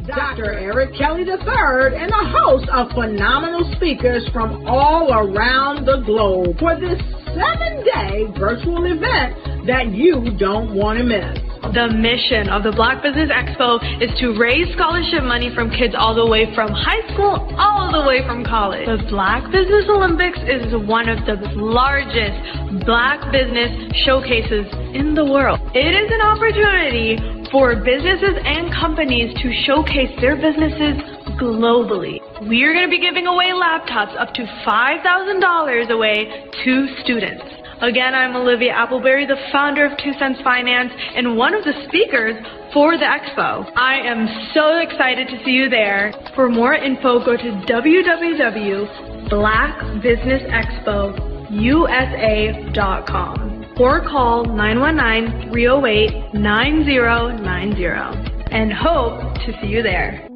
Dr. Eric Kelly III and a host of phenomenal speakers from all around the globe for this 7-day virtual event that you don't want to miss. The mission of the Black Business Expo is to raise scholarship money from kids all the way from high school all the way from college. The Black Business Olympics is one of the largest Black business showcases in the world. It is an opportunity for businesses and companies to showcase their businesses globally. We are going to be giving away laptops up to $5,000 away to students. Again, I'm Olivia Appleberry, the founder of 2 Cents Finance and one of the speakers for the expo. I am so excited to see you there. For more info, go to www.blackbusinessexpousa.com or call 919-308-9090 and hope to see you there.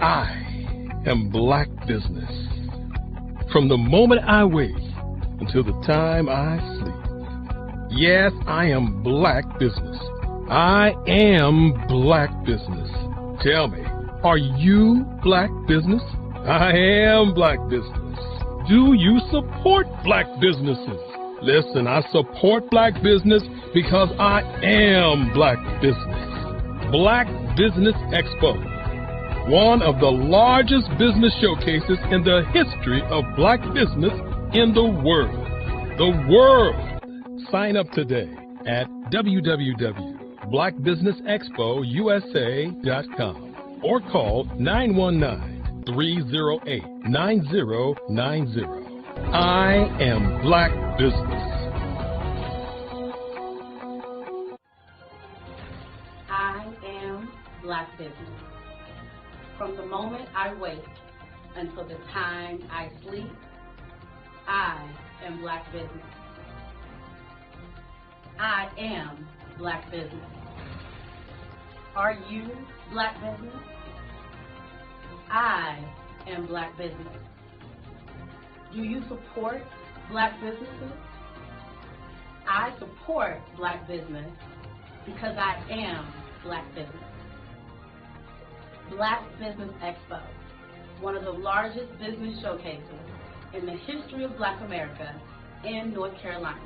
I am Black Business. From the moment I wake until the time I sleep. Yes, I am Black Business. I am Black Business. Tell me, are you Black Business? I am Black Business. Do you support Black businesses? Listen, I support Black business because I am Black Business. Black Business Expo, one of the largest business showcases in the history of Black business in the world. The world! Sign up today at www.blackbusinessexpousa.com or call 919-308-9090. I am Black Business. I am Black Business. From the moment I wake until the time I sleep, I am Black Business. I am Black Business. Are you Black Business? I am Black Business. Do you support Black businesses? I support Black business because I am Black Business. Black Business Expo, one of the largest business showcases in the history of Black America in North Carolina.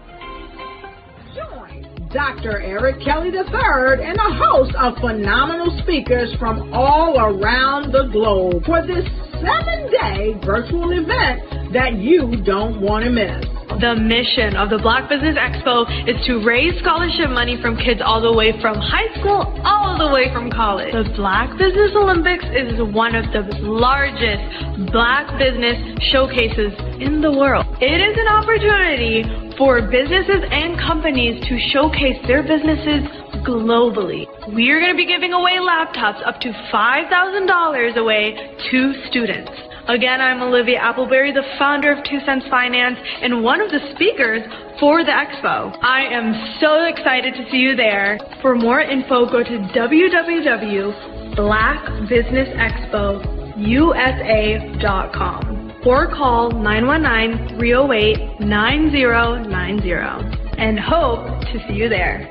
Join Dr. Eric Kelly III and a host of phenomenal speakers from all around the globe for this 7-day virtual event that you don't want to miss. The mission of the Black Business Expo is to raise scholarship money from kids all the way from high school all the way from college. The Black Business Olympics is one of the largest Black business showcases in the world. It is an opportunity for businesses and companies to showcase their businesses globally. We are going to be giving away laptops up to $5,000 away to students. Again, I'm Olivia Appleberry, the founder of 2 Cents Finance and one of the speakers for the expo. I am so excited to see you there. For more info, go to www.blackbusinessexpousa.com or call 919-308-9090 and hope to see you there.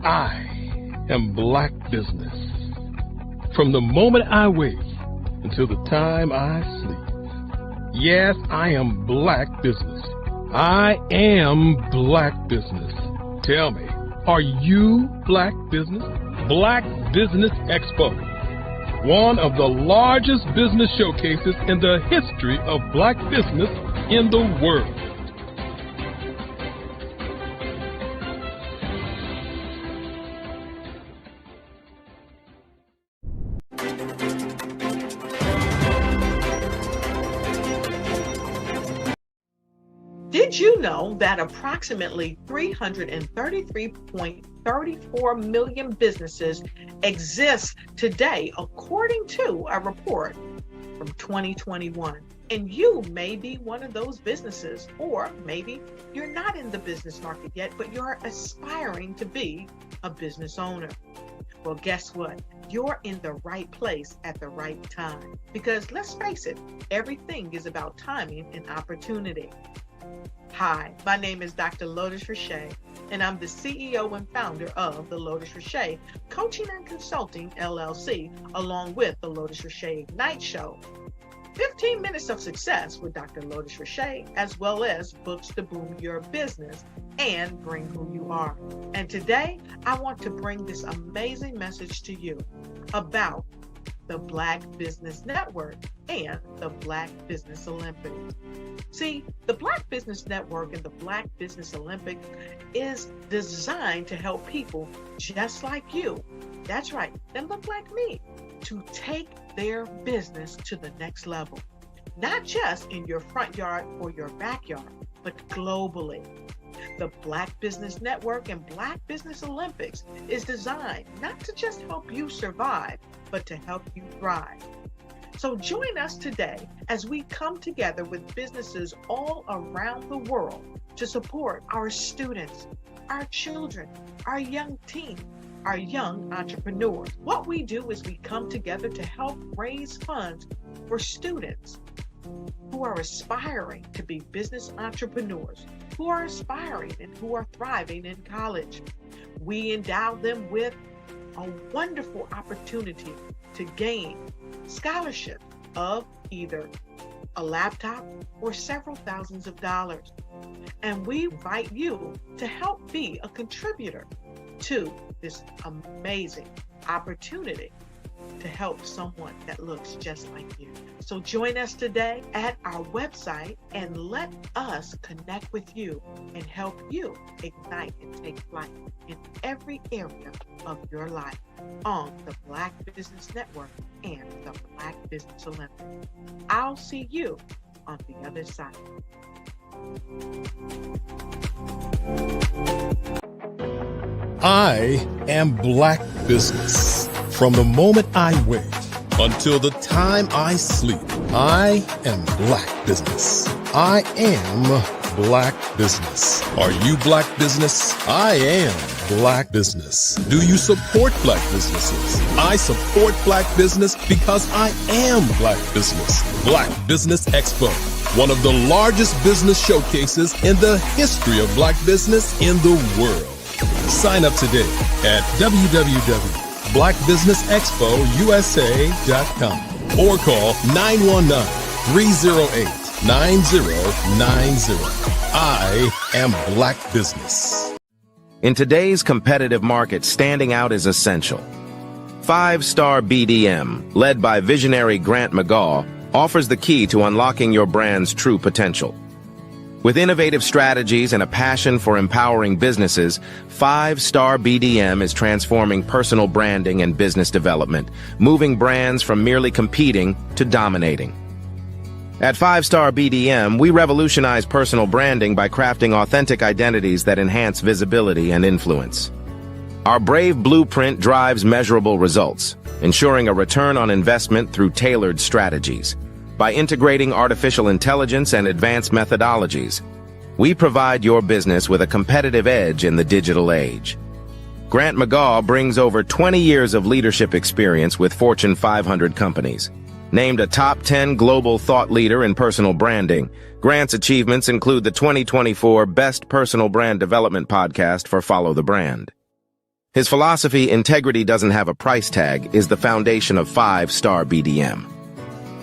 I am Black Business. From the moment I wake until the time I sleep. Yes, I am Black Business. I am Black Business. Tell me, are you Black Business? Black Business Expo, one of the largest business showcases in the history of Black business in the world. Did you know that approximately 333.34 million businesses exist today, according to a report from 2021? And you may be one of those businesses, or maybe you're not in the business market yet, but you're aspiring to be a business owner. Well, guess what? You're in the right place at the right time. Because let's face it, everything is about timing and opportunity. Hi, my name is Dr. Lotus Richey, and I'm the CEO and founder of the Lotus Richey Coaching and Consulting LLC, along with the Lotus Richey Ignite Show. 15 minutes of success with Dr. Lotus Richey, as well as books to boom your business and bring who you are. And today, I want to bring this amazing message to you about the Black Business Network and the Black Business Olympics. See, the Black Business Network and the Black Business Olympics is designed to help people just like you, that's right, that look like me, to take their business to the next level. Not just in your front yard or your backyard, but globally. The Black Business Network and Black Business Olympics is designed not to just help you survive, but to help you thrive. So join us today as we come together with businesses all around the world to support our students, our children, our young teens, our young entrepreneurs. What we do is we come together to help raise funds for students who are aspiring to be business entrepreneurs, who are aspiring and who are thriving in college. We endow them with a wonderful opportunity to gain scholarship of either a laptop or several thousands of dollars. And we invite you to help be a contributor to this amazing opportunity to help someone that looks just like you. So join us today at our website and let us connect with you and help you ignite and take flight in every area of your life on the Black Business Network and the Black Business Olympics. I'll see you on the other side. I am Black Business. From the moment I wake until the time I sleep, I am Black Business. I am Black Business. Are you Black Business? I am Black Business. Do you support Black businesses? I support Black business because I am Black Business. Black Business Expo, one of the largest business showcases in the history of Black business in the world. Sign up today at www.blackbusinessexpousa.com or call 919-308-9090. I am Black Business. In today's competitive market, standing out is essential. 5-Star BDM, led by visionary Grant McGaw, offers the key to unlocking your brand's true potential. With innovative strategies and a passion for empowering businesses, 5-Star BDM is transforming personal branding and business development, moving brands from merely competing to dominating. At 5-Star BDM, we revolutionize personal branding by crafting authentic identities that enhance visibility and influence. Our Brave Blueprint drives measurable results, ensuring a return on investment through tailored strategies. By integrating artificial intelligence and advanced methodologies, we provide your business with a competitive edge in the digital age. Grant McGaw brings over 20 years of leadership experience with Fortune 500 companies. Named a top 10 global thought leader in personal branding, Grant's achievements include the 2024 Best Personal Brand Development Podcast for Follow the Brand. His philosophy, integrity doesn't have a price tag, is the foundation of 5-Star BDM.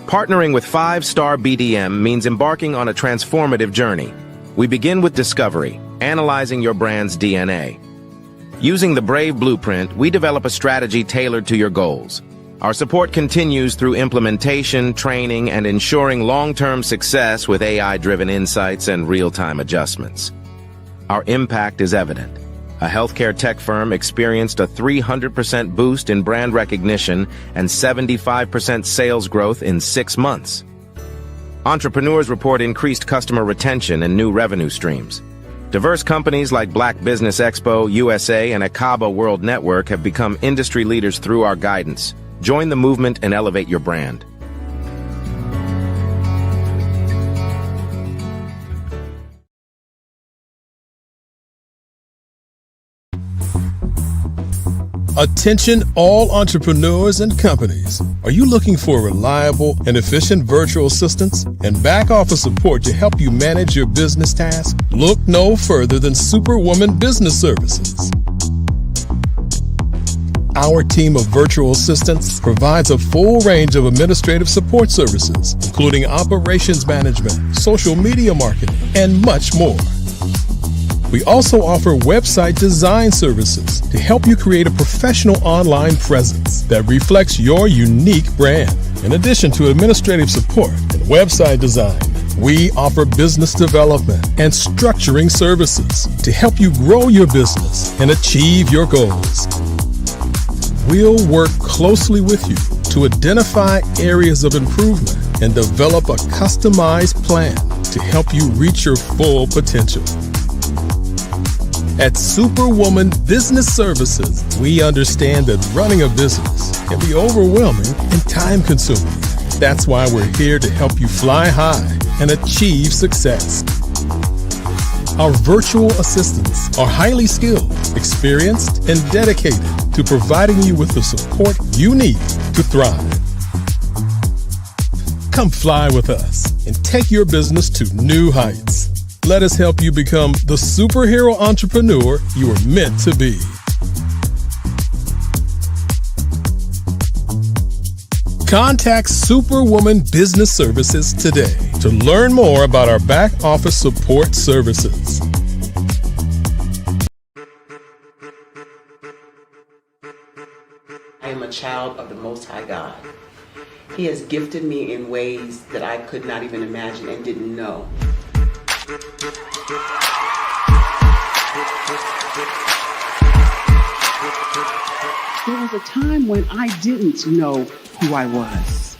Partnering with 5-Star BDM means embarking on a transformative journey. We begin with discovery, analyzing your brand's DNA. Using the Brave Blueprint, we develop a strategy tailored to your goals. Our support continues through implementation, training, and ensuring long-term success with AI-driven insights and real-time adjustments. Our impact is evident. A healthcare tech firm experienced a 300% boost in brand recognition and 75% sales growth in 6 months. Entrepreneurs report increased customer retention and new revenue streams. Diverse companies like Black Business Expo USA and Akaba World Network have become industry leaders through our guidance. Join the movement and elevate your brand. Attention all entrepreneurs and companies. Are you looking for reliable and efficient virtual assistants and back office support to help you manage your business tasks? Look no further than Superwoman Business Services. Our team of virtual assistants provides a full range of administrative support services, including operations management, social media marketing, and much more. We also offer website design services to help you create a professional online presence that reflects your unique brand. In addition to administrative support and website design, we offer business development and structuring services to help you grow your business and achieve your goals. We'll work closely with you to identify areas of improvement and develop a customized plan to help you reach your full potential. At Superwoman Business Services, we understand that running a business can be overwhelming and time-consuming. That's why we're here to help you fly high and achieve success. Our virtual assistants are highly skilled, experienced, and dedicated to providing you with the support you need to thrive. Come fly with us and take your business to new heights. Let us help you become the superhero entrepreneur you are meant to be. Contact Superwoman Business Services today to learn more about our back office support services. I am a child of the Most High God. He has gifted me in ways that I could not even imagine and didn't know. There was a time when I didn't know who I was.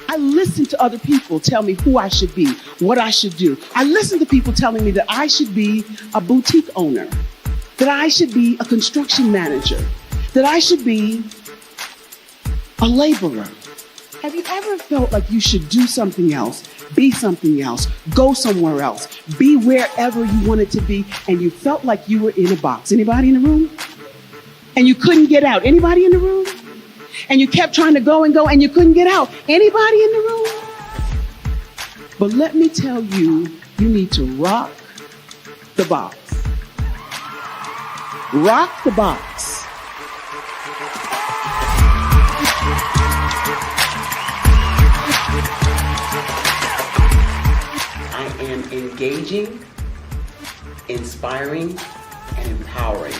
I listened to other people tell me who I should be, what I should do. I listened to people telling me that I should be a boutique owner, that I should be a construction manager, that I should be a laborer. Have you ever felt like you should do something else, be something else, go somewhere else, be wherever you wanted to be, and you felt like you were in a box? Anybody in the room? And you couldn't get out? Anybody in the room? And you kept trying to go and you couldn't get out? Anybody in the room? But let me tell you, you need to rock the box. Rock the box. I am engaging, inspiring, and empowering.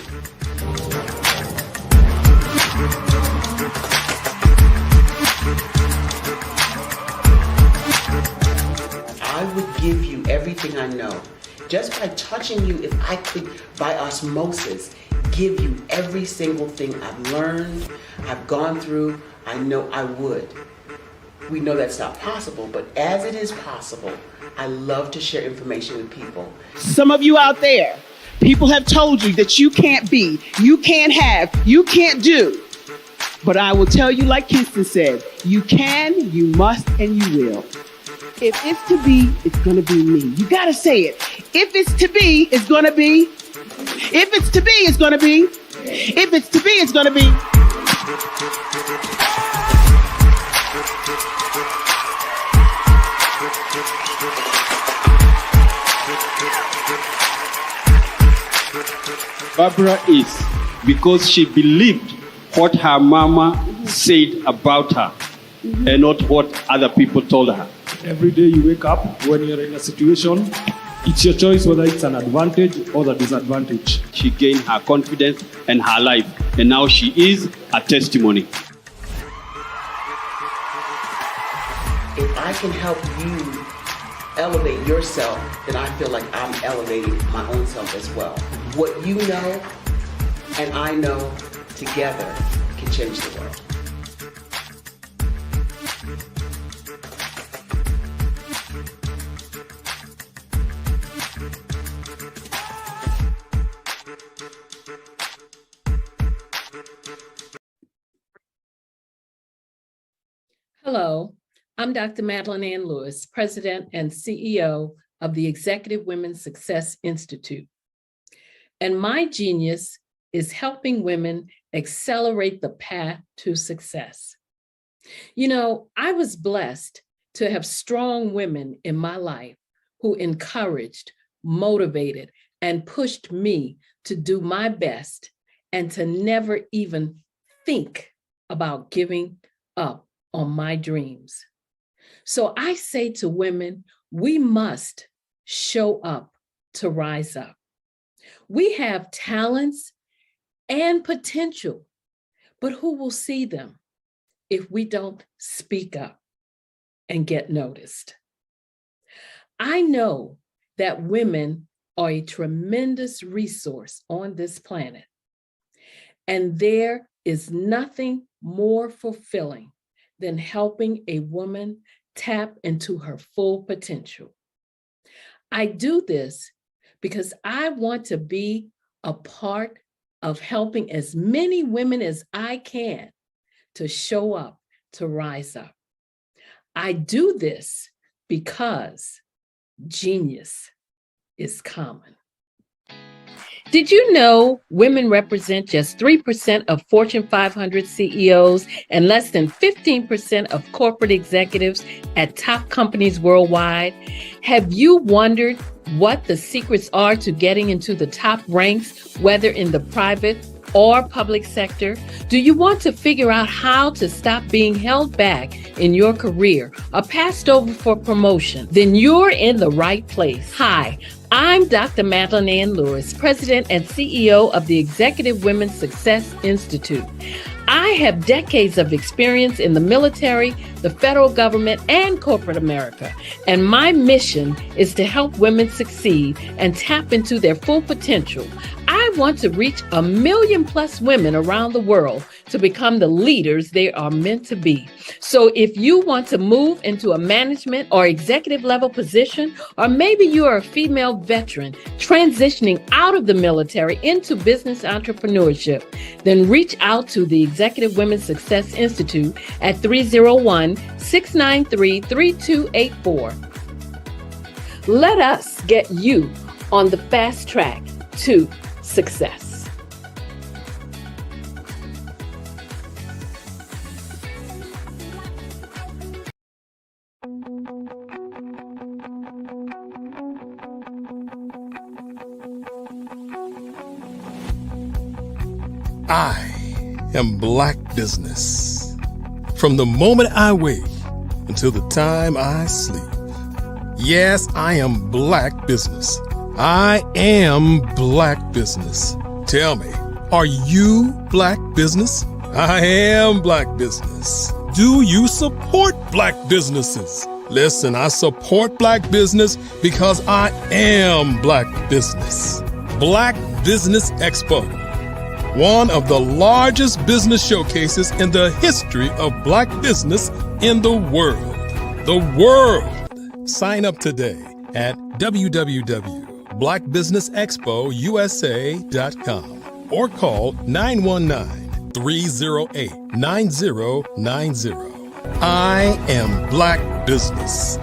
I would give you everything I know. Just by touching you, if I could, by osmosis, give you every single thing I've learned, I've gone through, I know I would. We know that's not possible, but as it is possible, I love to share information with people. Some of you out there, people have told you that you can't be, you can't have, you can't do. But I will tell you, like Kinston said, you can, you must, and you will. If it's to be, it's going to be me. You got to say it. If it's to be, it's going to be. If it's to be, it's going to be. If it's to be, it's going to be. Barbara is because she believed what her mama said about her and not what other people told her. Every day you wake up, when you're in a situation, it's your choice whether it's an advantage or the disadvantage. She gained her confidence and her life, and now she is a testimony. If I can help you elevate yourself, then I feel like I'm elevating my own self as well. What you know and I know together can change the world. Hello, I'm Dr. Madeline Ann Lewis, President and CEO of the Executive Women's Success Institute. And my genius is helping women accelerate the path to success. You know, I was blessed to have strong women in my life who encouraged, motivated, and pushed me to do my best and to never even think about giving up on my dreams. So I say to women, we must show up to rise up. We have talents and potential, but who will see them if we don't speak up and get noticed? I know that women are a tremendous resource on this planet, and there is nothing more fulfilling than helping a woman tap into her full potential. I do this because I want to be a part of helping as many women as I can to show up, to rise up. I do this because genius is common. Did you know women represent just 3% of Fortune 500 CEOs and less than 15% of corporate executives at top companies worldwide? Have you wondered what the secrets are to getting into the top ranks, whether in the private or public sector? Do you want to figure out how to stop being held back in your career or passed over for promotion? Then you're in the right place. Hi, I'm Dr. Madeline Ann Lewis, President and CEO of the Executive Women's Success Institute. I have decades of experience in the military, the federal government, and corporate America. And my mission is to help women succeed and tap into their full potential. I want to reach 1 million+ women around the world to become the leaders they are meant to be. So if you want to move into a management or executive level position, or maybe you are a female veteran transitioning out of the military into business entrepreneurship, then reach out to the Executive Women's Success Institute at 301-693-3284. Let us get you on the fast track to success. I am Black Business. From the moment I wake until the time I sleep. Yes, I am Black Business. I am Black Business. Tell me, are you Black Business? I am Black Business. Do you support Black businesses? Listen, I support Black business because I am Black Business. Black Business Expo, one of the largest business showcases in the history of Black business in the world. The world. Sign up today at www.blackbusinessexpousa.com or call 919-308-9090. I am Black Business.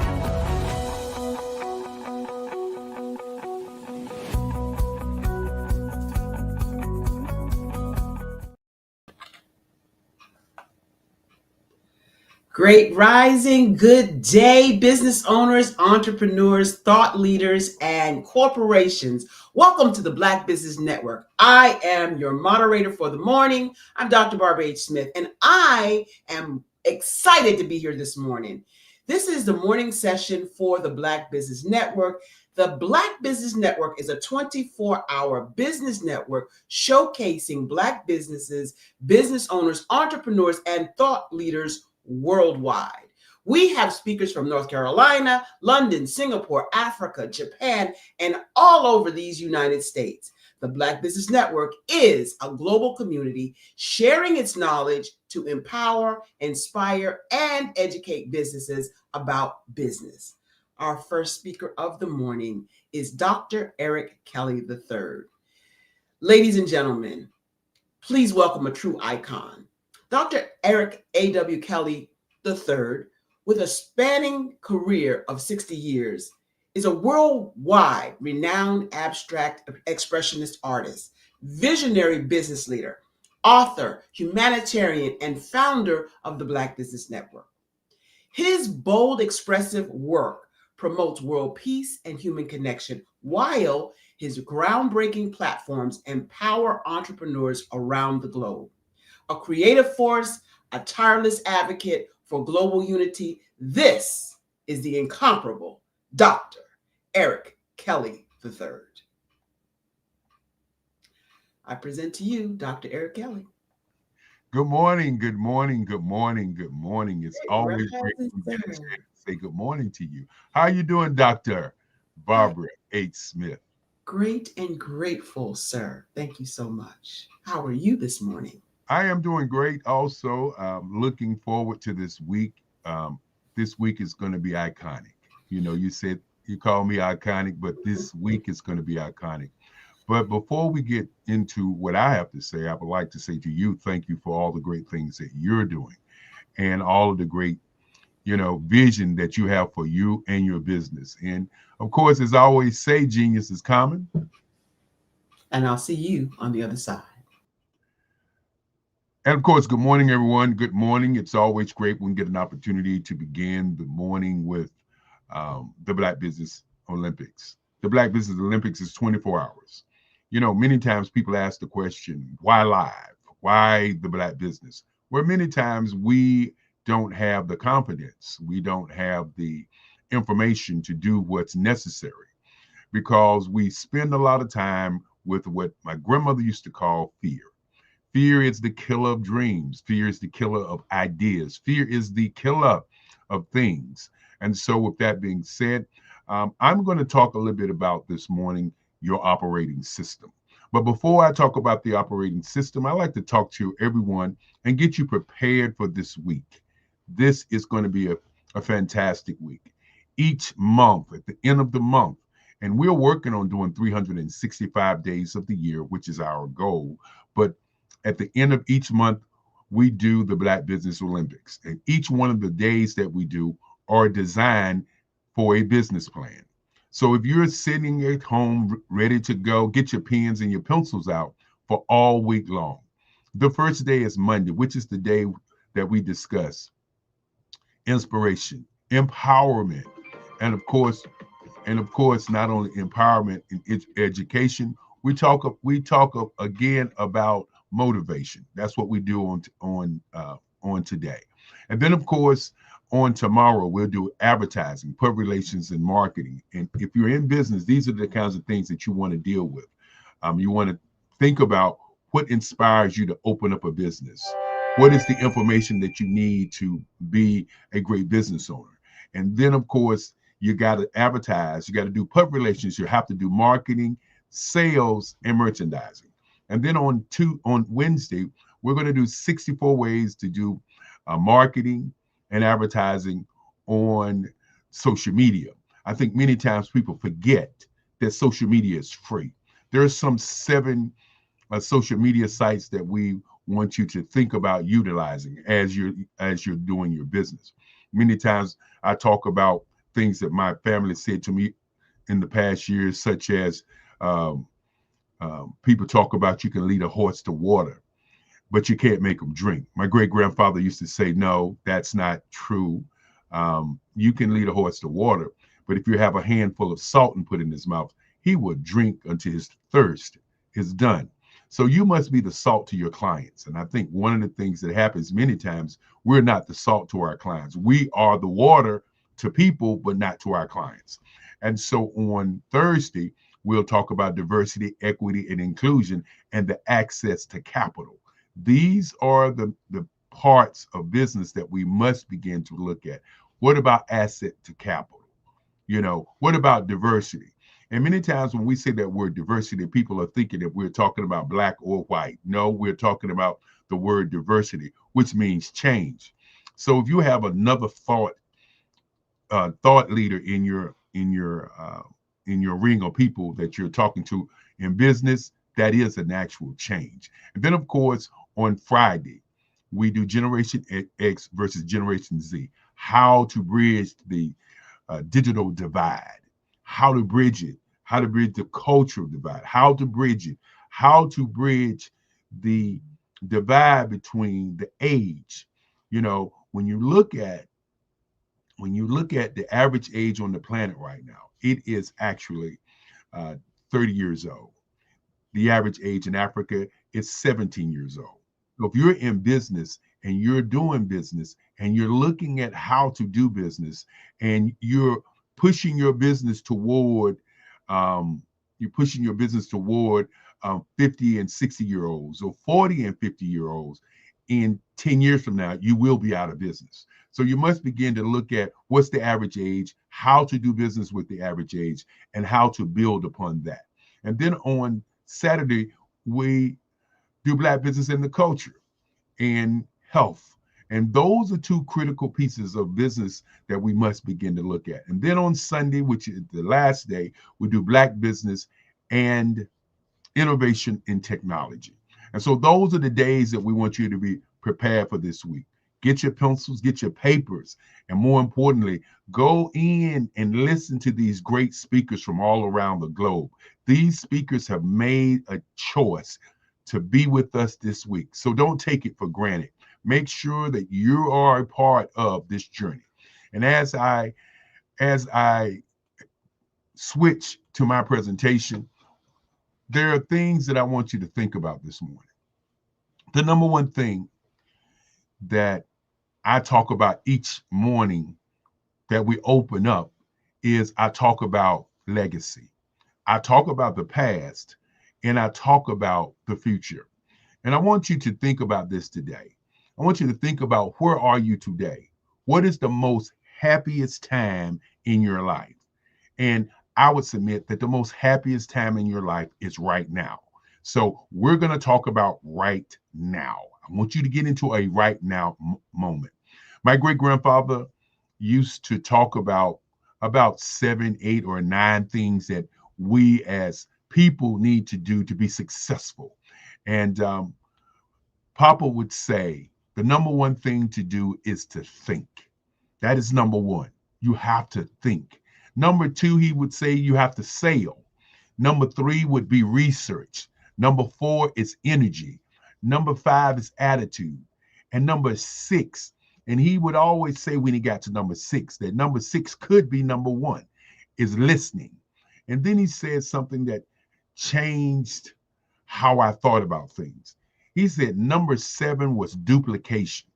Great rising, good day, business owners, entrepreneurs, thought leaders, and corporations. Welcome to the Black Business Network. I am your moderator for the morning. I'm Dr. Barbara H. Smith, and I am excited to be here this morning. This is the morning session for the Black Business Network. The Black Business Network is a 24-hour business network showcasing Black businesses, business owners, entrepreneurs, and thought leaders worldwide. We have speakers from North Carolina, London, Singapore, Africa, Japan, and all over these United States. The Black Business Network is a global community sharing its knowledge to empower, inspire, and educate businesses about business. Our first speaker of the morning is Dr. Eric Kelly III. Ladies and gentlemen, please welcome a true icon. Dr. Eric A.W. Kelly III, with a spanning career of 60 years, is a worldwide renowned abstract expressionist artist, visionary business leader, author, humanitarian, and founder of the Black Business Network. His bold, expressive work promotes world peace and human connection, while his groundbreaking platforms empower entrepreneurs around the globe. A creative force, a tireless advocate for global unity, this is the incomparable Dr. Eric Kelly III. I present to you Dr. Eric Kelly. Good morning, good morning, good morning, good morning. It's always great to say good morning to you. How are you doing, Dr. Barbara H. Smith? Great and grateful, sir. Thank you so much. How are you this morning? I am doing great also. Looking forward to this week. This week is going to be iconic. You know, you said you call me iconic, but this week is going to be iconic. But before we get into what I have to say, I would like to say to you, thank you for all the great things that you're doing and all of the great, vision that you have for you and your business. And of course, as I always say, genius is common. And I'll see you on the other side. And of course, good morning, everyone. Good morning. It's always great when we get an opportunity to begin the morning with the Black Business Olympics. The Black Business Olympics is 24 hours. Many times people ask the question, why live? Why the Black business? Where many times we don't have the confidence. We don't have the information to do what's necessary because we spend a lot of time with what my grandmother used to call fear. Fear is the killer of dreams. Fear is the killer of ideas. Fear is the killer of things. And so with that being said, I'm going to talk a little bit about this morning your operating system. But before I talk about the operating system, I like to talk to everyone and get you prepared for this week. This is going to be a fantastic week. Each month, at the end of the month, and we're working on doing 365 days of the year, which is our goal. But at the end of each month, we do the Black Business Olympics. And each one of the days that we do are designed for a business plan. So if you're sitting at home ready to go, get your pens and your pencils out for all week long. The first day is Monday, which is the day that we discuss inspiration, empowerment, and of course, not only empowerment in education, we talk again about motivation. That's what we do on today. And then of course, on tomorrow, we'll do advertising, public relations, and marketing. And if you're in business, these are the kinds of things that you want to deal with. You want to think about what inspires you to open up a business. What is the information that you need to be a great business owner? And then, of course, you got to advertise. You got to do public relations. You have to do marketing, sales, and merchandising. And then on Wednesday, we're going to do 64 ways to do marketing and advertising on social media. I think many times people forget that social media is free. There are some 7 social media sites that we want you to think about utilizing as you're doing your business. Many times I talk about things that my family said to me in the past years, such as people talk about you can lead a horse to water, but you can't make them drink. My great-grandfather used to say, no, that's not true. You can lead a horse to water, but if you have a handful of salt and put in his mouth, he will drink until his thirst is done. So you must be the salt to your clients. And I think one of the things that happens many times, we're not the salt to our clients. We are the water to people, but not to our clients. And so on Thursday, we'll talk about diversity, equity, and inclusion, and the access to capital. These are the parts of business that we must begin to look at. What about asset to capital? What about diversity? And many times when we say that word diversity, people are thinking that we're talking about black or white. No, we're talking about the word diversity, which means change. So if you have another thought leader in your ring of people that you're talking to in business, that is an actual change. And then of course, on Friday, we do Generation X versus Generation Z, how to bridge the digital divide, how to bridge it, how to bridge the cultural divide, how to bridge it, how to bridge the divide between the age. You know, when you look at the average age on the planet right now, it is actually 30 years old. The average age in Africa is 17 years old. So if you're in business and you're doing business and you're looking at how to do business and you're pushing your business toward 50 and 60-year-olds or 40 and 50-year-olds, in 10 years from now, you will be out of business. So you must begin to look at what's the average age, how to do business with the average age, and how to build upon that. And then on Saturday, we do Black business and the culture and health. And those are two critical pieces of business that we must begin to look at. And then on Sunday, which is the last day, we do Black business and innovation in technology. And so those are the days that we want you to be prepared for this week. Get your pencils, get your papers, and more importantly, go in and listen to these great speakers from all around the globe. These speakers have made a choice to be with us this week. So don't take it for granted. Make sure that you are a part of this journey. And as I switch to my presentation, there are things that I want you to think about this morning. The number one thing that I talk about each morning that we open up is I talk about legacy. I talk about the past and I talk about the future. And I want you to think about this today. I want you to think about, where are you today? What is the most happiest time in your life? And I would submit that the most happiest time in your life is right now. So we're going to talk about right now. I want you to get into a right now moment. My great-grandfather used to talk about 7, 8, or 9 things that we as people need to do to be successful. And Papa would say the number one thing to do is to think. That is number one. You have to think. Number 2, he would say you have to sail. Number 3 would be research. Number 4 is energy. Number 5 is attitude. And number 6, and he would always say when he got to number 6, that number 6 could be number 1, is listening. And then he said something that changed how I thought about things. He said number 7 was duplication.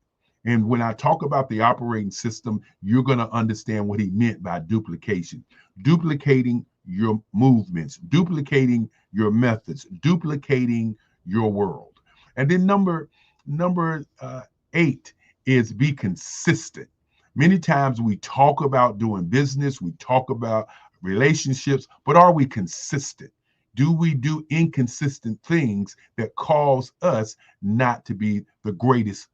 And when I talk about the operating system, you're going to understand what he meant by duplication. Duplicating your movements, duplicating your methods, duplicating your world. And then number 8 is be consistent. Many times we talk about doing business, we talk about relationships, but are we consistent? Do we do inconsistent things that cause us not to be the greatest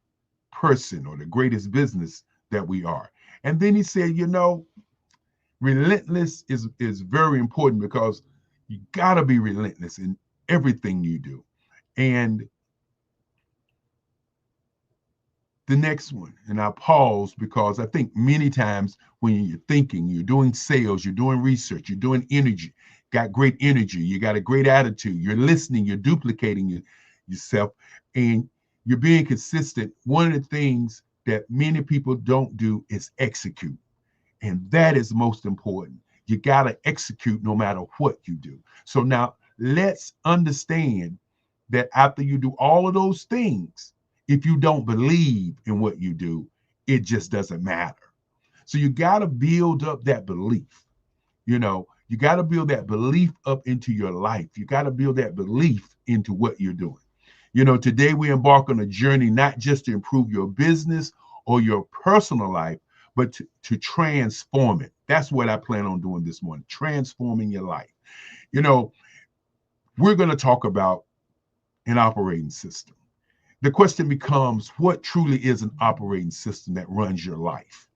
person or the greatest business that we are? And then he said, relentless is very important, because you got to be relentless in everything you do. And the next one, and I pause because I think many times when you're thinking, you're doing sales, you're doing research, you're doing energy, got great energy, you got a great attitude, you're listening, you're duplicating yourself, and you're being consistent. One of the things that many people don't do is execute. And that is most important. You got to execute no matter what you do. So now let's understand that after you do all of those things, if you don't believe in what you do, it just doesn't matter. So you got to build up that belief. You got to build that belief up into your life. You got to build that belief into what you're doing. Today we embark on a journey not just to improve your business or your personal life, but to transform it. That's what I plan on doing this morning, transforming your life. We're going to talk about an operating system. The question becomes, what truly is an operating system that runs your life?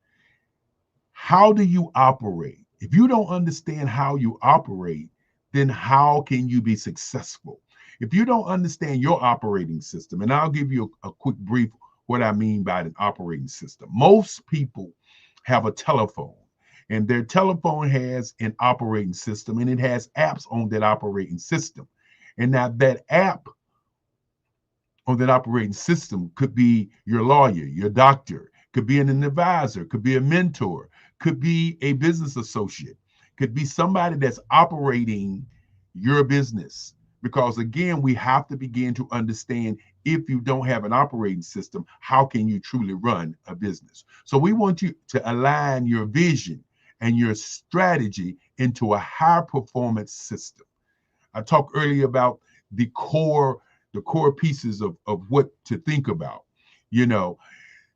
How do you operate? If you don't understand how you operate, then how can you be successful? If you don't understand your operating system, and I'll give you a quick brief what I mean by an operating system. Most people have a telephone, and their telephone has an operating system, and it has apps on that operating system. And now that app on that operating system could be your lawyer, your doctor, could be an advisor, could be a mentor, could be a business associate, could be somebody that's operating your business. Because again, we have to begin to understand, if you don't have an operating system, how can you truly run a business? So we want you to align your vision and your strategy into a high performance system. I talked earlier about the core pieces of what to think about. You know,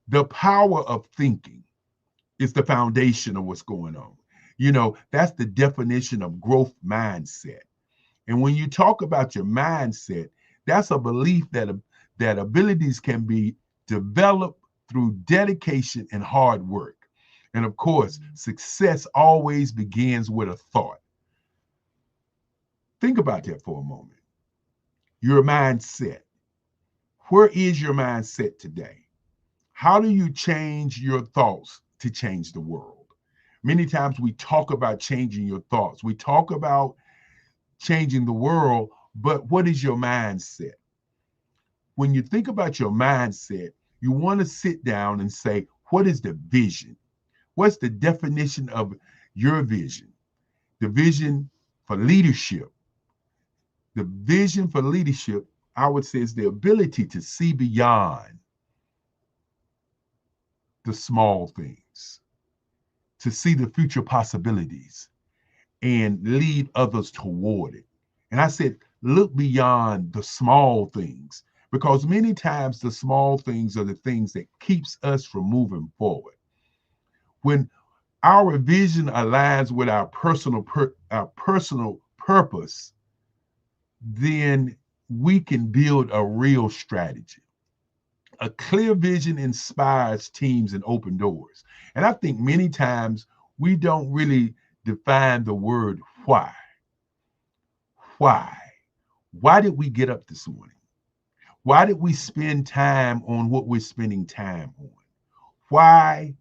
the power of thinking is the foundation of what's going on. You know, that's the definition of growth mindset. And when you talk about your mindset, that's a belief that abilities can be developed through dedication and hard work. And of course, success always begins with a thought. Think about that for a moment. Your mindset. Where is your mindset today? How do you change your thoughts to change the world? Many times we talk about changing your thoughts. We talk about changing the world, but what is your mindset? When you think about your mindset, you want to sit down and say, what is the vision? What's the definition of your vision? The vision for leadership. The vision for leadership, I would say, is the ability to see beyond the small things, to see the future possibilities and lead others toward it. And I said, look beyond the small things, because many times the small things are the things that keeps us from moving forward. When our vision aligns with our personal purpose, then we can build a real strategy. A clear vision inspires teams and open doors. And I think many times we don't really define the word why. Why? Why did we get up this morning? Why did we spend time on what we're spending time on? Why?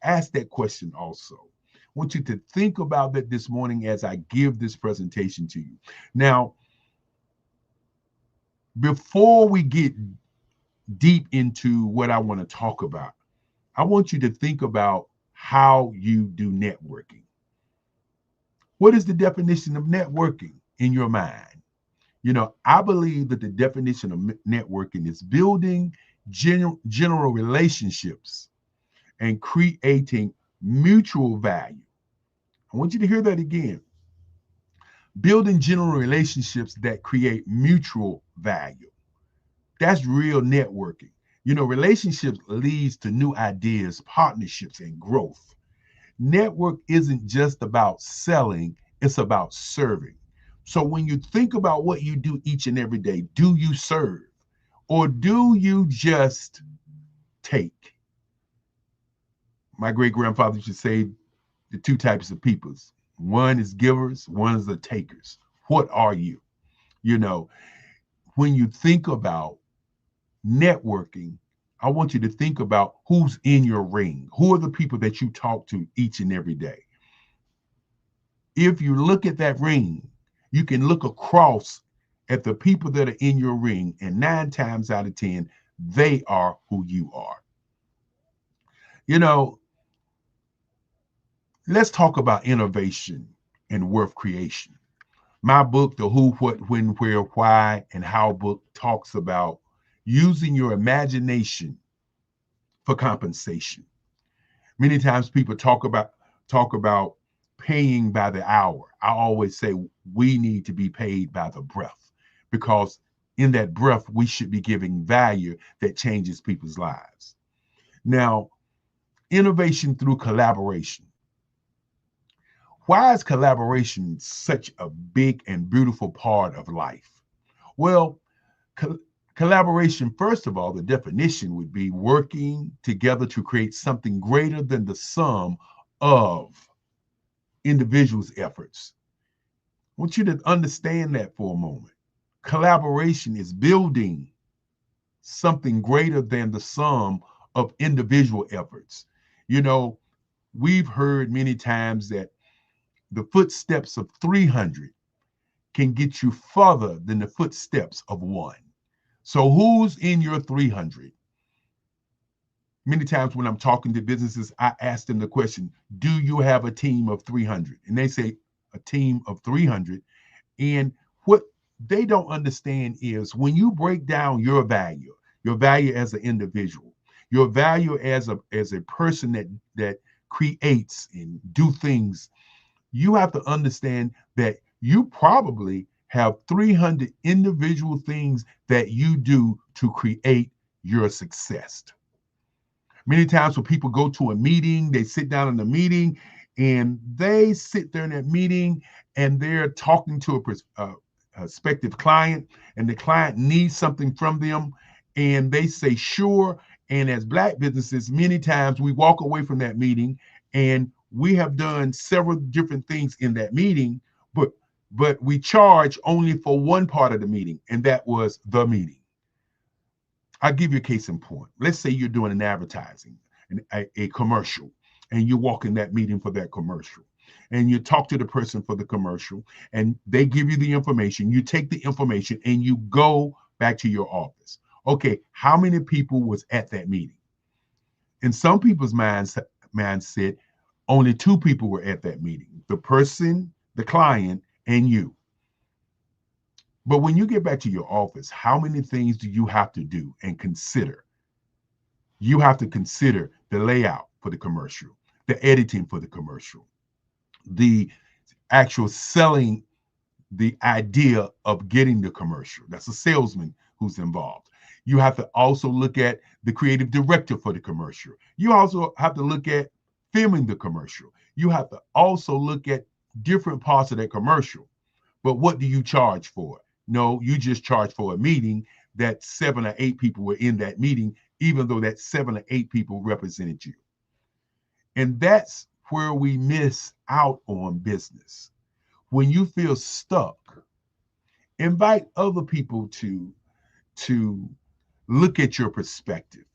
Ask that question also. I want you to think about that this morning as I give this presentation to you. Now, before we get deep into what I want to talk about, I want you to think about how you do networking. What is the definition of networking in your mind? You know, I believe that the definition of networking is building general relationships and creating mutual value. I want you to hear that again. Building general relationships that create mutual value. That's real networking. You know, relationships leads to new ideas, partnerships, and growth. Network isn't just about selling, it's about serving. So when you think about what you do each and every day, do you serve or do you just take? My great-grandfather used to say the two types of peoples. One is givers, one is the takers. What are you? You know, when you think about networking, I want you to think about who's in your ring. Who are the people that you talk to each and every day? If you look at that ring, you can look across at the people that are in your ring, and 9 times out of 10, they are who you are. You know, let's talk about innovation and worth creation. My book, The Who, What, When, Where, Why, and How book talks about using your imagination for compensation. Many times people talk about paying by the hour. I always say we need to be paid by the breath, because in that breath, we should be giving value that changes people's lives. Now, innovation through collaboration. Why is collaboration such a big and beautiful part of life? Well, collaboration, first of all, the definition would be working together to create something greater than the sum of individuals' efforts. I want you to understand that for a moment. Collaboration is building something greater than the sum of individual efforts. You know, we've heard many times that the footsteps of 300 can get you further than the footsteps of one. So who's in your 300? Many times when I'm talking to businesses, I ask them the question, do you have a team of 300? And they say a team of 300. And what they don't understand is when you break down your value as an individual, your value as a person that creates and do things, you have to understand that you probably have 300 individual things that you do to create your success. Many times when people go to a meeting, they sit down in the meeting and they sit there in that meeting and they're talking to a prospective client, and the client needs something from them and they say sure. And as Black businesses, many times we walk away from that meeting and we have done several different things in that meeting, but we charge only for one part of the meeting, and that was the meeting. I'll give you a case in point. Let's say you're doing an advertising, a commercial, and you walk in that meeting for that commercial, and you talk to the person for the commercial, and they give you the information. You take the information and you go back to your office. Okay, how many people was at that meeting? In some people's mindset, only 2 people were at that meeting: the person, the client, and you. But when you get back to your office, how many things do you have to do and consider? You have to consider the layout for the commercial, the editing for the commercial, the actual selling, the idea of getting the commercial. That's a salesman who's involved. You have to also look at the creative director for the commercial. You also have to look at filming the commercial. You have to also look at different parts of that commercial. But what do you charge for? No, you just charge for a meeting that 7 or 8 people were in that meeting, even though that 7 or 8 people represented you. And that's where we miss out on business. When you feel stuck, invite other people to look at your perspective.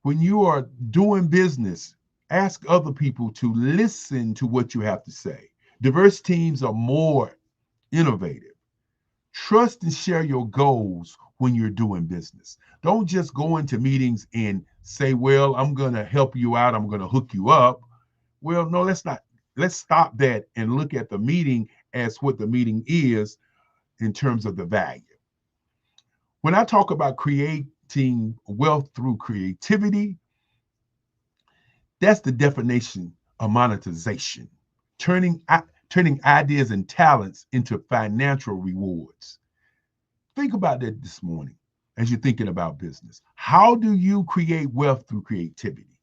When you are doing business, ask other people to listen to what you have to say. Diverse teams are more innovative. Trust and share your goals when you're doing business. Don't just go into meetings and say, well, I'm going to help you out. I'm going to hook you up. Well, no, let's not. Let's stop that and look at the meeting as what the meeting is in terms of the value. When I talk about creating wealth through creativity, that's the definition of monetization, turning ideas and talents into financial rewards. Think about that this morning as you're thinking about business. How do you create wealth through creativity?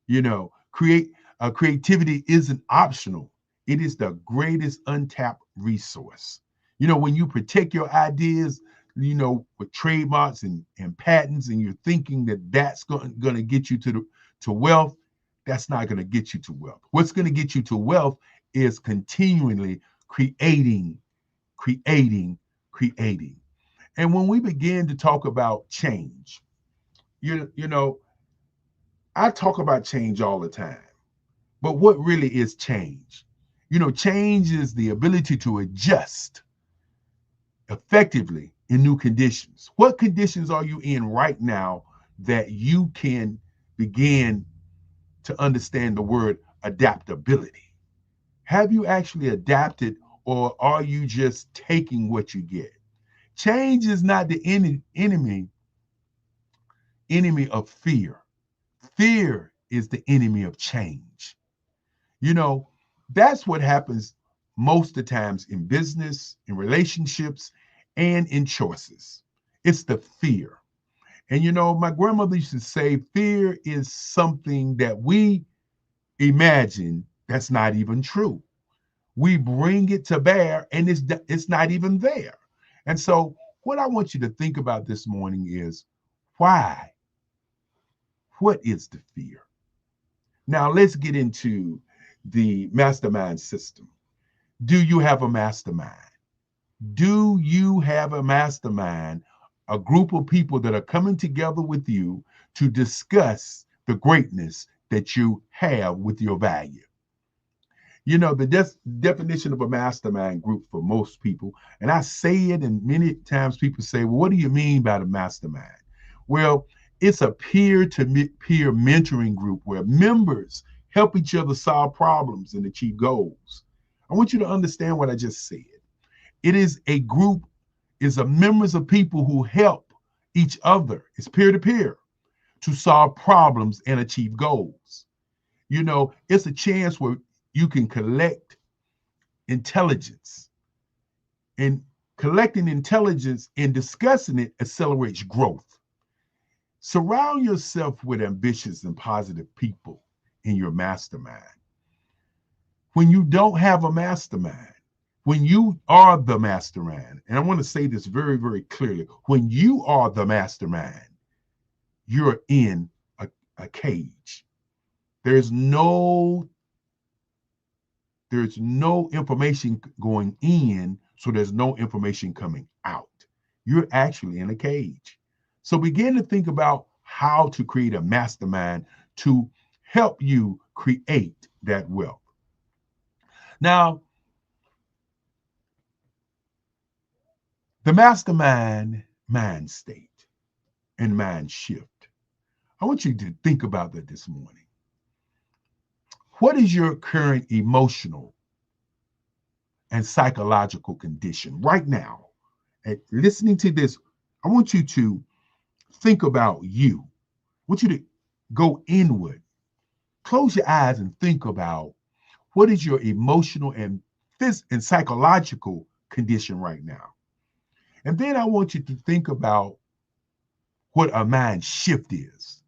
You know, creativity isn't optional. It is the greatest untapped resource. You know, when you protect your ideas, you know, with trademarks and patents, and you're thinking that that's going to get you to wealth, that's not going to get you to wealth. What's going to get you to wealth is continually creating. And when we begin to talk about change, you know, I talk about change all the time, but what really is change? You know, change is the ability to adjust effectively in new conditions. What conditions are you in right now that you can begin to understand the word adaptability? Have you actually adapted, or are you just taking what you get? Change is not the enemy of fear. Fear is the enemy of change. You know, that's what happens most of the times in business, in relationships, and in choices. It's the fear. And you know, my grandmother used to say, fear is something that we imagine that's not even true. We bring it to bear and it's not even there. And so what I want you to think about this morning is, why? What is the fear? Now let's get into the mastermind system. Do you have a mastermind? Do you have a mastermind, a group of people that are coming together with you to discuss the greatness that you have with your value? You know, the definition of a mastermind group for most people, and I say it, and many times people say, well, what do you mean by the mastermind? Well, it's a peer-to-peer mentoring group where members help each other solve problems and achieve goals. I want you to understand what I just said. It is a group, is a members of people who help each other. It's peer-to-peer to solve problems and achieve goals. You know, it's a chance where you can collect intelligence, and collecting intelligence and discussing it accelerates growth. Surround yourself with ambitious and positive people in your mastermind. When you don't have a mastermind, when you are the mastermind, and I want to say this very, very clearly, when you are the mastermind, you're in a cage. There's no information going in, so there's no information coming out. You're actually in a cage. So begin to think about how to create a mastermind to help you create that wealth. Now, the mastermind mind state and mind shift. I want you to think about that this morning. What is your current emotional and psychological condition right now? And listening to this, I want you to think about you. I want you to go inward. Close your eyes and think about what is your emotional and psychological condition right now. And then I want you to think about what a mind shift is.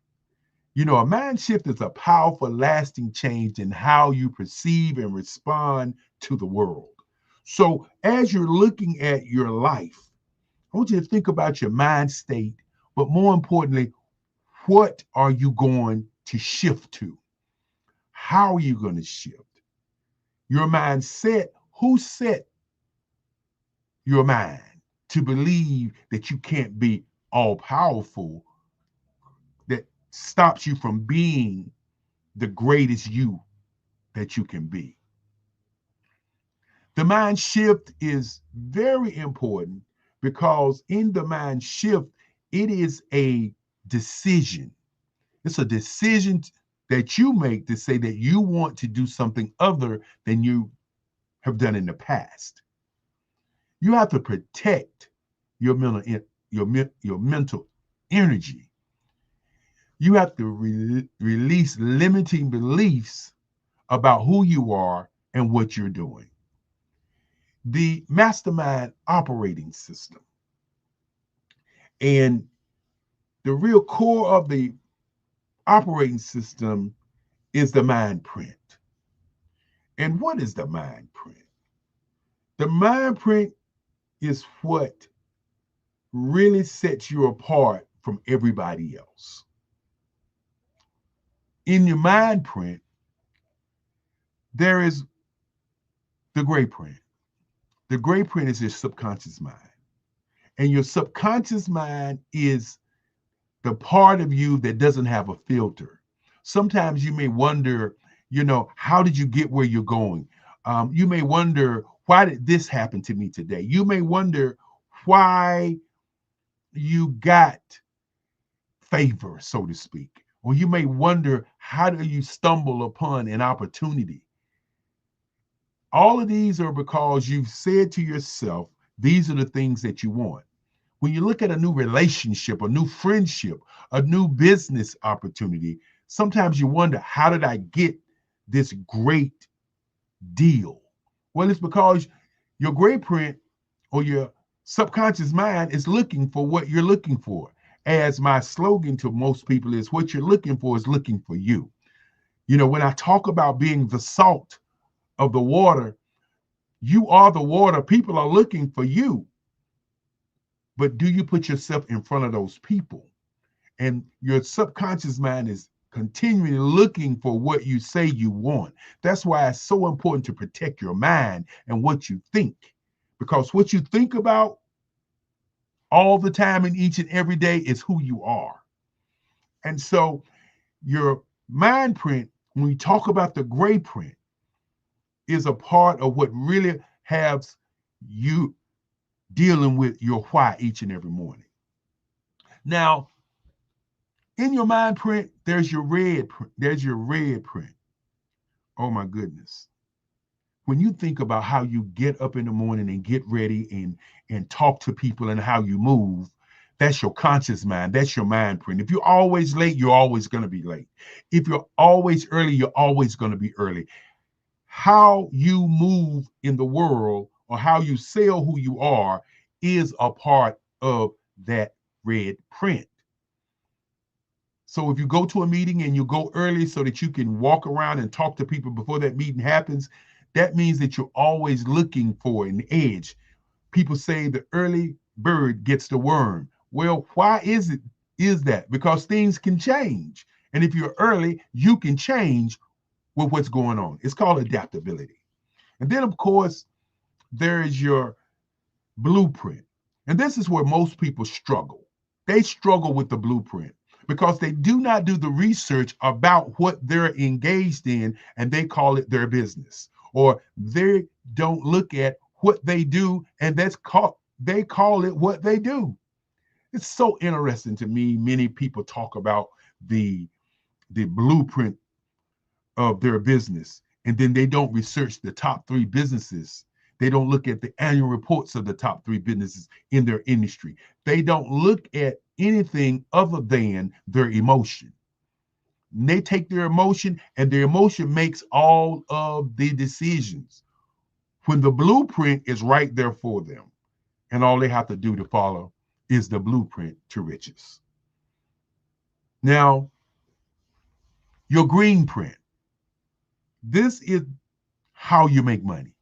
You know, a mind shift is a powerful, lasting change in how you perceive and respond to the world. So as you're looking at your life, I want you to think about your mind state, but more importantly, what are you going to shift to? How are you going to shift? Your mindset, who set your mind to believe that you can't be all powerful, that stops you from being the greatest you that you can be? The mind shift is very important because in the mind shift, it is a decision. It's a decision that you make to say that you want to do something other than you have done in the past. You have to protect your mental energy. You have to release limiting beliefs about who you are and what you're doing. The mastermind operating system. And the real core of the operating system is the mind print. And what is the mind print? The mind print is what really sets you apart from everybody else. In your mind print, there is the gray print. The gray print is your subconscious mind. And your subconscious mind is the part of you that doesn't have a filter. Sometimes you may wonder, you know, how did you get where you're going? You may wonder, why did this happen to me today? You may wonder why you got favor, so to speak. Or you may wonder, how do you stumble upon an opportunity? All of these are because you've said to yourself, these are the things that you want. When you look at a new relationship, a new friendship, a new business opportunity, sometimes you wonder, how did I get this great deal? Well, it's because your gray print or your subconscious mind is looking for what you're looking for. As my slogan to most people is, what you're looking for is looking for you. You know, when I talk about being the salt of the water, you are the water. People are looking for you. But do you put yourself in front of those people? And your subconscious mind is continually looking for what you say you want. That's why it's so important to protect your mind and what you think. Because what you think about all the time and each and every day is who you are. And so your mind print, when we talk about the gray print, is a part of what really has you dealing with your why each and every morning. Now, in your mind print, there's your red print. There's your red print. Oh my goodness. When you think about how you get up in the morning and get ready and talk to people and how you move, that's your conscious mind. That's your mind print. If you're always late, you're always going to be late. If you're always early, you're always going to be early. How you move in the world or how you sell who you are is a part of that red print. So if you go to a meeting and you go early so that you can walk around and talk to people before that meeting happens, that means that you're always looking for an edge. People say the early bird gets the worm. Well, why is that? Because things can change. And if you're early, you can change with what's going on. It's called adaptability. And then, of course, there is your blueprint. And this is where most people struggle. They struggle with the blueprint because they do not do the research about what they're engaged in, and they call it their business. Or they don't look at what they do, and they call it what they do. It's so interesting to me. Many people talk about the blueprint of their business, and then they don't research the top 3 businesses. They don't look at the annual reports of the top 3 businesses in their industry. They don't look at anything other than their emotion. And they take their emotion, and their emotion makes all of the decisions when the blueprint is right there for them. And all they have to do to follow is the blueprint to riches. Now, your green print. This is how you make money.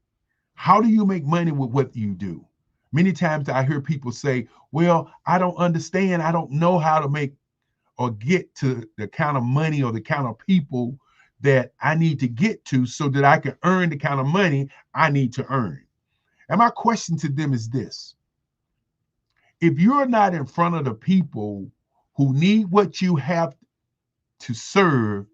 How do you make money with what you do? Many times I hear people say, well, I don't understand. I don't know how to make or get to the kind of money or the kind of people that I need to get to so that I can earn the kind of money I need to earn. And my question to them is this: if you're not in front of the people who need what you have to serve,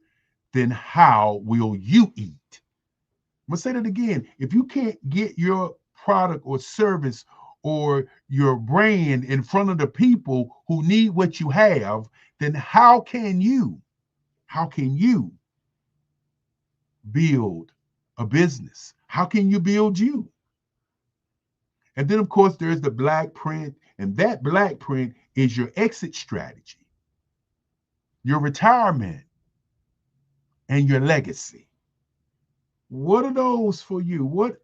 then how will you eat? I'm gonna say that again. If you can't get your product or service or your brand in front of the people who need what you have, then how can you build a business? How can you build you? And then, of course, there's the black print, and that black print is your exit strategy, your retirement, and your legacy. What are those for you? What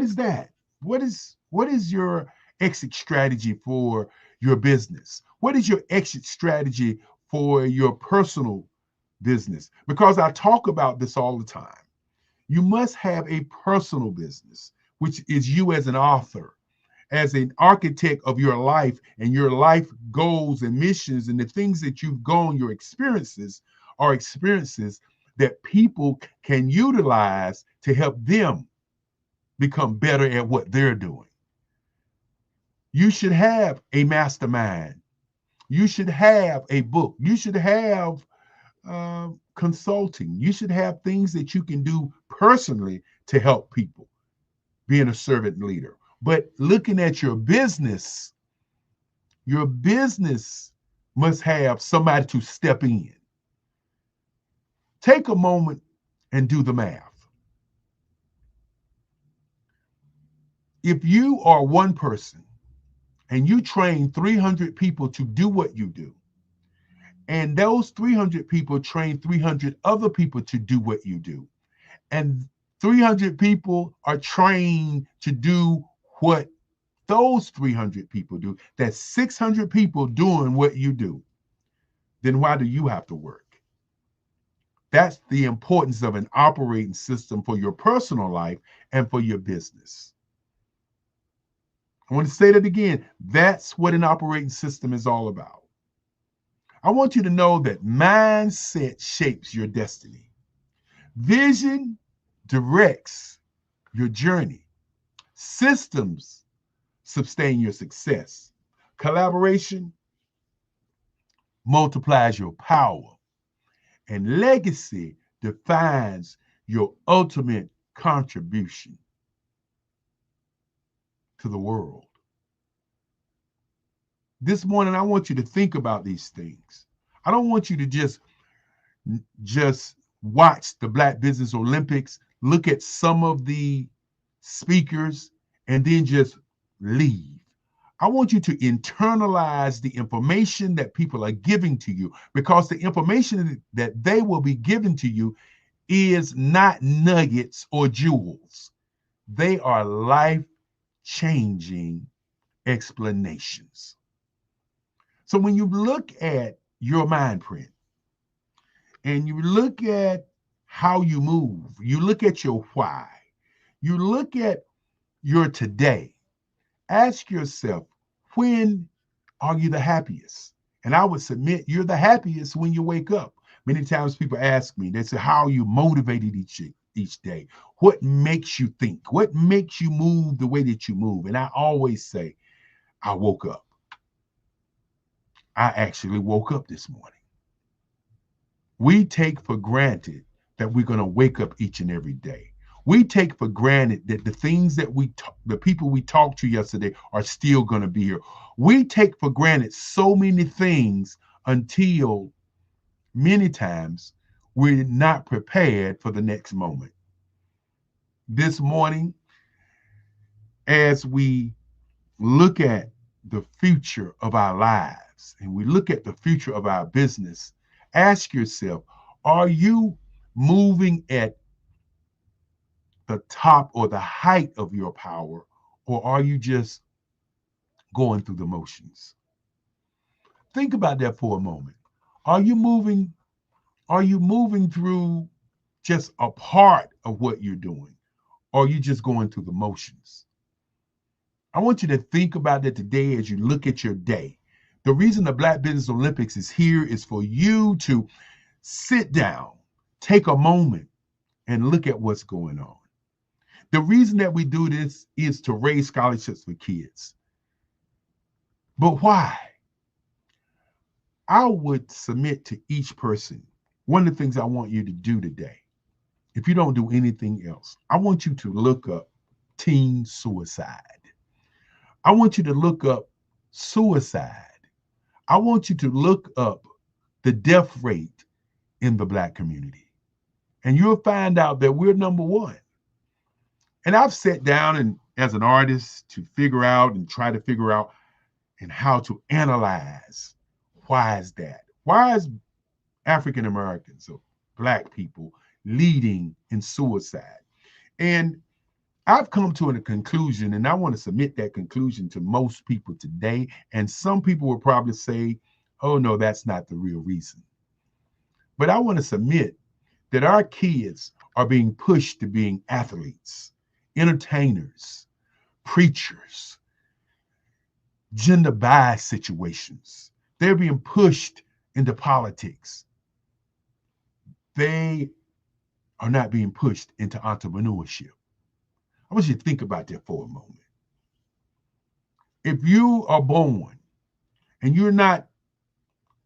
is that? What is your exit strategy for your business? What is your exit strategy for your personal business? Because I talk about this all the time. You must have a personal business, which is you as an author, as an architect of your life and your life goals and missions and the things that you've gone, your experiences are experiences that people can utilize to help them become better at what they're doing. You should have a mastermind. You should have a book. You should have consulting. You should have things that you can do personally to help people, being a servant leader. But looking at your business must have somebody to step in. Take a moment and do the math. If you are one person and you train 300 people to do what you do, and those 300 people train 300 other people to do what you do, and 300 people are trained to do what those 300 people do, that's 600 people doing what you do, then why do you have to work? That's the importance of an operating system for your personal life and for your business. I want to say that again. That's what an operating system is all about. I want you to know that mindset shapes your destiny. Vision directs your journey. Systems sustain your success. Collaboration multiplies your power. And legacy defines your ultimate contribution to the world. This morning, I want you to think about these things. I don't want you to just watch the Black Business Olympics, look at some of the speakers, and then just leave. I want you to internalize the information that people are giving to you, because the information that they will be giving to you is not nuggets or jewels. They are life-changing explanations. So when you look at your mind print and you look at how you move, you look at your why, you look at your today, ask yourself, when are you the happiest? And I would submit you're the happiest when you wake up. Many times people ask me, they say, how are you motivated each day? What makes you think? What makes you move the way that you move? And I always say, I woke up. I actually woke up this morning. We take for granted that we're going to wake up each and every day. We take for granted that the things that the people we talked to yesterday are still going to be here. We take for granted so many things until many times we're not prepared for the next moment. This morning, as we look at the future of our lives and we look at the future of our business, ask yourself, are you moving at the top or the height of your power, or are you just going through the motions? Think about that for a moment. Are you moving through just a part of what you're doing, or are you just going through the motions? I want you to think about that today as you look at your day. The reason the Black Business Olympics is here is for you to sit down, take a moment, and look at what's going on. The reason that we do this is to raise scholarships for kids. But why? I would submit to each person, one of the things I want you to do today, if you don't do anything else, I want you to look up teen suicide. I want you to look up suicide. I want you to look up the death rate in the Black community. And you'll find out that we're number one. And I've sat down and as an artist to figure out and try to figure out and how to analyze, why is that? Why is African Americans or Black people leading in suicide? And I've come to a conclusion, and I want to submit that conclusion to most people today. And some people will probably say, oh, no, that's not the real reason. But I want to submit that our kids are being pushed to being athletes, entertainers, preachers, gender bias situations. They're being pushed into politics. They are not being pushed into entrepreneurship. I want you to think about that for a moment. If you are born and you're not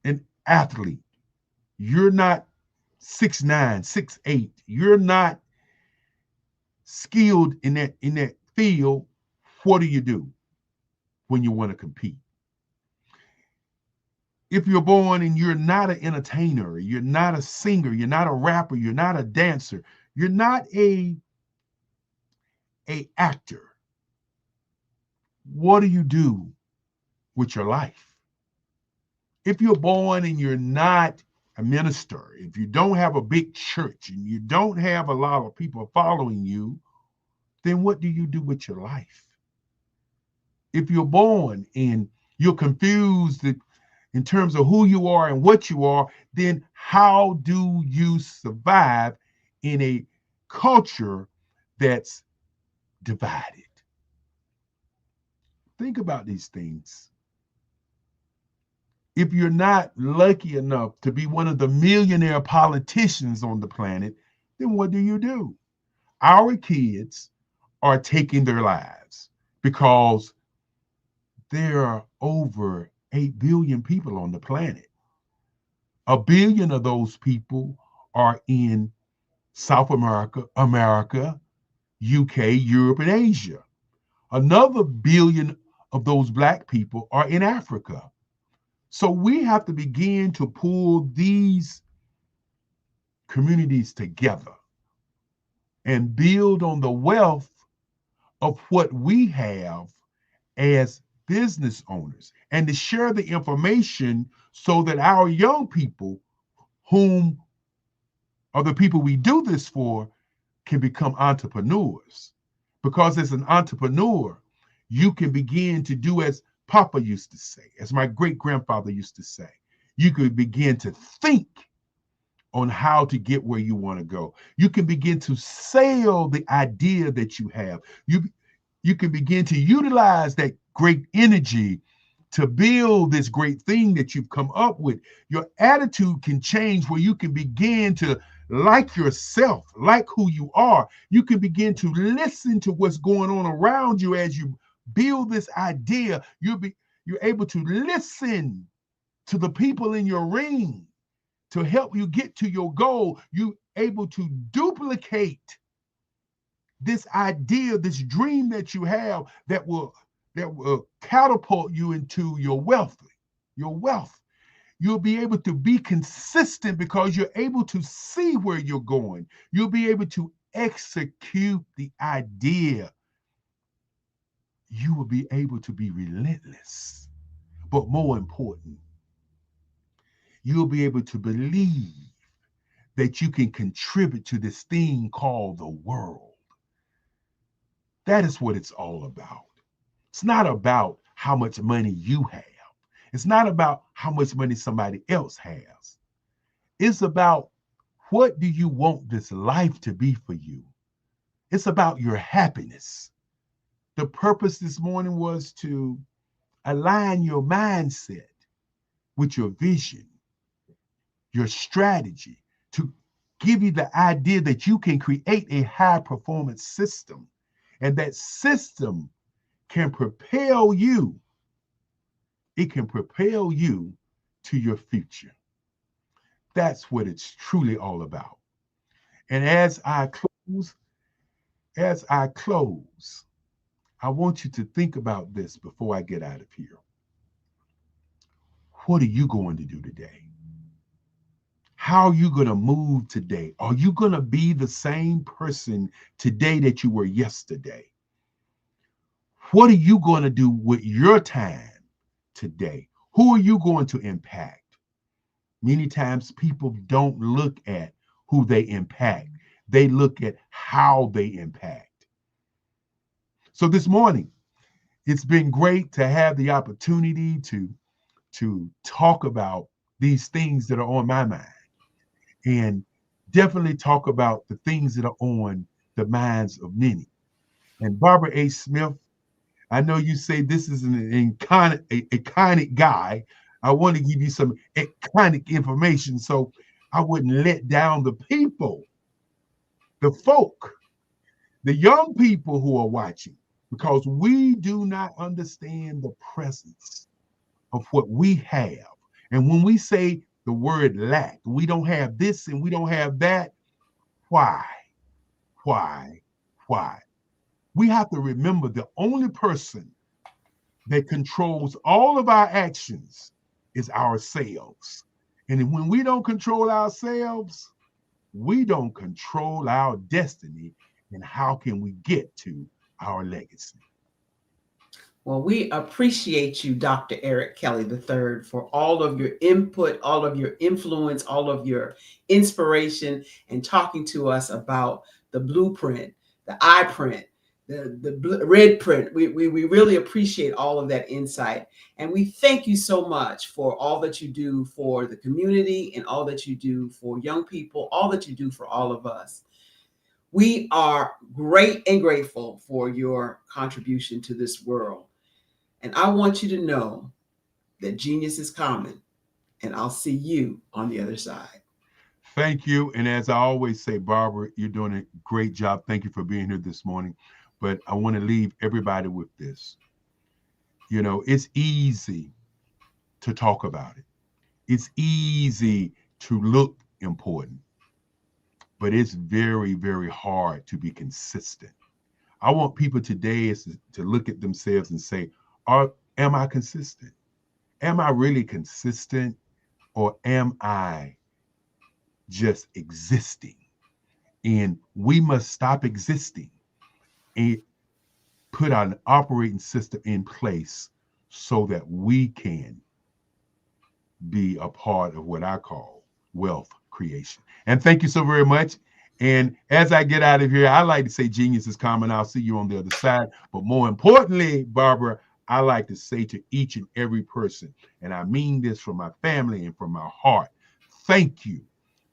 an athlete, you're not 6'9", 6'8", you're not skilled in that field, what do you do when you want to compete? If you're born and you're not an entertainer, you're not a singer, you're not a rapper, you're not a dancer, you're not a actor, what do you do with your life? If you're born and you're not a minister, if you don't have a big church and you don't have a lot of people following you, then what do you do with your life? If you're born and you're confused in terms of who you are and what you are, then how do you survive in a culture that's divided? Think about these things. If you're not lucky enough to be one of the millionaire politicians on the planet, then what do you do? Our kids are taking their lives because there are over 8 billion people on the planet. 1 billion of those people are in South America, UK, Europe, and Asia. Another billion of those Black people are in Africa. So we have to begin to pull these communities together and build on the wealth of what we have as business owners, and to share the information so that our young people, whom are the people we do this for, can become entrepreneurs. Because as an entrepreneur, you can begin to do as Papa used to say, as my great grandfather used to say, you could begin to think on how to get where you want to go. You can begin to sell the idea that you have. You can begin to utilize that great energy to build this great thing that you've come up with. Your attitude can change where you can begin to like yourself, like who you are. You can begin to listen to what's going on around you as you build this idea. You're able to listen to the people in your ring to help you get to your goal. You're able to duplicate this idea, this dream that you have that will catapult you into your wealth. You'll be able to be consistent because you're able to see where you're going. You'll be able to execute the idea. You will be able to be relentless. But more important, you'll be able to believe that you can contribute to this thing called the world. That is what it's all about. It's not about how much money you have. It's not about how much money somebody else has. It's about, what do you want this life to be for you? It's about your happiness. The purpose this morning was to align your mindset with your vision, your strategy, to give you the idea that you can create a high performance system. And that system can propel you. It can propel you to your future. That's what it's truly all about. And as I close, I want you to think about this before I get out of here. What are you going to do today? How are you going to move today? Are you going to be the same person today that you were yesterday? What are you going to do with your time today? Who are you going to impact? Many times people don't look at who they impact. They look at how they impact. So this morning, it's been great to have the opportunity to talk about these things that are on my mind, and definitely talk about the things that are on the minds of many. And Barbara A. Smith, I know you say this is an iconic guy. I want to give you some iconic information so I wouldn't let down the people, the folk, the young people who are watching, because we do not understand the presence of what we have. And when we say the word lack, we don't have this and we don't have that. Why? We have to remember the only person that controls all of our actions is ourselves. And when we don't control ourselves, we don't control our destiny. And how can we get to our legacy? Well, we appreciate you, Dr. Eric Kelly III, for all of your input, all of your influence, all of your inspiration, and talking to us about the blueprint, the I print, the red print. We really appreciate all of that insight. And we thank you so much for all that you do for the community and all that you do for young people, all that you do for all of us. We are great and grateful for your contribution to this world. And I want you to know that genius is common, and I'll see you on the other side. Thank you. And as I always say, Barbara, you're doing a great job. Thank you for being here this morning. But I want to leave everybody with this. You know, it's easy to talk about it. It's easy to look important, but it's very, very hard to be consistent. I want people today to look at themselves and say, am I consistent? Am I really consistent, or am I just existing? And we must stop existing and put an operating system in place so that we can be a part of what I call wealth creation. And thank you so very much. And as I get out of here, I like to say genius is common. I'll see you on the other side. But more importantly, Barbara, I like to say to each and every person, and I mean this from my family and from my heart, thank you.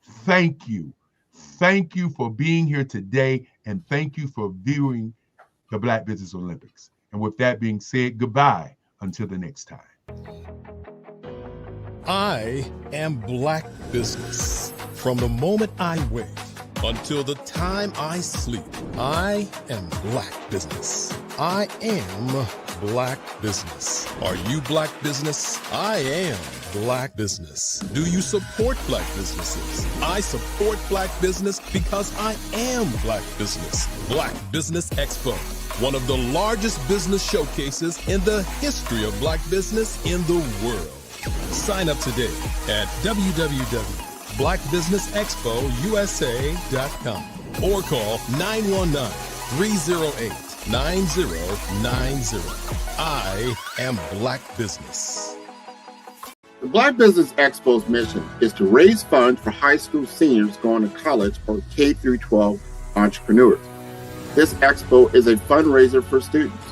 Thank you. Thank you for being here today, and thank you for viewing the Black Business Olympics. And with that being said, goodbye until the next time. I am Black Business. From the moment I wake until the time I sleep, I am Black Business. I am Black Business. Are you Black Business? I am Black Business. Do you support Black businesses? I support Black Business because I am Black Business. Black Business Expo, one of the largest business showcases in the history of Black business in the world. Sign up today at www.blackbusinessexpousa.com or call 919-308-9090. I am Black Business. The Black Business Expo's mission is to raise funds for high school seniors going to college or K-12 entrepreneurs. This expo is a fundraiser for students.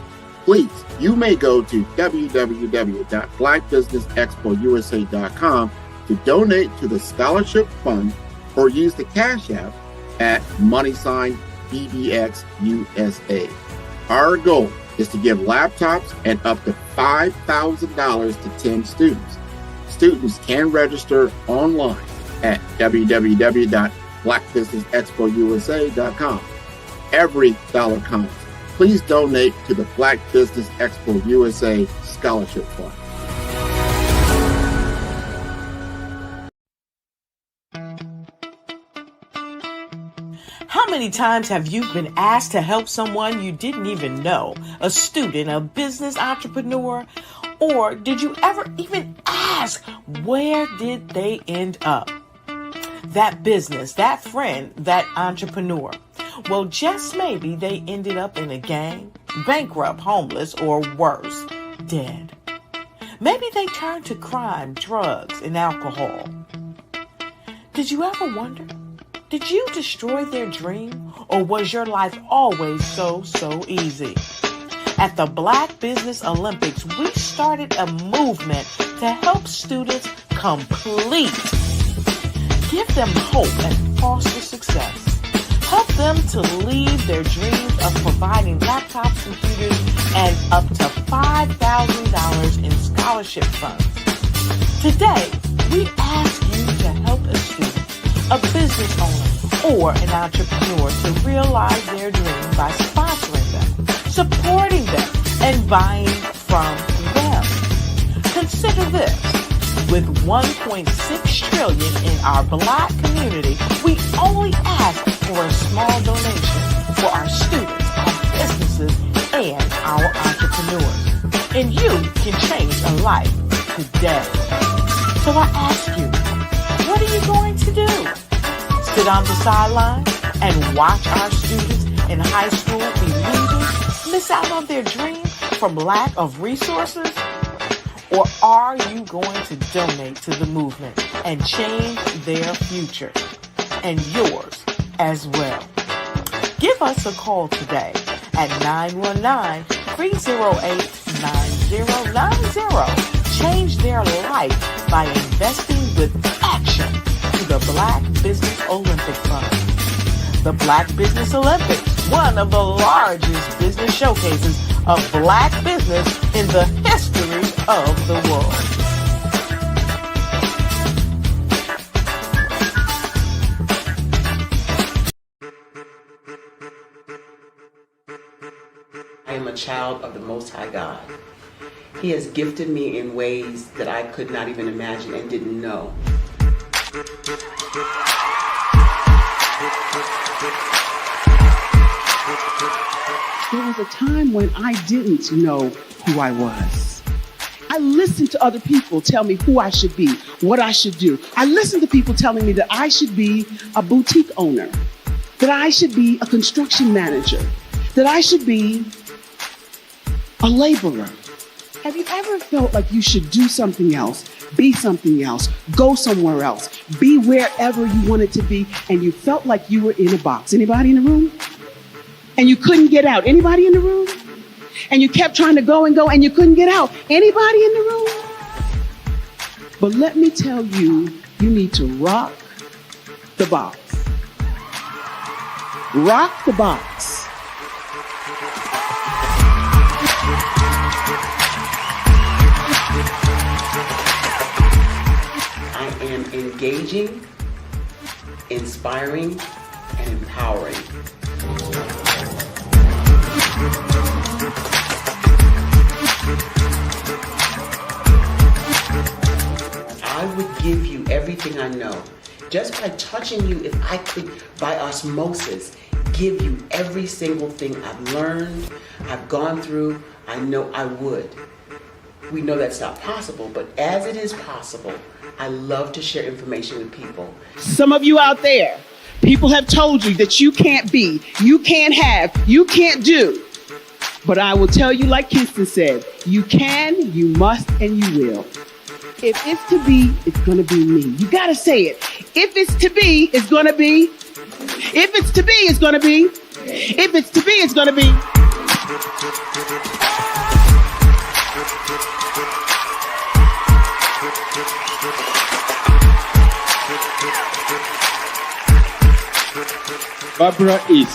Please, you may go to www.blackbusinessexpousa.com to donate to the scholarship fund or use the Cash App at $BDXUSA. Our goal is to give laptops and up to $5,000 to 10 students. Students can register online at www.blackbusinessexpousa.com. Every dollar counts. Please donate to the Black Business Expo USA Scholarship Fund. How many times have you been asked to help someone you didn't even know, a student, a business entrepreneur? Or did you ever even ask, where did they end up? That business, that friend, that entrepreneur. Well, just maybe they ended up in a gang, bankrupt, homeless, or worse, dead. Maybe they turned to crime, drugs, and alcohol. Did you ever wonder? Did you destroy their dream, or was your life always so easy? At the Black Business Olympics, we started a movement to help students complete. Give them hope and foster success. Help them to leave their dreams of providing laptops, computers, and up to $5,000 in scholarship funds. Today, we ask you to help a student, a business owner, or an entrepreneur to realize their dream by sponsoring them, supporting them, and buying from them. Consider this. With $1.6 trillion in our Black community, we only ask for a small donation for our students, our businesses, and our entrepreneurs. And you can change a life today. So I ask you, what are you going to do? Sit on the sideline and watch our students in high school be losers, miss out on their dream from lack of resources? Or are you going to donate to the movement and change their future and yours as well? Give us a call today at 919-308-9090. Change their life by investing with action to the Black Business Olympic Fund. The Black Business Olympics, one of the largest business showcases of Black business in the history of the world. I am a child of the Most High God. He has gifted me in ways that I could not even imagine and didn't know. There was a time when I didn't know who I was. I listened to other people tell me who I should be, what I should do. I listened to people telling me that I should be a boutique owner, that I should be a construction manager, that I should be a laborer. Have you ever felt like you should do something else, be something else, go somewhere else, be wherever you wanted to be, and you felt like you were in a box? Anybody in the room? And you couldn't get out. Anybody in the room? And you kept trying to go and you couldn't get out. Anybody in the room? But let me tell you, you need to rock the box. Rock the box. I am engaging, inspiring, and empowering. I would give you everything I know. Just by touching you, if I could, by osmosis, give you every single thing I've learned, I've gone through, I know I would. We know that's not possible, but as it is possible, I love to share information with people. Some of you out there, people have told you that you can't be, you can't have, you can't do. But I will tell you, like Kingston said, you can, you must, and you will. If it's to be, it's going to be me. You got to say it. If it's to be, it's going to be. If it's to be, it's going to be. If it's to be, it's going to be. Barbara is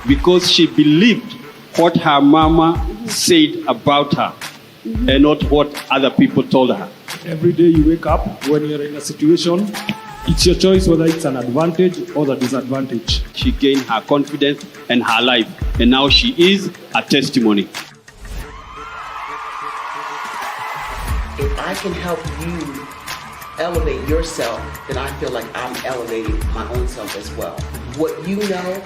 because she believed what her mama said about her and not what other people told her. Every day you wake up, when you're in a situation, it's your choice whether it's an advantage or the disadvantage. She gained her confidence and her life, and now she is a testimony. If I can help you elevate yourself, then I feel like I'm elevating my own self as well. What you know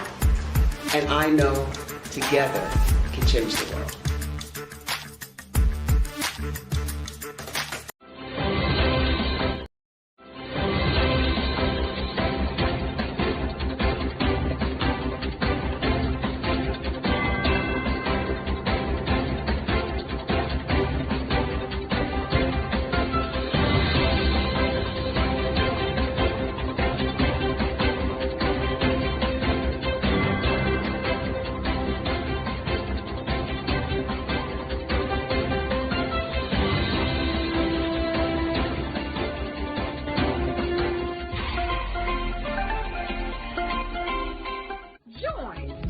and I know together can change the world.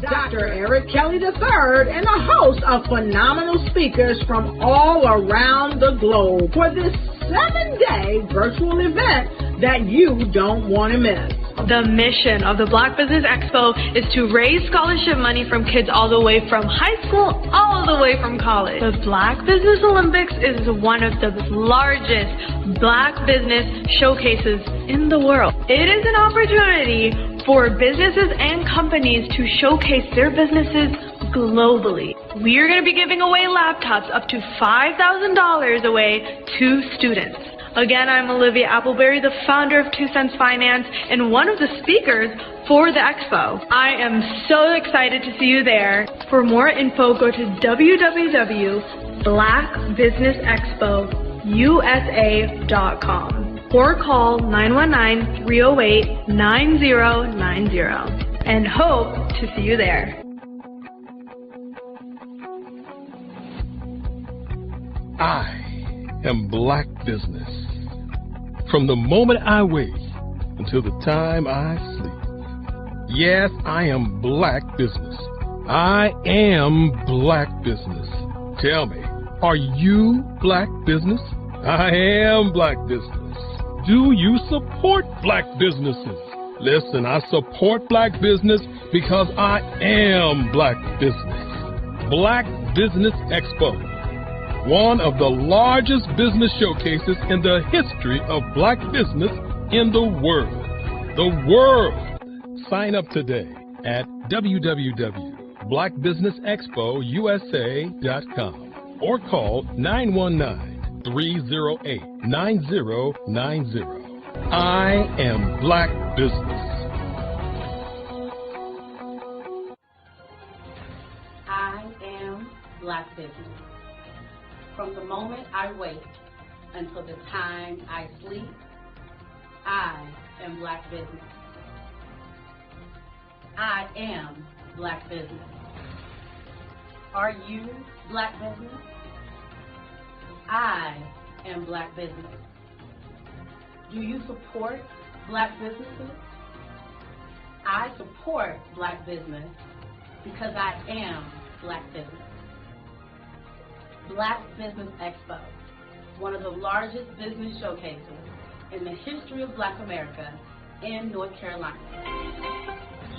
Dr. Eric Kelly III and a host of phenomenal speakers from all around the globe for this 7-day virtual event that you don't want to miss. The mission of the Black Business Expo is to raise scholarship money from kids all the way from high school, all the way from college. The Black Business Olympics is one of the largest Black business showcases in the world. It is an opportunity for businesses and companies to showcase their businesses globally. We are going to be giving away laptops up to $5,000 away to students. Again, I'm Olivia Appleberry, the founder of 2 Cents Finance and one of the speakers for the expo. I am so excited to see you there. For more info, go to www.blackbusinessexpousa.com or call 919-308-9090 and hope to see you there. I am Black Business. From the moment I wake until the time I sleep. Yes, I am Black Business. I am Black Business. Tell me, are you Black Business? I am Black Business. Do you support Black businesses? Listen, I support Black business because I am Black Business. Black Business Expo, one of the largest business showcases in the history of Black business in the world. The world. Sign up today at www.blackbusinessexpo.com. blackbusinessexpousa.com or call 919-308-9090. I am Black Business. I am Black Business. From the moment I wake until the time I sleep, I am Black Business. I am Black Business. Are you Black Business? I am Black Business. Do you support Black businesses? I support Black business because I am Black Business. Black Business Expo, one of the largest business showcases in the history of Black America in North Carolina.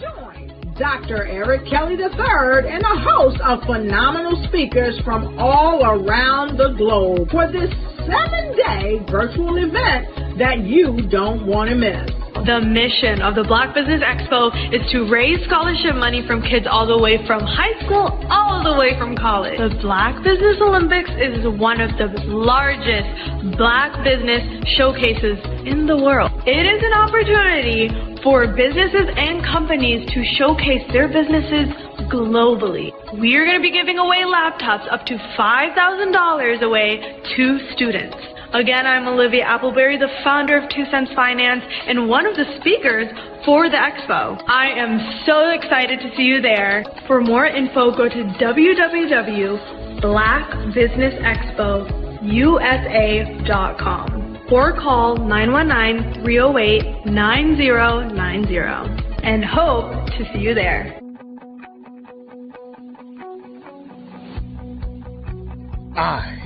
Join Dr. Eric Kelly III and a host of phenomenal speakers from all around the globe for this 7-day virtual event that you don't want to miss. The mission of the Black Business Expo is to raise scholarship money from kids all the way from high school, all the way from college. The Black Business Olympics is one of the largest Black business showcases in the world. It is an opportunity for businesses and companies to showcase their businesses globally. We are going to be giving away laptops up to $5,000 away to students. Again, I'm Olivia Appleberry, the founder of 2 Cents Finance and one of the speakers for the expo. I am so excited to see you there. For more info, go to www.blackbusinessexpousa.com or call 919-308-9090 and hope to see you there. I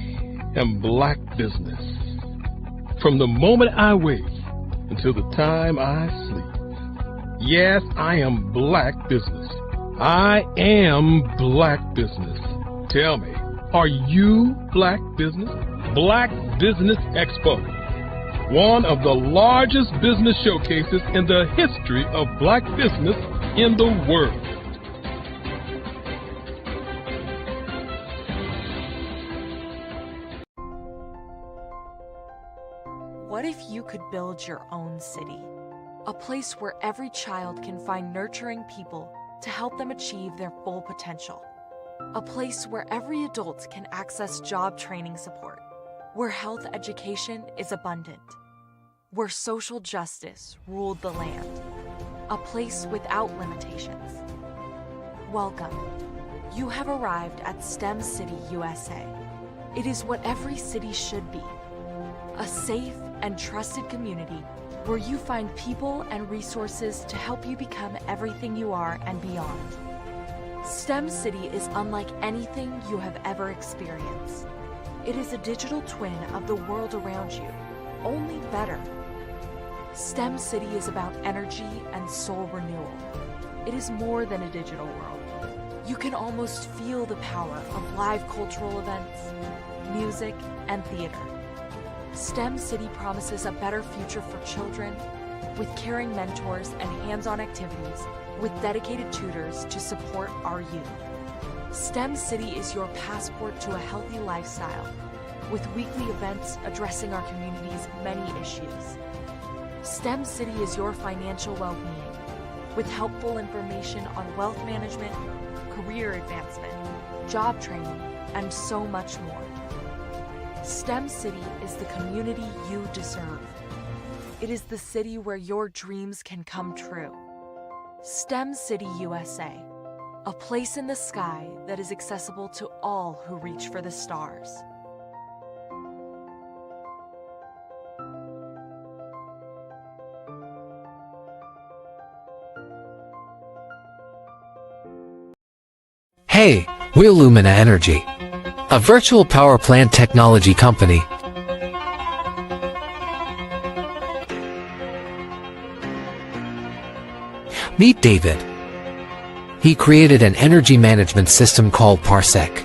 am Black Business. From the moment I wake until the time I sleep. Yes, I am Black Business. I am Black Business. Tell me, are you Black Business? Black Business Expo, one of the largest business showcases in the history of Black business in the world. What if you could build your own city? A place where every child can find nurturing people to help them achieve their full potential. A place where every adult can access job training support. Where health education is abundant. Where social justice ruled the land. A place without limitations. Welcome. You have arrived at STEM City USA. It is what every city should be. A safe and trusted community where you find people and resources to help you become everything you are and beyond. STEM City is unlike anything you have ever experienced. It is a digital twin of the world around you, only better. STEM City is about energy and soul renewal. It is more than a digital world. You can almost feel the power of live cultural events, music, and theater. STEM City promises a better future for children with caring mentors and hands-on activities with dedicated tutors to support our youth. STEM City is your passport to a healthy lifestyle with weekly events addressing our community's many issues. STEM City is your financial well-being with helpful information on wealth management, career advancement, job training, and so much more. STEM City is the community you deserve. It is the city where your dreams can come true. STEM City USA, a place in the sky that is accessible to all who reach for the stars. Hey, we're Lumina Energy, a virtual power plant technology company. Meet David. He created an energy management system called Parsec.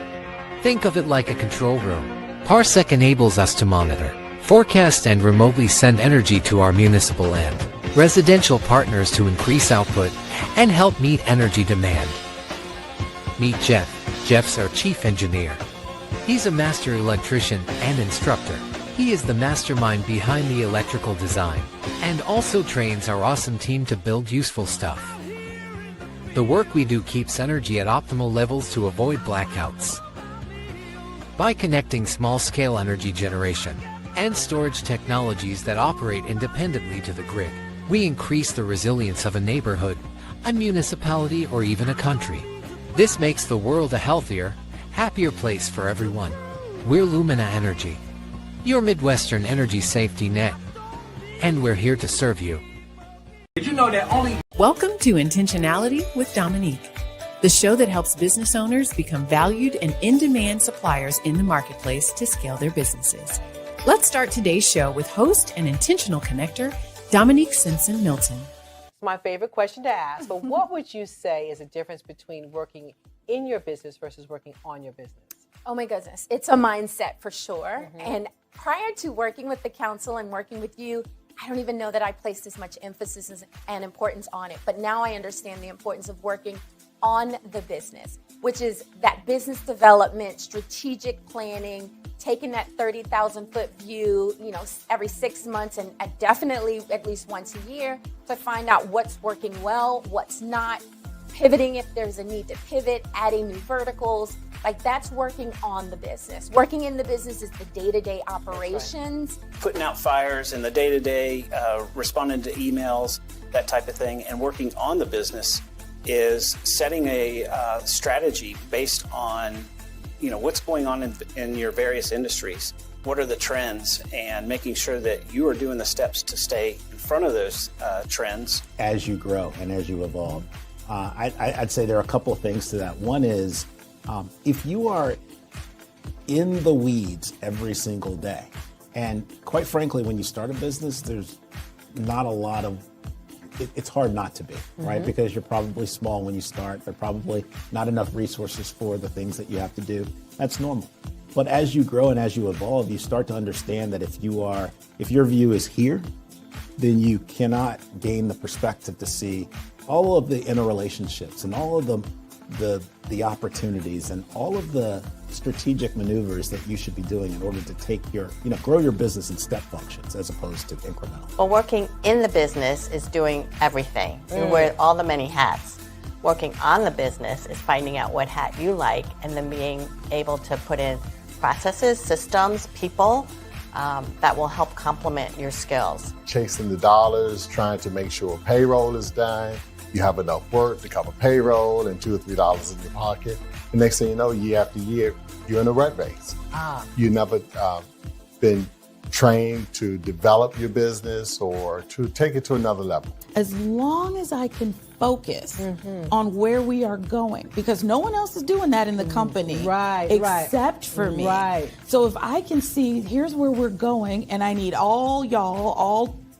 Think of it like a control room. Parsec enables us to monitor, forecast, and remotely send energy to our municipal and residential partners to increase output and help meet energy demand. Meet Jeff. Jeff's our chief engineer. He's a master electrician and instructor. He is the mastermind behind the electrical design and also trains our awesome team to build useful stuff. The work we do keeps energy at optimal levels to avoid blackouts. By connecting small-scale energy generation and storage technologies that operate independently to the grid, we increase the resilience of a neighborhood, a municipality, or even a country. This makes the world a healthier, happier place for everyone. We're Lumina Energy, your Midwestern energy safety net, and we're here to serve you. Did you know that only... Welcome to Intentionality with Dominique, the show that helps business owners become valued and in-demand suppliers in the marketplace to scale their businesses. Let's start today's show with host and intentional connector, Dominique Simpson-Milton. My favorite question to ask, but what would you say is the difference between working in your business versus working on your business? Oh my goodness, it's a mindset for sure. And prior to working with the council and working with you, I don't even know that I placed as much emphasis and importance on it. But now I understand the importance of working on the business, which is that business development, strategic planning, taking that 30,000 foot view, every 6 months and definitely at least once a year to find out what's working well, what's not, pivoting if there's a need to pivot, adding new verticals. Like that's working on the business. Working in the business is the day-to-day operations. Right. Putting out fires in the day-to-day, responding to emails, that type of thing. And working on the business is setting a strategy based on what's going on in your various industries. What are the trends, and making sure that you are doing the steps to stay in front of those trends. As you grow and as you evolve, I'd say there are a couple of things to that. One is, if you are in the weeds every single day, and quite frankly, when you start a business, there's not a lot of, it's hard not to be, right? Because you're probably small when you start. There are probably not enough resources for the things that you have to do. That's normal. But as you grow and as you evolve, you start to understand that if your view is here, then you cannot gain the perspective to see all of the interrelationships and all of the opportunities and all of the strategic maneuvers that you should be doing in order to take grow your business in step functions as opposed to incremental. Well, working in the business is doing everything. You wear all the many hats. Working on the business is finding out what hat you like and then being able to put in processes, systems, people that will help complement your skills. Chasing the dollars, trying to make sure payroll is done. You have enough work to cover payroll and $2 or $3 in your pocket. The next thing you know, year after year, you're in a rat race. You never been trained to develop your business or to take it to another level. As long as I can focus on where we are going, because no one else is doing that in the company, except for me. So if I can see, here's where we're going, and I need all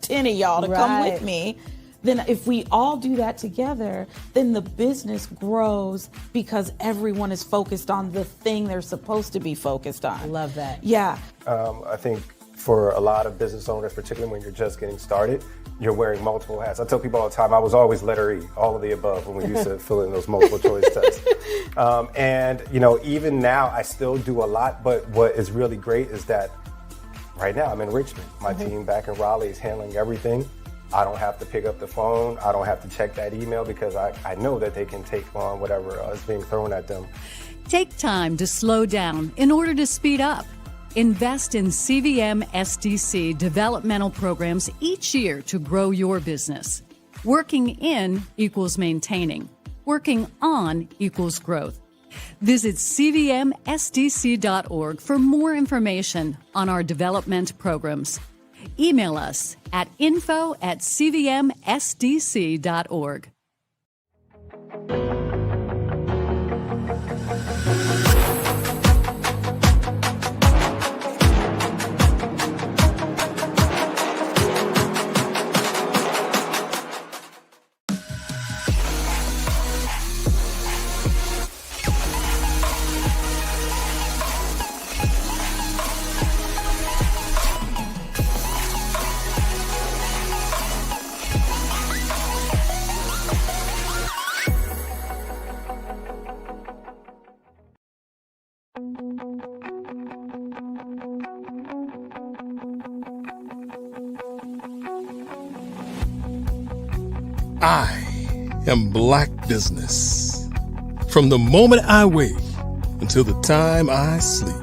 10 of y'all to come with me, then if we all do that together, then the business grows because everyone is focused on the thing they're supposed to be focused on. I love that. Yeah. I think for a lot of business owners, particularly when you're just getting started, you're wearing multiple hats. I tell people all the time, I was always letter E, all of the above, when we used to fill in those multiple choice tests. And even now, I still do a lot, but what is really great is that right now I'm in Richmond. My team back in Raleigh is handling everything. I don't have to pick up the phone. I don't have to check that email because I know that they can take on whatever is being thrown at them. Take time to slow down in order to speed up. Invest in CVM SDC developmental programs each year to grow your business. Working in equals maintaining. Working on equals growth. Visit cvmsdc.org for more information on our development programs. Email us at info@cvmsdc.org. I am Black Business. From the moment I wake until the time I sleep.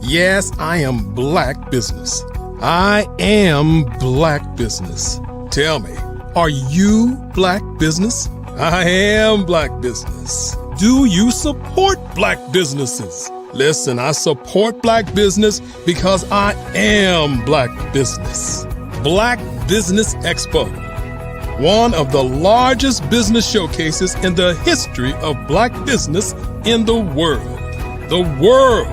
Yes, I am Black Business. I am Black Business. Tell me, are you Black Business? I am Black Business. Do you support Black businesses? Listen, I support Black business because I am Black Business. Black Business Expo, one of the largest business showcases in the history of Black business in the world. The world!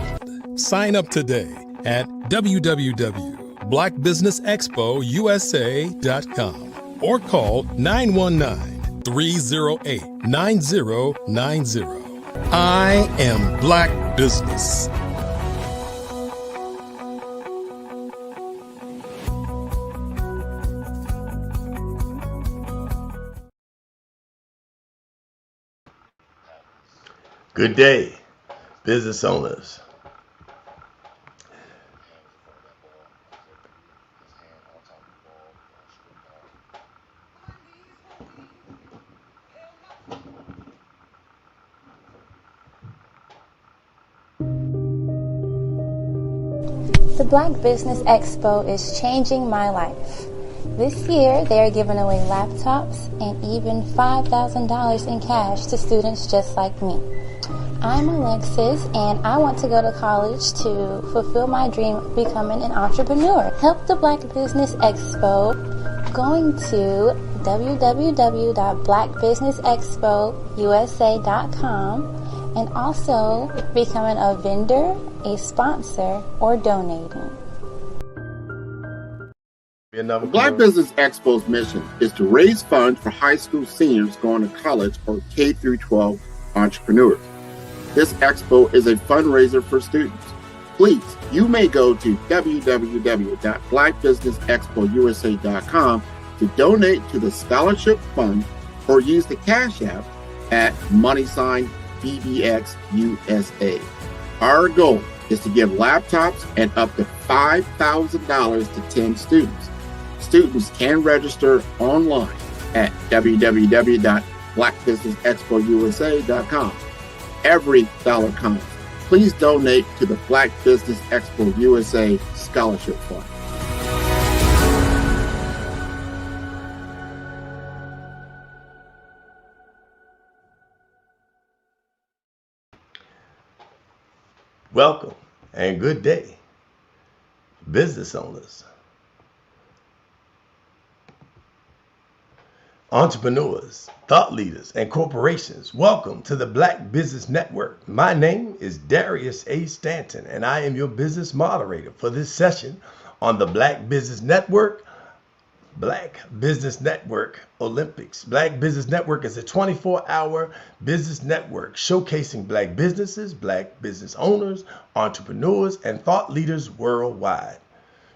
Sign up today at www.blackbusinessexpousa.com or call 919-308-9090. I am Black Business. Good day, business owners. The Black Business Expo is changing my life. This year, they are giving away laptops and even $5,000 in cash to students just like me. I'm Alexis, and I want to go to college to fulfill my dream of becoming an entrepreneur. Help the Black Business Expo going to www.blackbusinessexpousa.com and also becoming a vendor, a sponsor, or donating. The Black Business Expo's mission is to raise funds for high school seniors going to college or K through 12 entrepreneurs. This expo is a fundraiser for students. Please, you may go to www.blackbusinessexpousa.com to donate to the scholarship fund or use the Cash App at $BBXUSA. Our goal is to give laptops and up to $5,000 to 10 students. Students can register online at www.blackbusinessexpousa.com. Every dollar counts. Please donate to the Black Business Expo USA Scholarship Fund. Welcome and good day, business owners, entrepreneurs, thought leaders, and corporations. Welcome to the Black Business Network. My name is Darius A. Stanton, and I am your business moderator for this session on the Black Business Network, Black Business Network Olympics. Black Business Network is a 24-hour business network showcasing Black businesses, Black business owners, entrepreneurs, and thought leaders worldwide.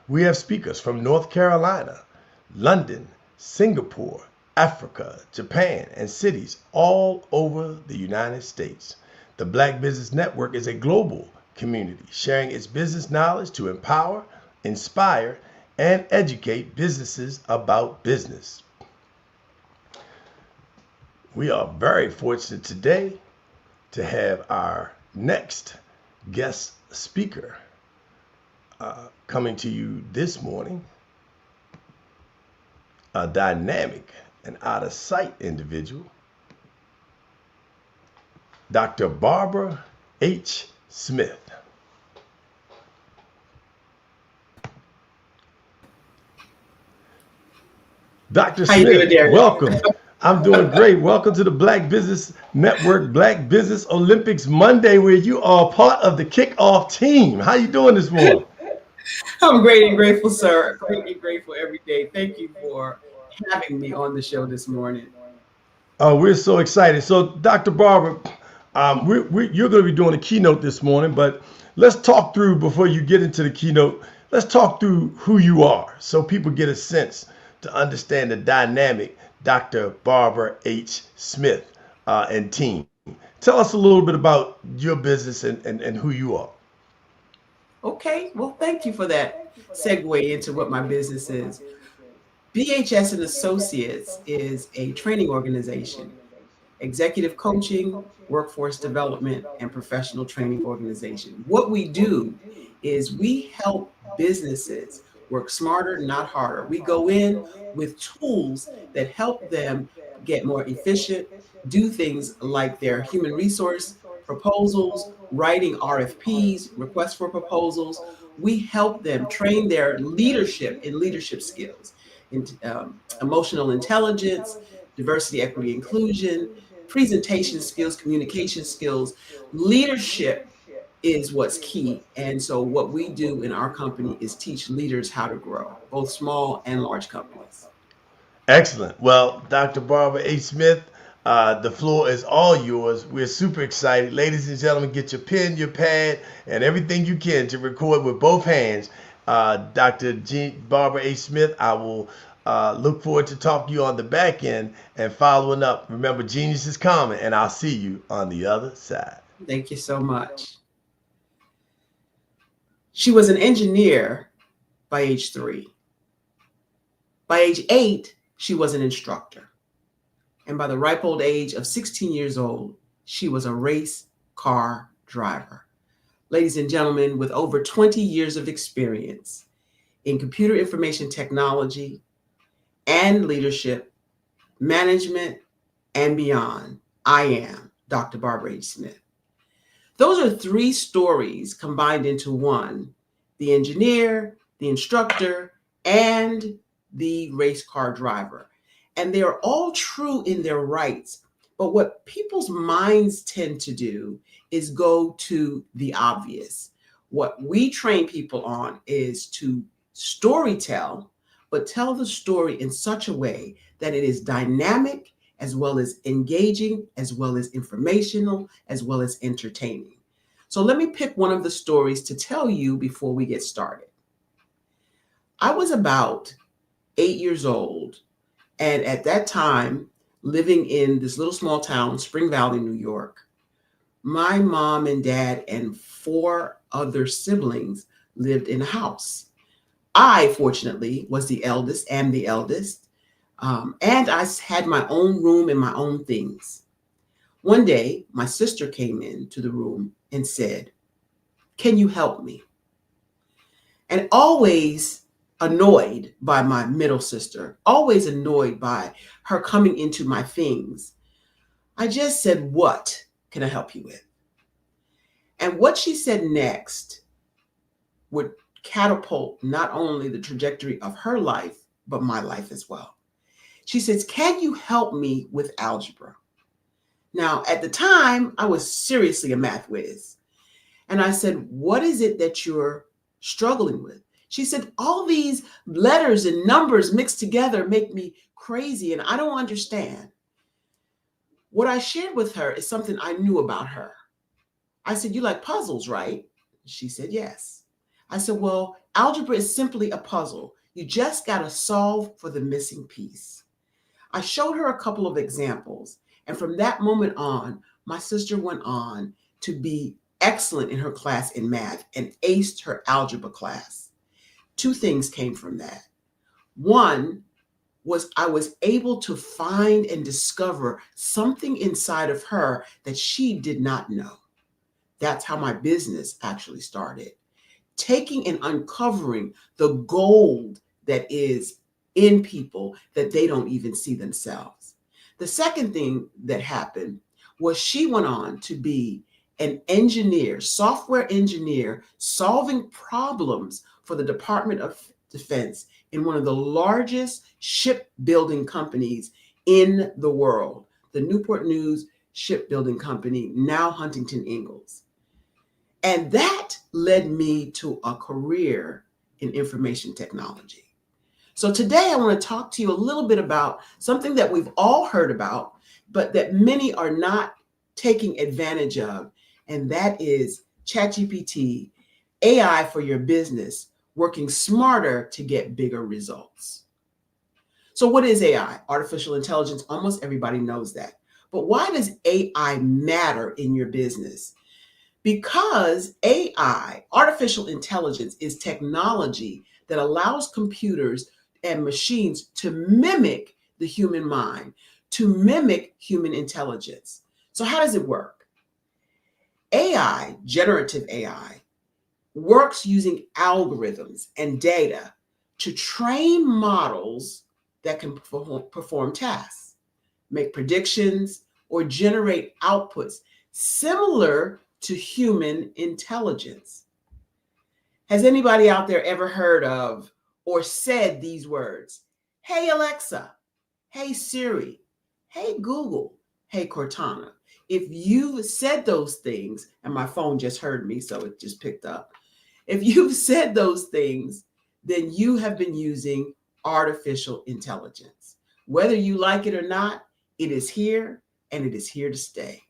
We have speakers from North Carolina, London, Singapore, Africa, Japan, and cities all over the United States. The Black Business Network is a global community sharing its business knowledge to empower, inspire, and educate businesses about business. We are very fortunate today to have our next guest speaker coming to you this morning, a dynamic and out-of-sight individual, Dr. Barbara H. Smith. Dr. Smith, welcome. I'm doing great. Welcome to the Black Business Network, Black Business Olympics Monday, where you are part of the kickoff team. How you doing this morning? I'm great and grateful, sir. Great and grateful every day. Thank you for having me on the show this morning. Oh, we're so excited. So, Dr. Barbara, you're going to be doing a keynote this morning, but let's talk through, before you get into the keynote, let's talk through who you are so people get a sense to understand the dynamic Dr. Barbara H. Smith and team. Tell us a little bit about your business and who you are. Okay, well, thank you for that segue into what my business is. BHS and Associates is a training organization, executive coaching, workforce development, and professional training organization. What we do is we help businesses work smarter, not harder. We go in with tools that help them get more efficient, do things like their human resource proposals, writing RFPs, requests for proposals. We help them train their leadership in leadership skills, in emotional intelligence, diversity, equity, inclusion, presentation skills, communication skills. Leadership is what's key. And so what we do in our company is teach leaders how to grow, both small and large companies. Excellent. Well, Dr. Barbara H. Smith, the floor is all yours. We're super excited. Ladies and gentlemen, get your pen, your pad, and everything you can to record with both hands. Dr. Barbara H. Smith, I will look forward to talking to you on the back end and following up. Remember, genius is common, and I'll see you on the other side. Thank you so much. She was an engineer by age 3. By age 8, she was an instructor. And by the ripe old age of 16 years old, she was a race car driver. Ladies and gentlemen, with over 20 years of experience in computer information technology and leadership, management, and beyond, I am Dr. Barbara H. Smith. Those are 3 stories combined into one: the engineer, the instructor, and the race car driver. And they are all true in their rights. But what people's minds tend to do is go to the obvious. What we train people on is to storytell, but tell the story in such a way that it is dynamic, as well as engaging, as well as informational, as well as entertaining. So let me pick one of the stories to tell you before we get started. I was about 8 years old, and at that time, living in this little small town, Spring Valley, New York. My mom and dad and 4 other siblings lived in a house. I, fortunately, was the eldest and the eldest, and I had my own room and my own things. One day, my sister came into the room and said, "Can you help me?" And always annoyed by my middle sister, always annoyed by her coming into my things, I just said, "What can I help you with?" And what she said next would catapult not only the trajectory of her life, but my life as well. She says, "Can you help me with algebra?" Now, at the time, I was seriously a math whiz. And I said, "What is it that you're struggling with?" She said, "All these letters and numbers mixed together make me crazy, and I don't understand." What I shared with her is something I knew about her. I said, "You like puzzles, right?" She said, "Yes." I said, "Well, algebra is simply a puzzle. You just got to solve for the missing piece." I showed her a couple of examples. And from that moment on, my sister went on to be excellent in her class in math and aced her algebra class. 2 things came from that. One was I was able to find and discover something inside of her that she did not know. That's how my business actually started. Taking and uncovering the gold that is in people that they don't even see themselves. The second thing that happened was she went on to be an engineer, software engineer, solving problems for the Department of Defense in one of the largest shipbuilding companies in the world, the Newport News Shipbuilding Company, now Huntington Ingalls. And that led me to a career in information technology. So today I want to talk to you a little bit about something that we've all heard about, but that many are not taking advantage of, and that is ChatGPT, AI for your business, working smarter to get bigger results. So what is AI? Artificial intelligence, almost everybody knows that. But why does AI matter in your business? Because AI, artificial intelligence, is technology that allows computers and machines to mimic the human mind, to mimic human intelligence. So how does it work? AI, generative AI, works using algorithms and data to train models that can perform tasks, make predictions, or generate outputs similar to human intelligence. Has anybody out there ever heard of or said these words? Hey, Alexa. Hey, Siri. Hey, Google. Hey, Cortana. If you've said those things, and my phone just heard me, so it just picked up. If you've said those things, then you have been using artificial intelligence. Whether you like it or not, it is here and it is here to stay.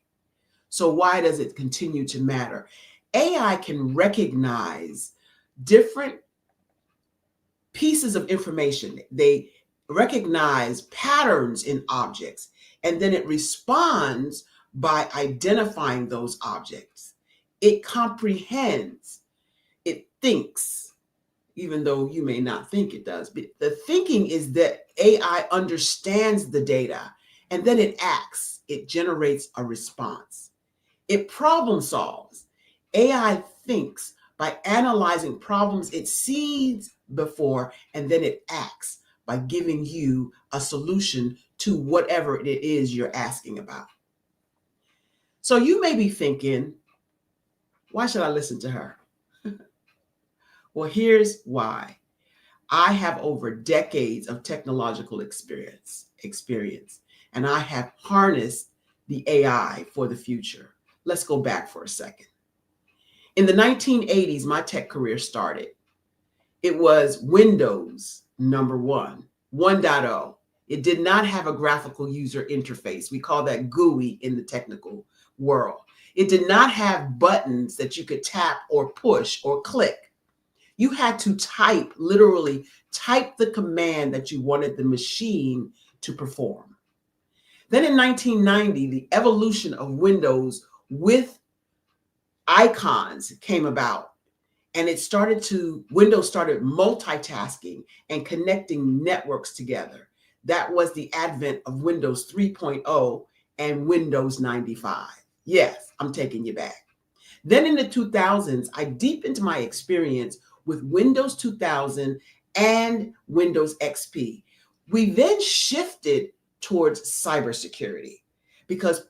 So why does it continue to matter? AI can recognize different pieces of information. They recognize patterns in objects, and then it responds by identifying those objects. It comprehends, it thinks, even though you may not think it does. But the thinking is that AI understands the data, and then it acts. It generates a response. It problem solves. AI thinks by analyzing problems it sees before, and then it acts by giving you a solution to whatever it is you're asking about. So you may be thinking, why should I listen to her? Well, here's why. I have over decades of technological experience, and I have harnessed the AI for the future. Let's go back for a second. In the 1980s, my tech career started. It was Windows number 1.0. It did not have a graphical user interface. We call that GUI in the technical world. It did not have buttons that you could tap or push or click. You had to type, literally type the command that you wanted the machine to perform. Then in 1990, the evolution of Windows with icons came about, and Windows started multitasking and connecting networks together. That was the advent of Windows 3.0 and Windows 95. Yes, I'm taking you back. Then in the 2000s, I deepened my experience with Windows 2000 and Windows XP. We then shifted towards cybersecurity because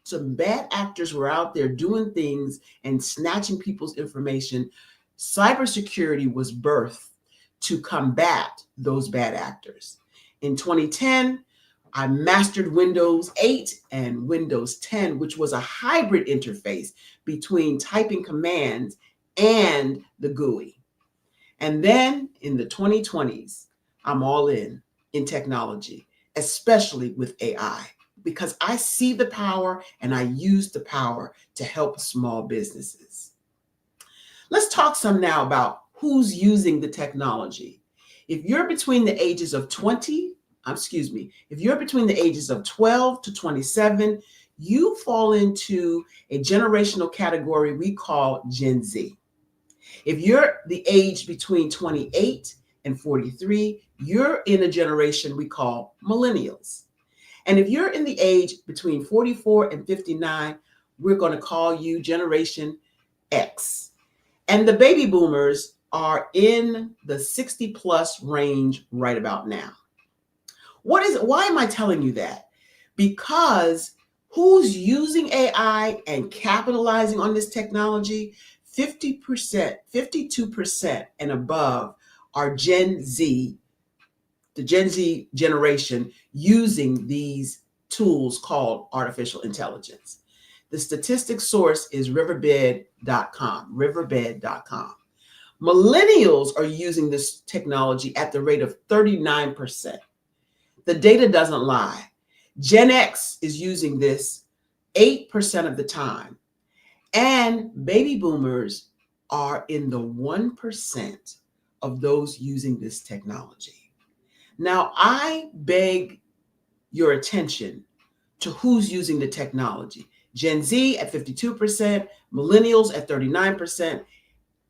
some bad actors were out there doing things and snatching people's information. Cybersecurity was birthed to combat those bad actors. In 2010, I mastered Windows 8 and Windows 10, which was a hybrid interface between typing commands and the GUI. And then in the 2020s, I'm all in technology, especially with AI, because I see the power and I use the power to help small businesses. Let's talk some now about who's using the technology. If you're between the ages of 12 to 27, you fall into a generational category we call Gen Z. If you're the age between 28 and 43, you're in a generation we call millennials. And if you're in the age between 44 and 59, we're going to call you Generation X. And the baby boomers are in the 60 plus range right about now. Why am I telling you that? Because who's using AI and capitalizing on this technology? 50%, 52% and above are Gen Z, the Gen Z generation, using these tools called artificial intelligence. The statistics source is riverbed.com. Millennials are using this technology at the rate of 39%. The data doesn't lie. Gen X is using this 8% of the time. And baby boomers are in the 1% of those using this technology. Now, I beg your attention to who's using the technology. Gen Z at 52%, millennials at 39%,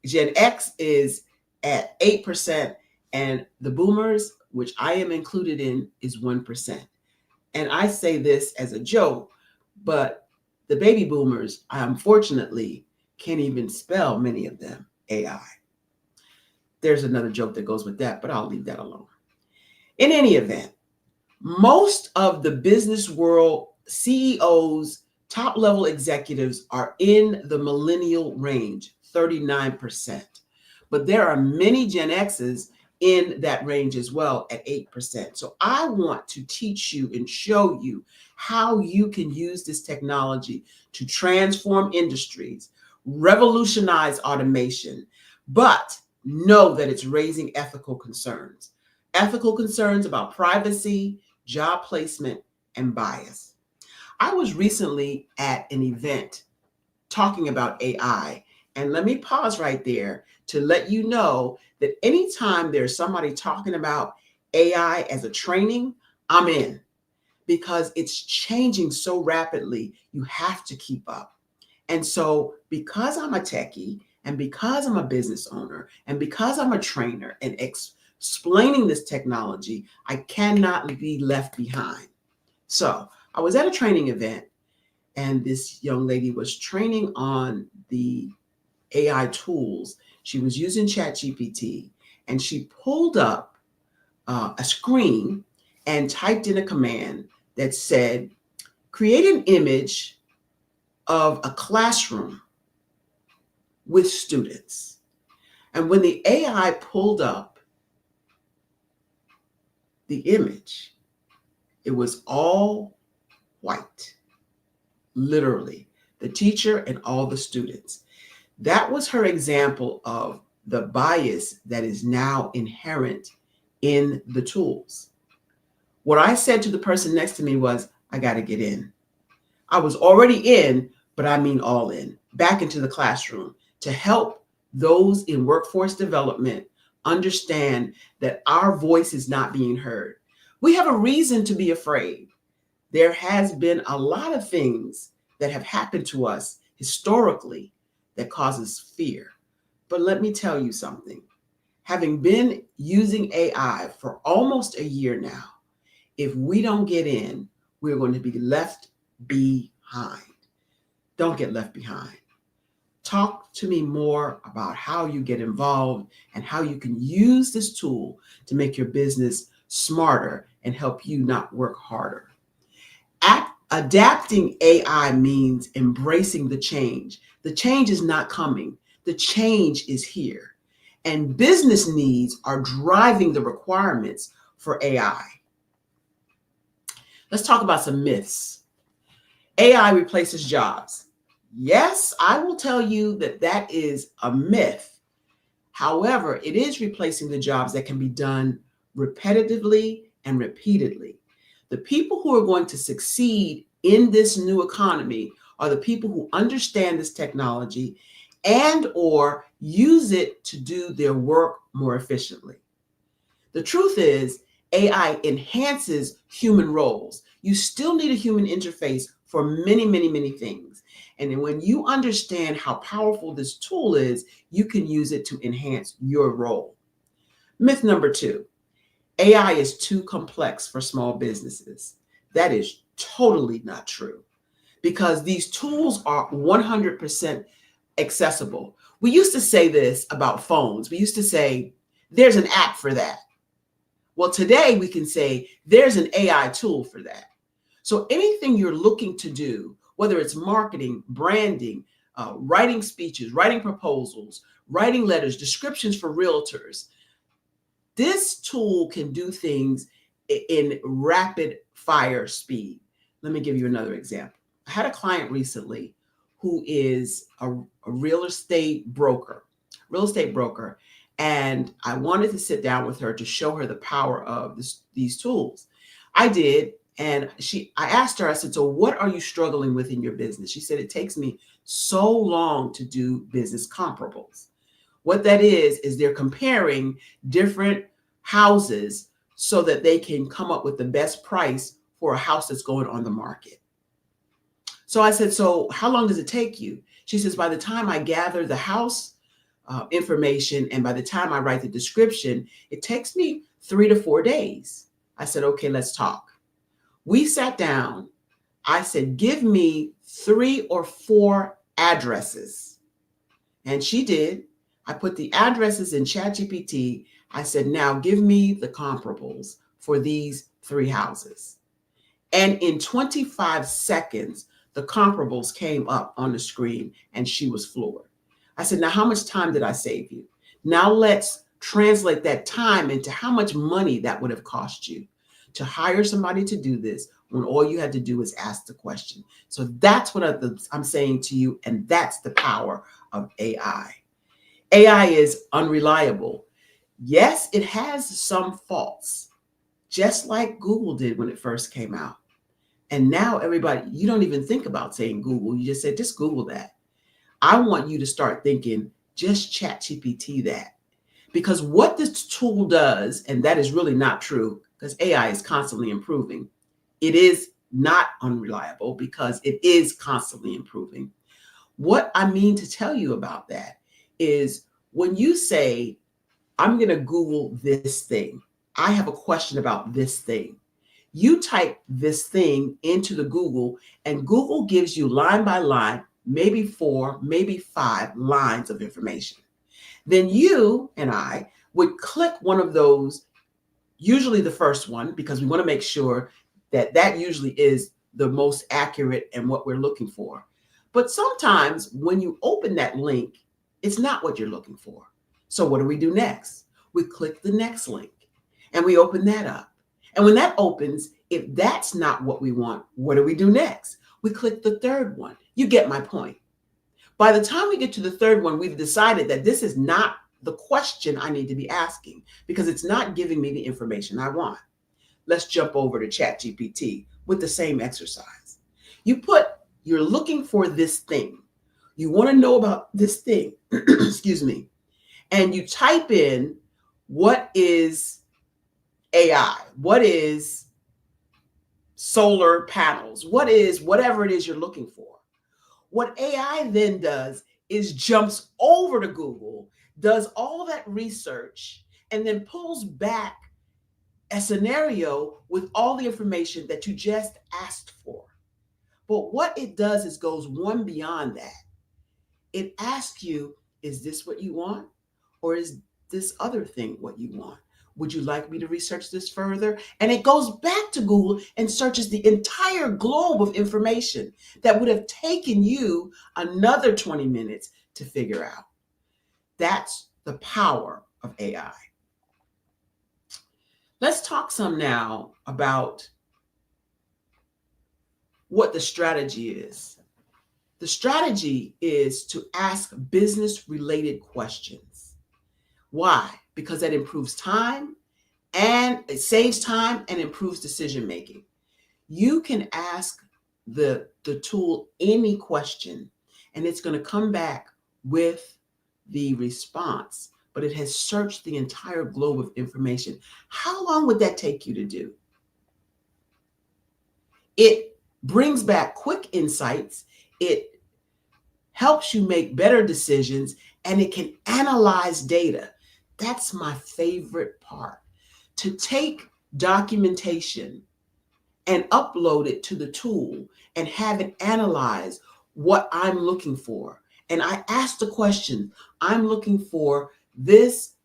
Gen X is at 8%, And the boomers, which I am included in, is 1%. And I say this as a joke, but the baby boomers, I unfortunately can't even spell many of them AI. There's another joke that goes with that, but I'll leave that alone. In any event, most of the business world CEOs, top level executives are in the millennial range, 39%. But there are many Gen X's in that range as well at 8%. So I want to teach you and show you how you can use this technology to transform industries, revolutionize automation, but know that it's raising ethical concerns. Ethical concerns about privacy, job placement, and bias. I was recently at an event talking about AI, and let me pause right there to let you know that anytime there's somebody talking about AI as a training, I'm in, because it's changing so rapidly, you have to keep up. And so because I'm a techie, and because I'm a business owner, and because I'm a trainer and explaining this technology, I cannot be left behind. So I was at a training event, and this young lady was training on the AI tools. She was using ChatGPT, and she pulled up a screen and typed in a command that said, create an image of a classroom with students. And when the AI pulled up the image, it was all white, literally, the teacher and all the students. That was her example of the bias that is now inherent in the tools. What I said to the person next to me was, I got to get in. I was already in, but I mean all in, back into the classroom to help those in workforce development understand that our voice is not being heard. We have a reason to be afraid. There has been a lot of things that have happened to us historically that causes fear. But let me tell you something. Having been using AI for almost a year now, if we don't get in, we're going to be left behind. Don't get left behind. Talk to me more about how you get involved and how you can use this tool to make your business smarter and help you not work harder. Adapting AI means embracing the change. The change is not coming. The change is here. And business needs are driving the requirements for AI. Let's talk about some myths. AI replaces jobs. Yes, I will tell you that that is a myth. However, it is replacing the jobs that can be done repetitively and repeatedly. The people who are going to succeed in this new economy are the people who understand this technology and or use it to do their work more efficiently. The truth is, AI enhances human roles. You still need a human interface for many, many, many things. And then when you understand how powerful this tool is, you can use it to enhance your role. Myth number 2, AI is too complex for small businesses. That is totally not true, because these tools are 100% accessible. We used to say this about phones. We used to say, there's an app for that. Well, today we can say, there's an AI tool for that. So anything you're looking to do, whether it's marketing, branding, writing speeches, writing proposals, writing letters, descriptions for realtors, this tool can do things in rapid fire speed. Let me give you another example. I had a client recently who is a real estate broker, and I wanted to sit down with her to show her the power of these tools. I did, and I asked her, I said, so what are you struggling with in your business? She said, it takes me so long to do business comparables. What that is they're comparing different houses so that they can come up with the best price for a house that's going on the market. So I said, so how long does it take you? She says, by the time I gather the house information. And by the time I write the description, it takes me 3 to 4 days. I said, okay, let's talk. We sat down. I said, give me 3 or 4 addresses. And she did. I put the addresses in ChatGPT. I said, now give me the comparables for these 3 houses. And in 25 seconds, the comparables came up on the screen and she was floored. I said, now how much time did I save you? Now let's translate that time into how much money that would have cost you to hire somebody to do this when all you had to do is ask the question. So that's what I'm saying to you, and that's the power of AI. AI is unreliable. Yes, it has some faults, just like Google did when it first came out. And now everybody, you don't even think about saying Google. You just say, just Google that. I want you to start thinking, just ChatGPT that. Because what this tool does, and that is really not true, because AI is constantly improving. It is not unreliable because it is constantly improving. What I mean to tell you about that is when you say, I'm going to Google this thing, I have a question about this thing. You type this thing into the Google, and Google gives you line by line, maybe 4, maybe 5 lines of information. Then you and I would click one of those, usually the first one, because we want to make sure that that usually is the most accurate and what we're looking for. But sometimes when you open that link, it's not what you're looking for. So what do we do next? We click the next link and we open that up. And when that opens, if that's not what we want, what do we do next? We click the third one. You get my point. By the time we get to the third one, we've decided that this is not the question I need to be asking because it's not giving me the information I want. Let's jump over to ChatGPT with the same exercise. You're looking for this thing. You want to know about this thing, excuse me. And you type in, what is AI? What is solar panels? What is whatever it is you're looking for? What AI then does is jumps over to Google, does all that research, and then pulls back a scenario with all the information that you just asked for. But what it does is goes one beyond that. It asks you, is this what you want? Or is this other thing what you want? Would you like me to research this further? And it goes back to Google and searches the entire globe of information that would have taken you another 20 minutes to figure out. That's the power of AI. Let's talk some now about what the strategy is. The strategy is to ask business-related questions. Why? Because that improves time and it saves time and improves decision-making. You can ask the tool any question and it's going to come back with the response, but it has searched the entire globe of information. How long would that take you to do? It brings back quick insights. It helps you make better decisions, and it can analyze data. That's my favorite part. To take documentation and upload it to the tool and have it analyze what I'm looking for. And I ask the question, I'm looking for this,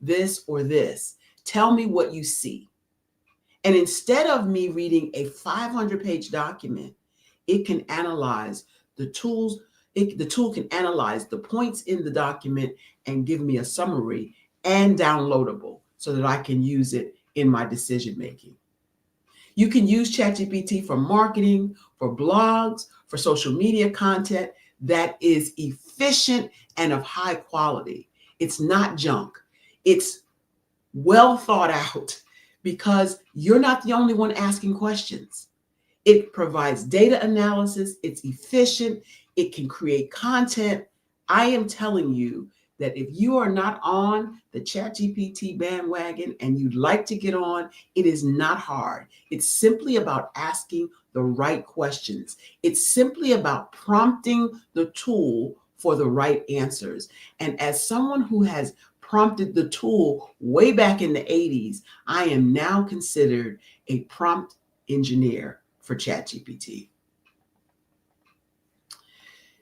or this. Tell me what you see. And instead of me reading a 500-page document, it can analyze the tool can analyze the points in the document and give me a summary and downloadable so that I can use it in my decision making. You can use ChatGPT for marketing, for blogs, for social media content that is efficient and of high quality. It's not junk. It's well thought out because you're not the only one asking questions. It provides data analysis. It's efficient. It can create content. I am telling you that if you are not on the ChatGPT bandwagon and you'd like to get on, it is not hard. It's simply about asking the right questions. It's simply about prompting the tool for the right answers. And as someone who has prompted the tool way back in the 80s, I am now considered a prompt engineer for ChatGPT.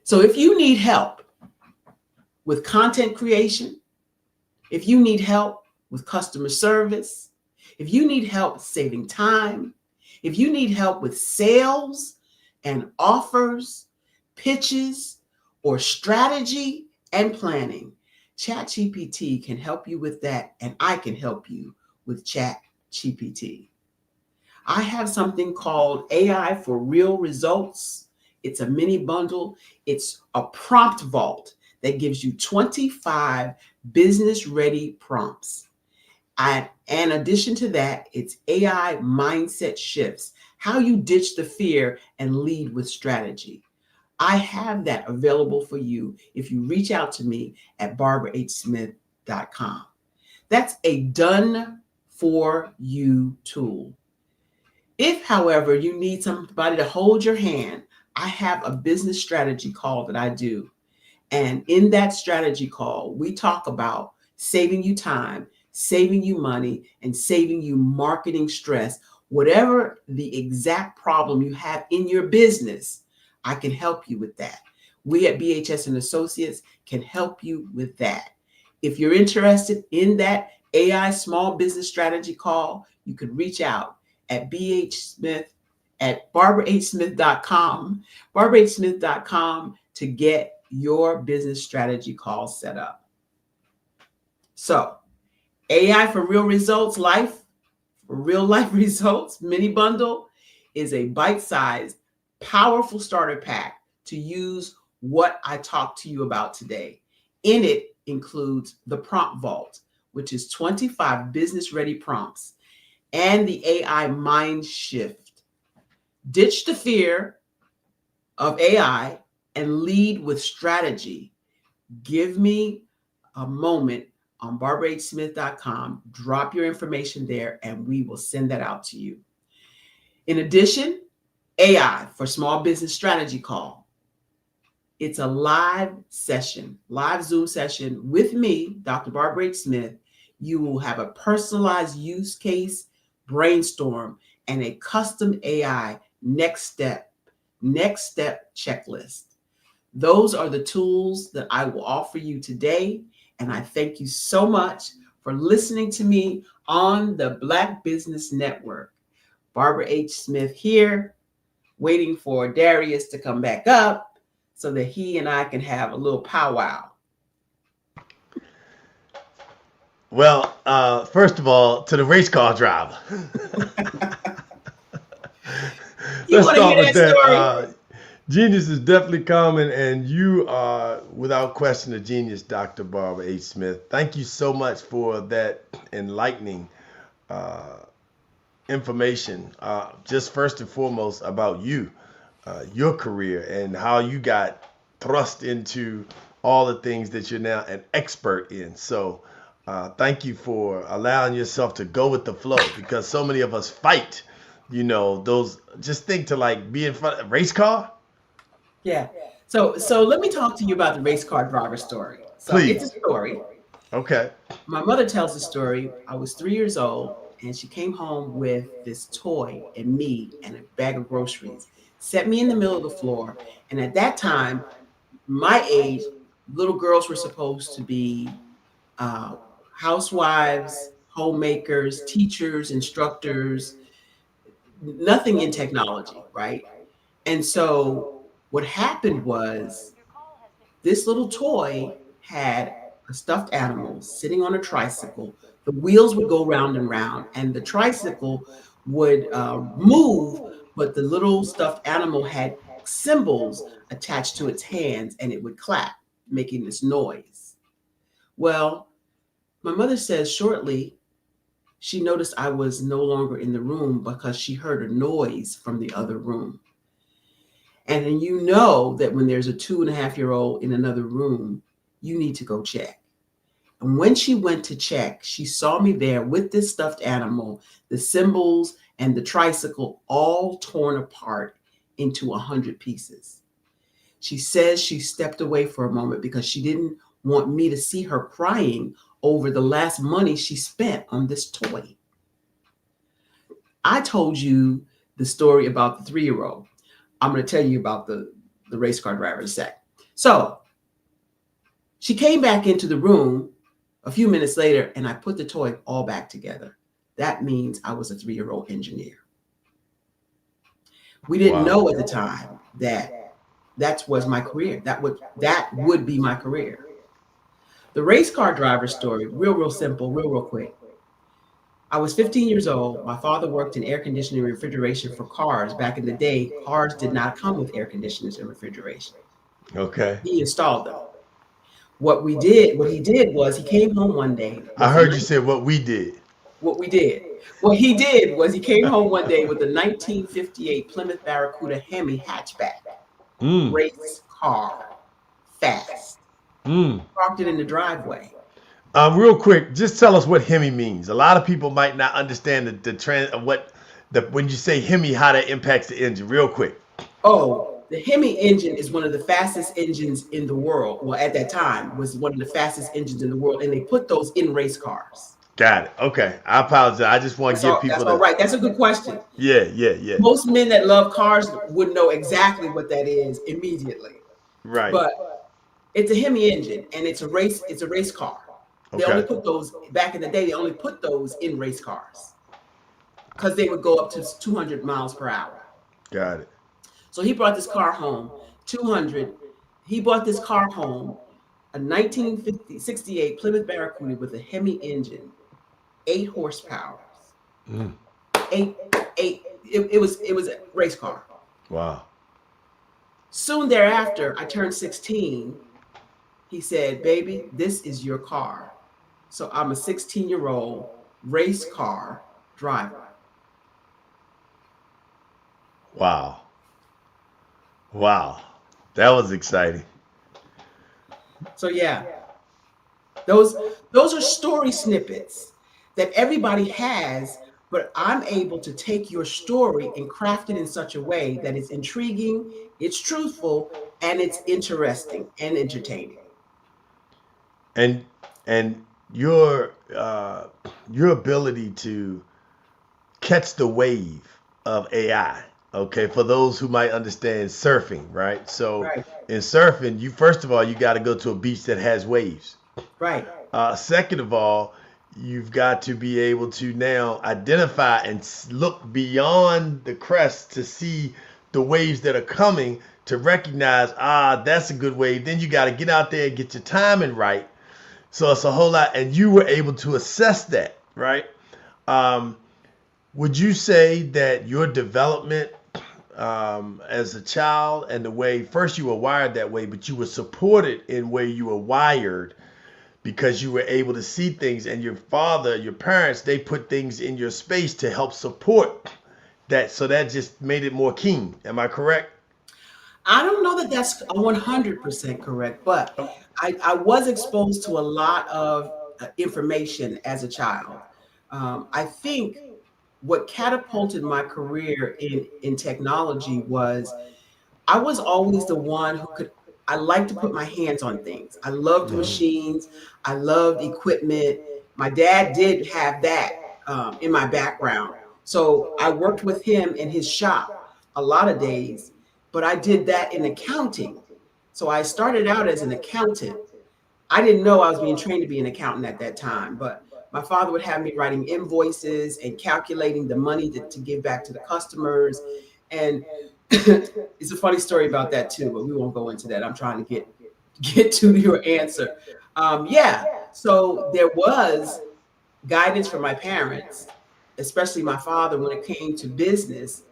So if you need help with content creation, if you need help with customer service, if you need help saving time, if you need help with sales and offers, pitches, or strategy and planning, ChatGPT can help you with that, and I can help you with ChatGPT. I have something called AI for Real Results. It's a mini bundle. It's a prompt vault that gives you 25 business-ready prompts. In addition to that, it's AI mindset shifts, how you ditch the fear and lead with strategy. I have that available for you if you reach out to me at barbarahsmith.com. That's a done for you tool. If, however, you need somebody to hold your hand, I have a business strategy call that I do. And in that strategy call, we talk about saving you time, saving you money, and saving you marketing stress. Whatever the exact problem you have in your business, I can help you with that. We at BHS and Associates can help you with that. If you're interested in that AI small business strategy call, you could reach out at barbarahsmith.com, barbarahsmith.com to get your business strategy call set up. So, AI for Real Results, Life for Real Life Results mini bundle is a bite-sized, powerful starter pack to use what I talked to you about today. In it includes the prompt vault, which is 25 business-ready prompts, and the AI mind shift. Ditch the fear of AI and lead with strategy. Give me a moment on barbarahsmith.com. Drop your information there and we will send that out to you. In addition, AI for Small Business Strategy Call. It's a live session, live Zoom session with me, Dr. Barbara H. Smith. You will have a personalized use case, brainstorm, and a custom AI next step checklist. Those are the tools that I will offer you today. And I thank you so much for listening to me on the Black Business Network. Barbara H. Smith here, waiting for Darius to come back up so that he and I can have a little powwow. Well, first of all, to the race car driver. Let's start with that. Genius is definitely coming, and you are, without question, a genius, Dr. Barbara H. Smith. Thank you so much for that enlightening information. Just first and foremost about you, your career, and how you got thrust into all the things that you're now an expert in. So thank you for allowing yourself to go with the flow, because so many of us fight, you know, those, just think to like be in front of a race car. Yeah. So let me talk to you about the race car driver story. So Please. It's a story. Okay. My mother tells the story. I was 3 years old and she came home with this toy and me and a bag of groceries, set me in the middle of the floor. And at that time, my age, little girls were supposed to be housewives, homemakers, teachers, instructors, nothing in technology, right? And so what happened was this little toy had a stuffed animal sitting on a tricycle. The wheels would go round and round, and the tricycle would move, but the little stuffed animal had cymbals attached to its hands, and it would clap, making this noise. Well, my mother says shortly, she noticed I was no longer in the room because she heard a noise from the other room. And then you know that when there's a 2.5-year-old in another room, you need to go check. And when she went to check, she saw me there with this stuffed animal, the cymbals and the tricycle all torn apart into 100 pieces. She says she stepped away for a moment because she didn't want me to see her crying over the last money she spent on this toy. I told you the story about the 3-year-old. I'm going to tell you about the race car driver in a sec. So she came back into the room a few minutes later, and I put the toy all back together. That means I was a 3-year-old engineer. We didn't know at the time that was my career. That would be my career. The race car driver story, real simple, real quick. I was 15 years old. My father worked in air conditioning and refrigeration for cars. Back in the day, cars did not come with air conditioners and refrigeration. Okay. He installed them. What he did was he came home one day. I heard you say what we did. What we did. What he did was he came home one day with a 1958 Plymouth Barracuda Hemi hatchback. Race car. Fast. Parked it in the driveway. Real quick, just tell us what Hemi means. A lot of people might not understand when you say Hemi, how that impacts the engine. Real quick. Oh, the Hemi engine is one of the fastest engines in the world. Well, at that time, was one of the fastest engines in the world, and they put those in race cars. Got it. Okay. I apologize. I just want to give people. That's all right. That's a good question. Yeah. Most men that love cars would know exactly what that is immediately. Right. But it's a Hemi engine, and it's a race car. They only put those back in the day. They only put those in race cars because they would go up to 200 miles per hour. Got it. So he brought this car home, 200. He brought this car home, a 1968 Plymouth Barracuda with a Hemi engine, 8 horsepower. It was a race car. Wow. Soon thereafter, I turned 16. He said, "Baby, this is your car." So I'm a 16-year-old race car driver. Wow. That was exciting. So yeah, those are story snippets that everybody has, but I'm able to take your story and craft it in such a way that it's intriguing, it's truthful, and it's interesting and entertaining. And your ability to catch the wave of AI. Okay, for those who might understand surfing, right? So in surfing, you first of all, you got to go to a beach that has waves. Right. Second of all, you've got to be able to now identify and look beyond the crest to see the waves that are coming, to recognize, that's a good wave. Then you got to get out there and get your timing right. So it's a whole lot, and you were able to assess that, right? Would you say that your development as a child and the way, first you were wired that way, but you were supported in where you were wired because you were able to see things, and your father, your parents, they put things in your space to help support that, so that just made it more keen. Am I correct? I don't know that that's 100% correct, but I was exposed to a lot of information as a child. I think what catapulted my career in technology was I was always the one who I like to put my hands on things. I loved machines. I loved equipment. My dad did have that in my background. So I worked with him in his shop a lot of days, but I did that in accounting. So I started out as an accountant. I didn't know I was being trained to be an accountant at that time, but my father would have me writing invoices and calculating the money to give back to the customers. And it's a funny story about that too, but we won't go into that. I'm trying to get to your answer. So there was guidance from my parents, especially my father, when it came to business.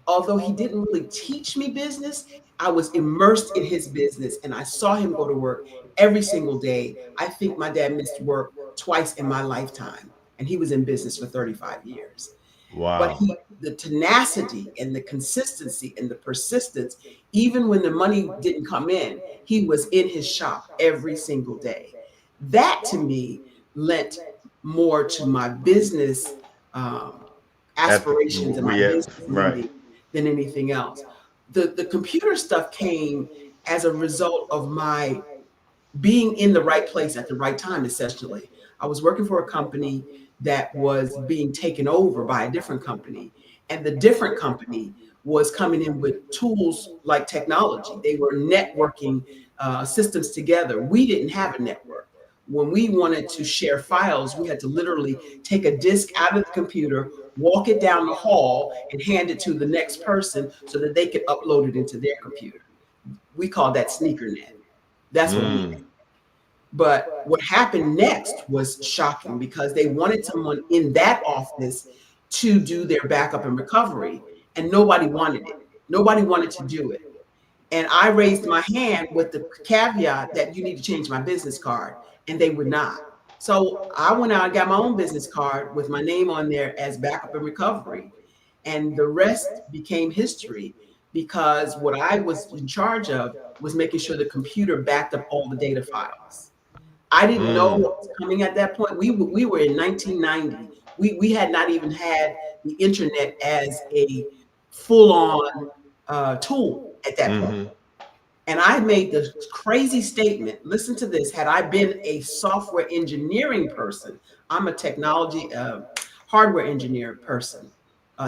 Although he didn't really teach me business, I was immersed in his business, and I saw him go to work every single day. I think my dad missed work twice in my lifetime, and he was in business for 35 years. Wow. But the tenacity and the consistency and the persistence, even when the money didn't come in, he was in his shop every single day. That to me lent more to my business aspirations and my business leading than anything else. The computer stuff came as a result of my being in the right place at the right time, essentially. I was working for a company that was being taken over by a different company, and the different company was coming in with tools like technology. They were networking systems together. We didn't have a network. When we wanted to share files, we had to literally take a disk out of the computer, walk it down the hall, and hand it to the next person so that they could upload it into their computer. We called that sneakernet. That's what we did. But what happened next was shocking because they wanted someone in that office to do their backup and recovery, and nobody wanted it. Nobody wanted to do it. And I raised my hand with the caveat that you need to change my business card, and they would not. So I went out and got my own business card with my name on there as backup and recovery. And the rest became history because what I was in charge of was making sure the computer backed up all the data files. I didn't know what was coming at that point. We were in 1990. We had not even had the internet as a full-on tool at that point. And I made the crazy statement, listen to this, had I been a software engineering person, I'm a technology, hardware engineer person,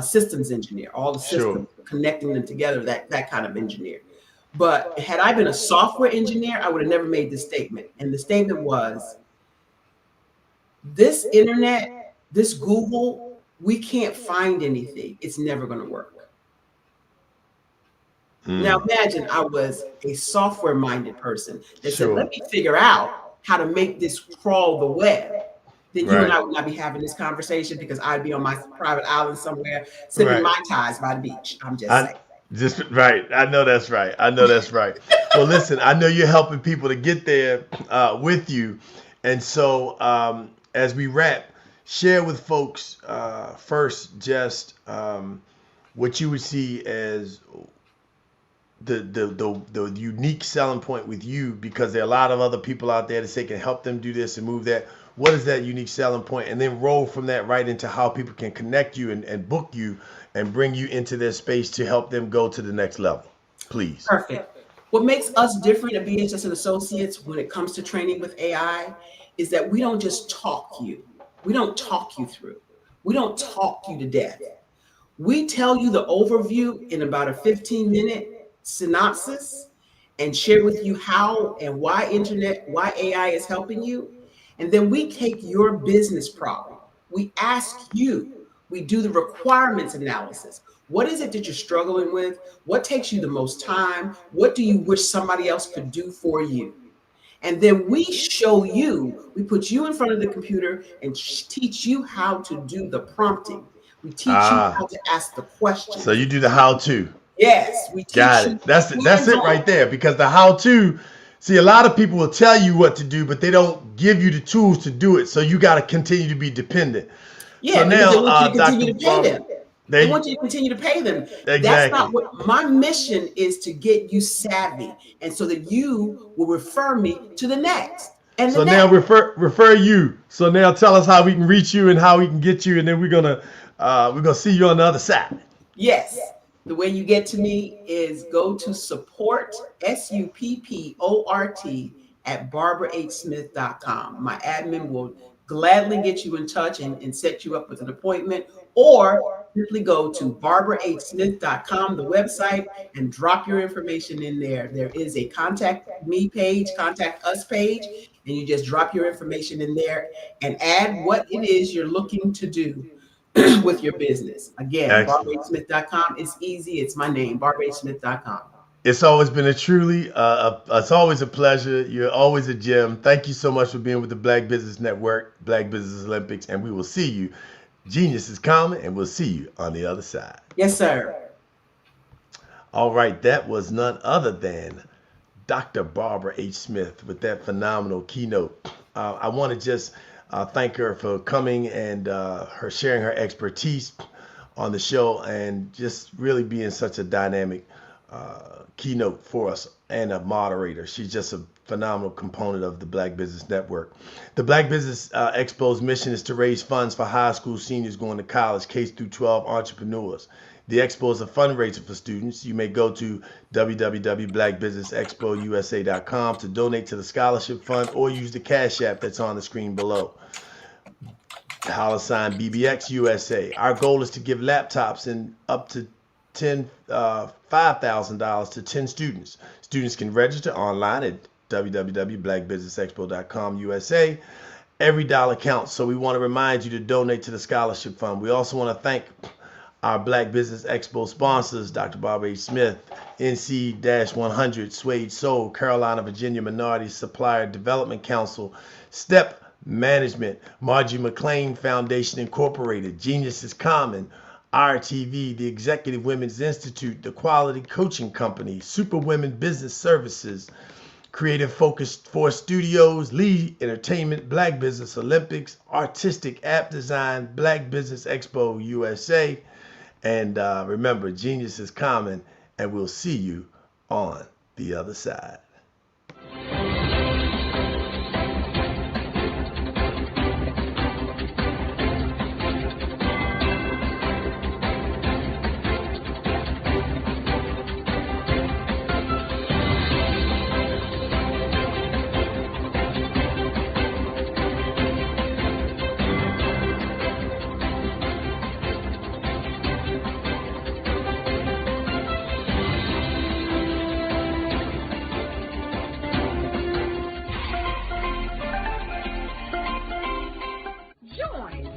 systems engineer, all the systems, connecting them together, that kind of engineer. But had I been a software engineer, I would have never made this statement. And the statement was, this internet, this Google, we can't find anything. It's never going to work. Now imagine I was a software-minded person that said, let me figure out how to make this crawl the web. Then you and I would not be having this conversation because I'd be on my private island somewhere, sipping Mai Tais by the beach. I'm just saying. Just right. I know that's right. I know that's right. Well, listen, I know you're helping people to get there with you. And so as we wrap, share with folks first just what you would see as the unique selling point with you, because there are a lot of other people out there that say can help them do this and move that. What is that unique selling point? And then roll from that right into how people can connect you and book you and bring you into their space to help them go to the next level, please. Perfect. What makes us different at BHS and Associates when it comes to training with AI is that we don't just talk you. We don't talk you through. We don't talk you to death. We tell you the overview in about a 15-minute synopsis and share with you how and why AI is helping you. And then we take your business problem. We ask you, we do the requirements analysis. What is it that you're struggling with? What takes you the most time? What do you wish somebody else could do for you? And then we show you, we put you in front of the computer and teach you how to do the prompting. We teach you how to ask the questions. So you do the how-to. Yes, we teach Got it. That's it right there. Because the how-to, see, a lot of people will tell you what to do, but they don't give you the tools to do it. So you got to continue to be dependent. Yeah, so now, they want you to continue to pay them. They want you to continue to pay them. Exactly. That's not what my mission is, to get you savvy, and so that you will refer me to the next. And so now refer you. So now tell us how we can reach you and how we can get you, and then we're gonna see you on the other side. Yes. The way you get to me is go to support, SUPPORT, at barbarahsmith.com. My admin will gladly get you in touch and set you up with an appointment, or simply go to barbarahsmith.com, the website, and drop your information in there. There is a contact me page, contact us page, and you just drop your information in there and add what it is you're looking to do with your business. Again, barbarahsmith.com. It's easy. It's my name, barbarahsmith.com. It's always been it's always a pleasure. You're always a gem. Thank you so much for being with the Black Business Network, Black Business Olympics, and we will see you. Genius is coming, and we'll see you on the other side. Yes, sir. All right, that was none other than Dr. Barbara H. Smith with that phenomenal keynote. I want to just thank her for coming and her sharing her expertise on the show and just really being such a dynamic keynote for us and a moderator. She's just a phenomenal component of the Black Business Network. The Black Business Expo's mission is to raise funds for high school seniors going to college, K-12 entrepreneurs. The expo is a fundraiser for students. You may go to www.blackbusinessexpousa.com to donate to the scholarship fund or use the Cash App that's on the screen below. $ BBX USA. Our goal is to give laptops and up to $5,000 to 10 students. Students can register online at www.blackbusinessexpo.com USA. Every dollar counts, so we want to remind you to donate to the scholarship fund. We also want to thank our Black Business Expo sponsors, Dr. Barbara H. Smith, NC-100, Suede Soul, Carolina, Virginia Minority Supplier Development Council, STEP Management, Margie McLean Foundation Incorporated, Genius is Common, RTV, the Executive Women's Institute, the Quality Coaching Company, Super Women Business Services, Creative Focus 4 Studios, Lee Entertainment, Black Business Olympics, Artistic App Design, Black Business Expo USA. And remember, genius is common, and we'll see you on the other side.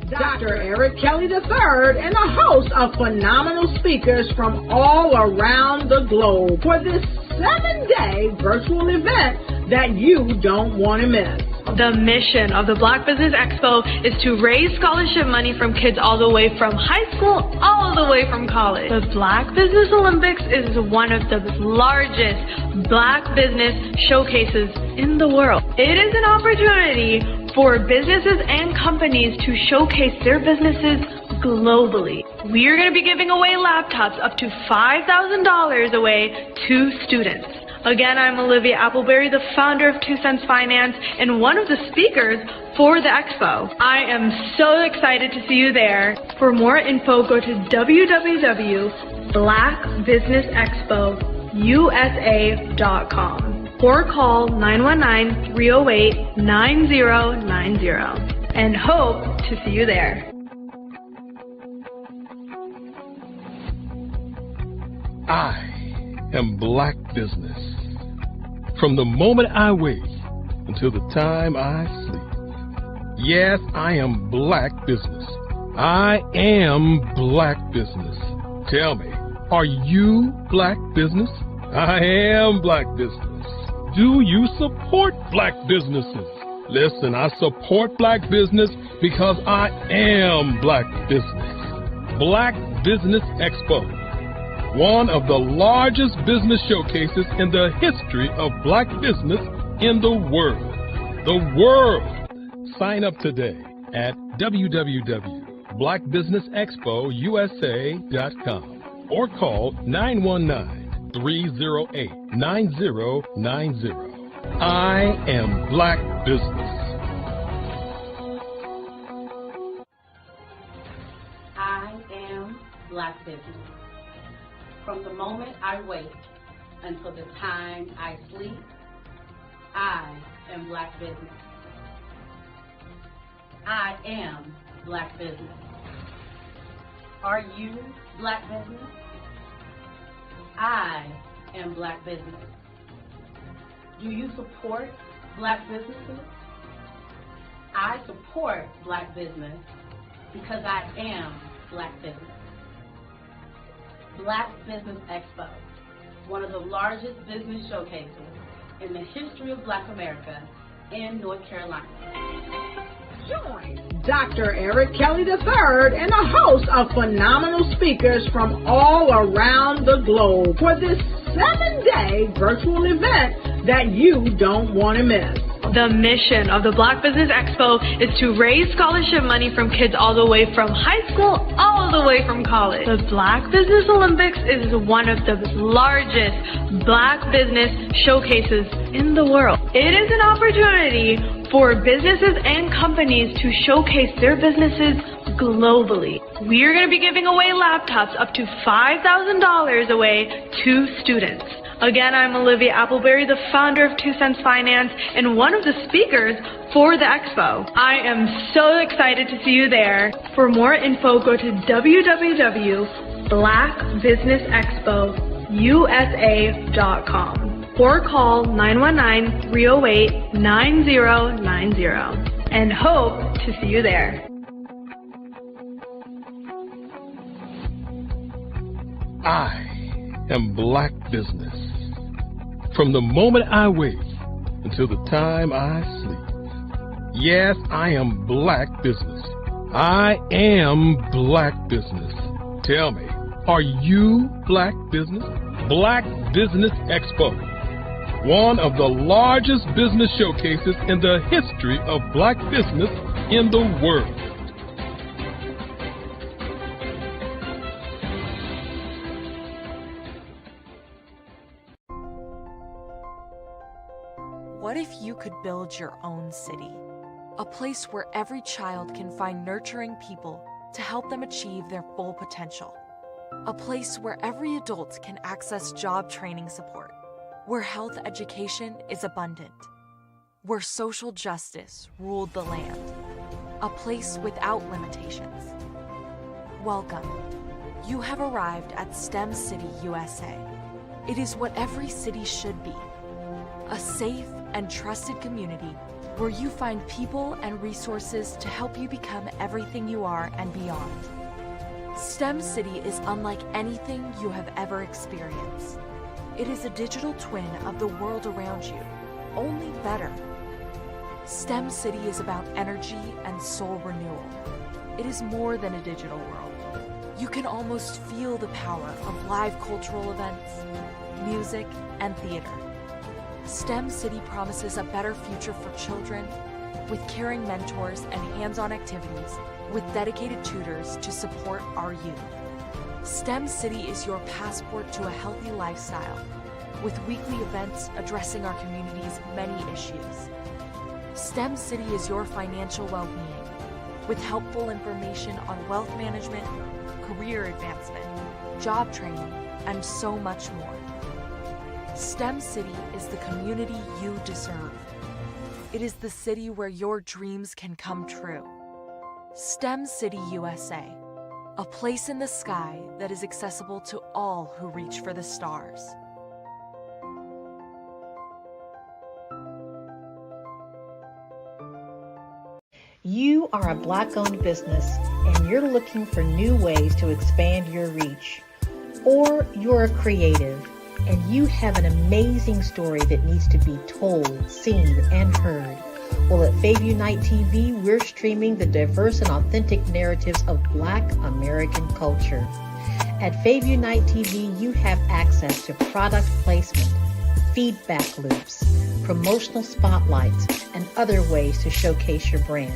Dr. Eric Kelly III and a host of phenomenal speakers from all around the globe for this 7-day virtual event that you don't want to miss. The mission of the Black Business Expo is to raise scholarship money from kids all the way from high school, all the way from college. The Black Business Olympics is one of the largest Black business showcases in the world. It is an opportunity for businesses and companies to showcase their businesses globally. We are going to be giving away laptops up to $5,000 away to students. Again, I'm Olivia Appleberry, the founder of 2 Cents Finance and one of the speakers for the expo. I am so excited to see you there. For more info, go to www.blackbusinessexpousa.com or call 919-308-9090 and hope to see you there. I am Black Business. From the moment I wake until the time I sleep. Yes, I am Black Business. I am Black Business. Tell me, are you Black Business? I am Black Business. Do you support Black businesses? Listen, I support Black business because I am Black Business. Black Business Expo, one of the largest business showcases in the history of Black business in the world. The world! Sign up today at www.blackbusinessexpousa.com or call 919-308-9090. I am Black Business. I am Black Business. From the moment I wake until the time I sleep, I am Black Business. I am Black Business. Are you Black Business? I am Black Business. Do you support Black businesses? I support Black business because I am Black business. Black Business Expo, one of the largest business showcases in the history of Black America in North Carolina. Join Dr. Eric Kelly III and a host of phenomenal speakers from all around the globe for this 7-day virtual event that you don't want to miss. The mission of the Black Business Expo is to raise scholarship money from kids all the way from high school, all the way from college. The Black Business Olympics is one of the largest Black business showcases in the world. It is an opportunity for businesses and companies to showcase their businesses globally. We are going to be giving away laptops up to $5,000 away to students. Again, I'm Olivia Appleberry, the founder of 2 Cents Finance and one of the speakers for the expo. I am so excited to see you there. For more info, go to www.blackbusinessexpousa.com or call 919-308-9090 and hope to see you there. I am Black Business. From the moment I wake until the time I sleep. Yes, I am Black Business. I am Black Business. Tell me, are you Black Business? Black Business Expo, one of the largest business showcases in the history of Black business in the world. What if you could build your own city? A place where every child can find nurturing people to help them achieve their full potential. A place where every adult can access job training support. Where health education is abundant. Where social justice ruled the land. A place without limitations. Welcome. You have arrived at STEM City USA. It is what every city should be. A safe and trusted community where you find people and resources to help you become everything you are and beyond. STEM City is unlike anything you have ever experienced. It is a digital twin of the world around you, only better. STEM City is about energy and soul renewal. It is more than a digital world. You can almost feel the power of live cultural events, music, and theater. STEM City promises a better future for children with caring mentors and hands-on activities with dedicated tutors to support our youth. STEM City is your passport to a healthy lifestyle with weekly events addressing our community's many issues. STEM City is your financial well-being with helpful information on wealth management, career advancement, job training, and so much more. STEM City is the community you deserve. It is the city where your dreams can come true. STEM City USA, a place in the sky that is accessible to all who reach for the stars. You are a Black-owned business and you're looking for new ways to expand your reach. Or you're a creative and you have an amazing story that needs to be told, seen, and heard. Well, at Fave Unite TV, we're streaming the diverse and authentic narratives of Black American culture. At Fave Unite TV, you have access to product placement, feedback loops, promotional spotlights, and other ways to showcase your brand.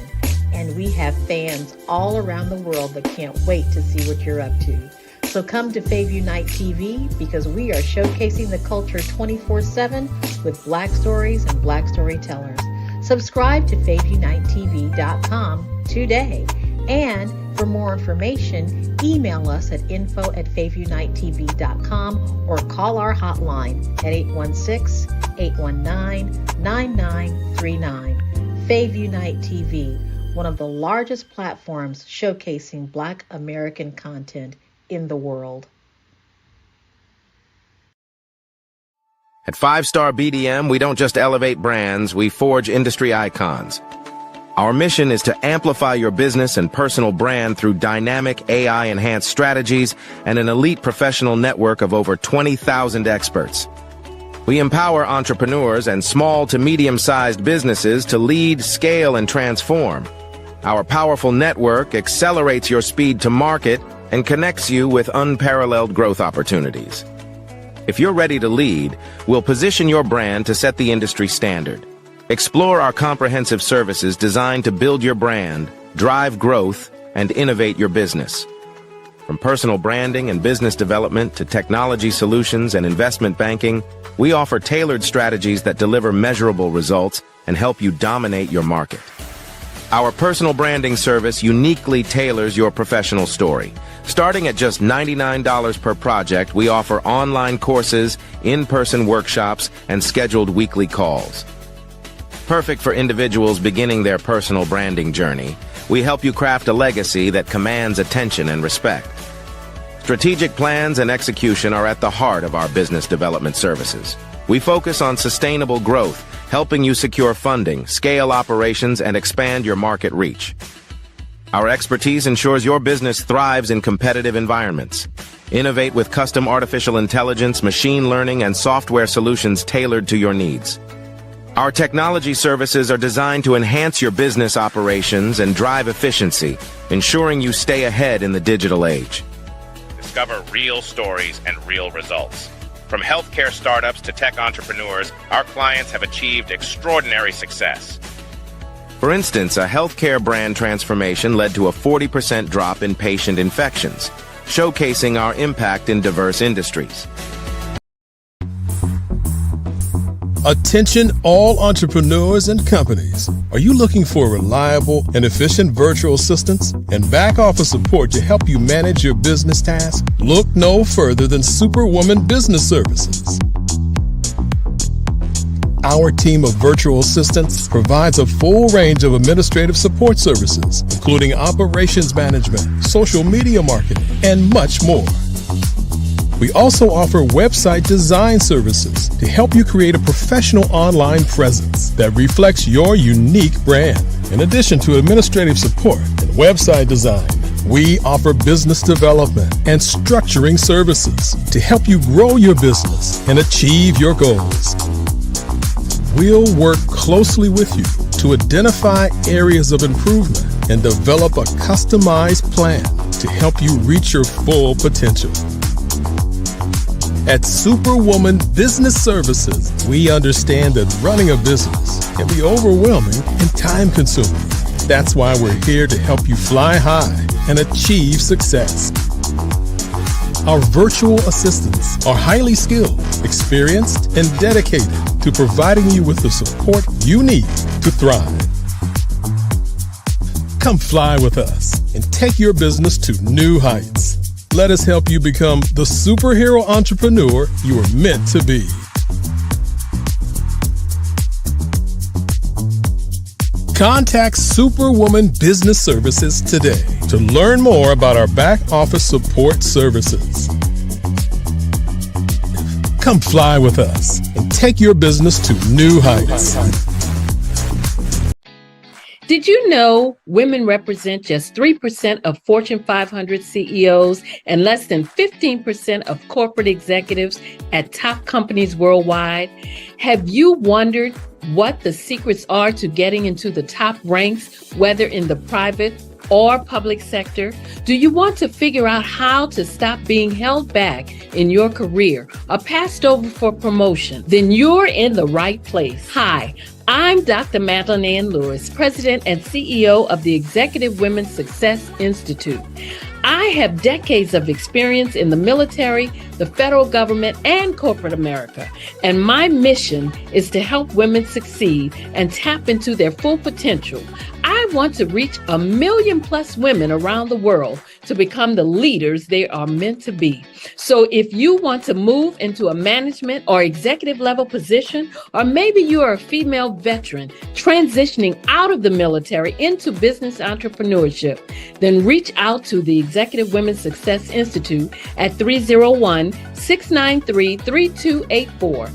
And we have fans all around the world that can't wait to see what you're up to. So come to Fave Unite TV because we are showcasing the culture 24/7 with Black stories and Black storytellers. Subscribe to FaveUniteTV.com today. And for more information, email us at info@FaveUniteTV.com or call our hotline at 816-819-9939. Fave Unite TV, one of the largest platforms showcasing Black American content in the world. At 5-Star BDM, we don't just elevate brands, we forge industry icons. Our mission is to amplify your business and personal brand through dynamic AI-enhanced strategies and an elite professional network of over 20,000 experts. We empower entrepreneurs and small to medium-sized businesses to lead, scale, and transform. Our powerful network accelerates your speed to market and connects you with unparalleled growth opportunities. If you're ready to lead, we'll position your brand to set the industry standard. Explore our comprehensive services designed to build your brand, drive growth, and innovate your business. From personal branding and business development to technology solutions and investment banking, we offer tailored strategies that deliver measurable results and help you dominate your market. Our personal branding service uniquely tailors your professional story. Starting at just $99 per project, we offer online courses, in-person workshops, and scheduled weekly calls. Perfect for individuals beginning their personal branding journey, we help you craft a legacy that commands attention and respect. Strategic plans and execution are at the heart of our business development services. We focus on sustainable growth, helping you secure funding, scale operations, and expand your market reach. Our expertise ensures your business thrives in competitive environments. Innovate with custom artificial intelligence, machine learning, and software solutions tailored to your needs. Our technology services are designed to enhance your business operations and drive efficiency, ensuring you stay ahead in the digital age. Discover real stories and real results. From healthcare startups to tech entrepreneurs, our clients have achieved extraordinary success. For instance, a healthcare brand transformation led to a 40% drop in patient infections, showcasing our impact in diverse industries. Attention all entrepreneurs and companies. Are you looking for reliable and efficient virtual assistants and back office support to help you manage your business tasks? Look no further than Superwoman Business Services. Our team of virtual assistants provides a full range of administrative support services, including operations management, social media marketing, and much more. We also offer website design services to help you create a professional online presence that reflects your unique brand. In addition to administrative support and website design, we offer business development and structuring services to help you grow your business and achieve your goals. We'll work closely with you to identify areas of improvement and develop a customized plan to help you reach your full potential. At Superwoman Business Services, we understand that running a business can be overwhelming and time-consuming. That's why we're here to help you fly high and achieve success. Our virtual assistants are highly skilled, experienced, and dedicated to providing you with the support you need to thrive. Come fly with us and take your business to new heights. Let us help you become the superhero entrepreneur you are meant to be. Contact Superwoman Business Services today to learn more about our back office support services. Come fly with us and take your business to new heights. Did you know women represent just 3% of Fortune 500 CEOs and less than 15% of corporate executives at top companies worldwide? Have you wondered what the secrets are to getting into the top ranks, whether in the private or public sector? Do you want to figure out how to stop being held back in your career or passed over for promotion? Then you're in the right place. Hi, I'm Dr. Madeline Ann Lewis, President and CEO of the Executive Women's Success Institute. I have decades of experience in the military, the federal government, and corporate America, and my mission is to help women succeed and tap into their full potential. I want to reach 1 million+ women around the world to become the leaders they are meant to be. So if you want to move into a management or executive level position, or maybe you are a female veteran transitioning out of the military into business entrepreneurship, then reach out to the Executive Women's Success Institute at 301-693-3284.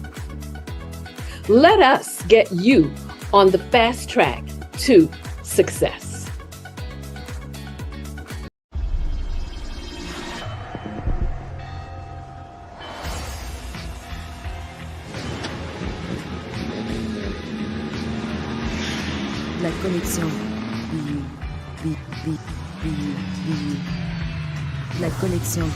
Let us get you on the fast track to success. La connexion. La connexion.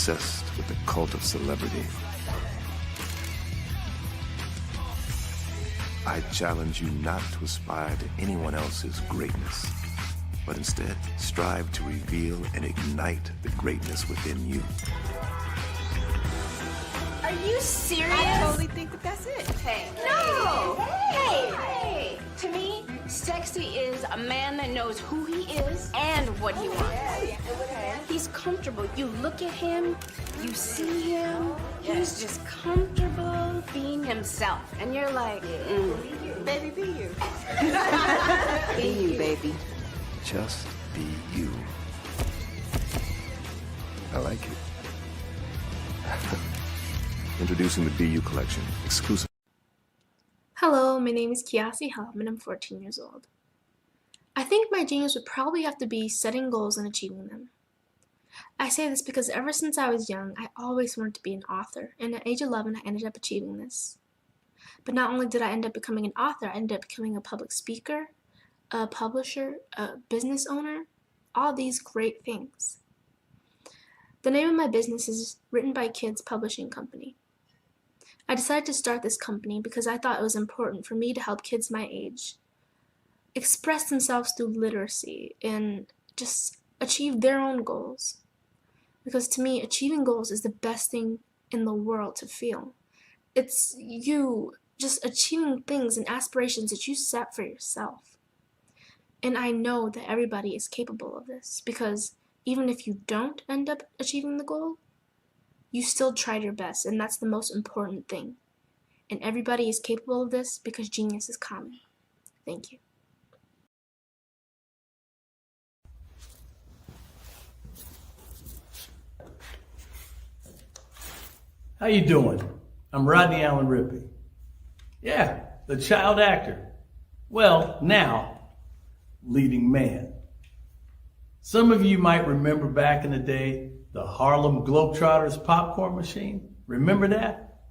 obsessed with the cult of celebrity. I challenge you not to aspire to anyone else's greatness, but instead strive to reveal and ignite the greatness within you. Are you serious? I totally think that that's it. Hey. No! Hey! To me, sexy is a man that knows who he is and what he wants. He's comfortable. You look at him, you see him, he's just comfortable being himself. And you're like, Baby, be you. be you, baby. Just be you. I like it. Introducing the Be You collection, exclusive. Hello, my name is Kiasi Helm and I'm 14 years old. I think my genius would probably have to be setting goals and achieving them. I say this because ever since I was young, I always wanted to be an author, and at age 11 I ended up achieving this. But not only did I end up becoming an author, I ended up becoming a public speaker, a publisher, a business owner, all these great things. The name of my business is Written by Kids Publishing Company. I decided to start this company because I thought it was important for me to help kids my age express themselves through literacy and just achieve their own goals. Because to me, achieving goals is the best thing in the world to feel. It's you just achieving things and aspirations that you set for yourself. And I know that everybody is capable of this because even if you don't end up achieving the goal, you still tried your best, and that's the most important thing. And everybody is capable of this because genius is common. Thank you. How you doing? I'm Rodney Allen Rippey. Yeah, the child actor. Well, now, leading man. Some of you might remember back in the day, the Harlem Globetrotters popcorn machine. Remember that?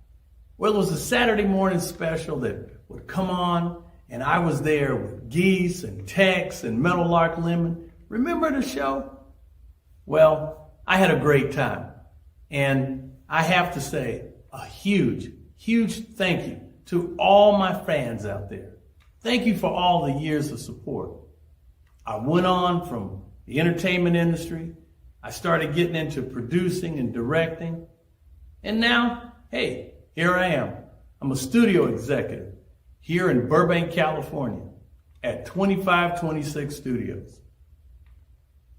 Well, it was a Saturday morning special that would come on, and I was there with Geese and Tex and Meadowlark Lemon. Remember the show? Well, I had a great time. And I have to say a huge, huge thank you to all my fans out there. Thank you for all the years of support. I went on from the entertainment industry. I started getting into producing and directing. And now, hey, here I am. I'm a studio executive here in Burbank, California at 2526 Studios.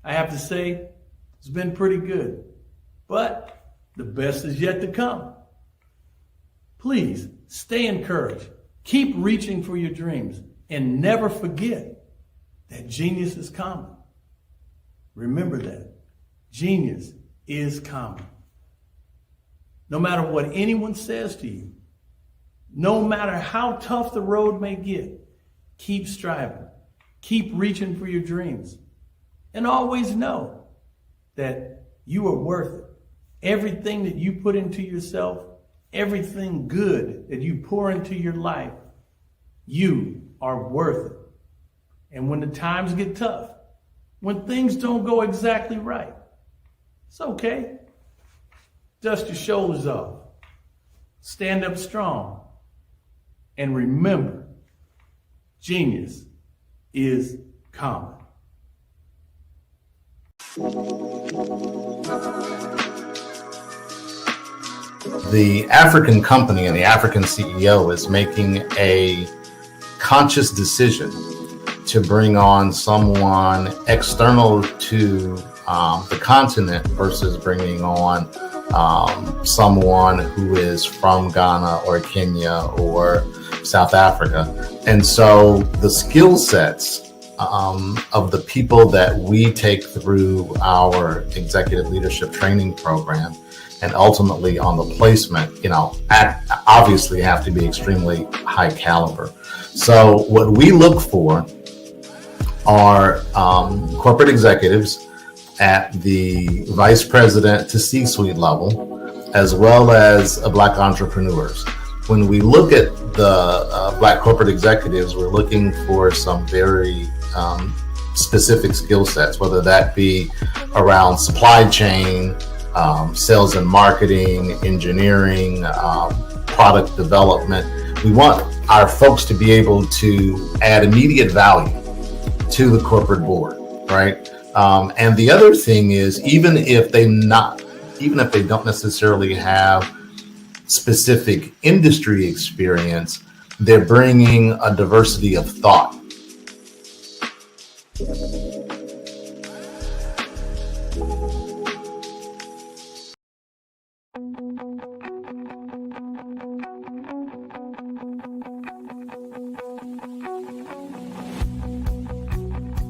I have to say, it's been pretty good, but the best is yet to come. Please stay encouraged. Keep reaching for your dreams and never forget that genius is common. Remember that. Genius is common. No matter what anyone says to you, no matter how tough the road may get, keep striving. Keep reaching for your dreams. And always know that you are worth it. Everything that you put into yourself, everything good that you pour into your life, you are worth it. And when the times get tough, when things don't go exactly right, it's okay. Dust your shoulders off. Stand up strong. And remember, genius is common. The African company and the African CEO is making a conscious decision to bring on someone external to the continent versus bringing on someone who is from Ghana or Kenya or South Africa. And so the skill sets of the people that we take through our executive leadership training program and ultimately on the placement, obviously have to be extremely high caliber. So what we look for are corporate executives at the vice president to C-suite level, as well as Black entrepreneurs. When we look at the Black corporate executives, we're looking for some very specific skill sets, whether that be around supply chain, sales and marketing, engineering, product development. We want our folks to be able to add immediate value to the corporate board, right? And the other thing is, even if they don't necessarily have specific industry experience, they're bringing a diversity of thought.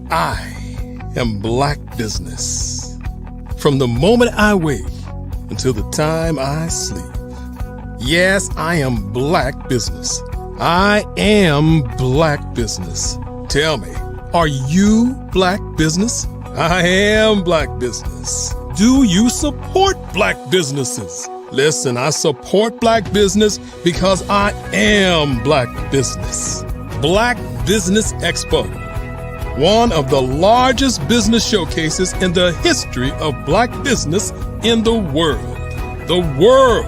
I am Black Business. From the moment I wake until the time I sleep. Yes, I am Black Business. I am Black Business. Tell me, are you Black Business? I am Black Business. Do you support Black businesses? Listen, I support Black business because I am Black Business. Black Business Expo, one of the largest business showcases in the history of Black business in the world. The world!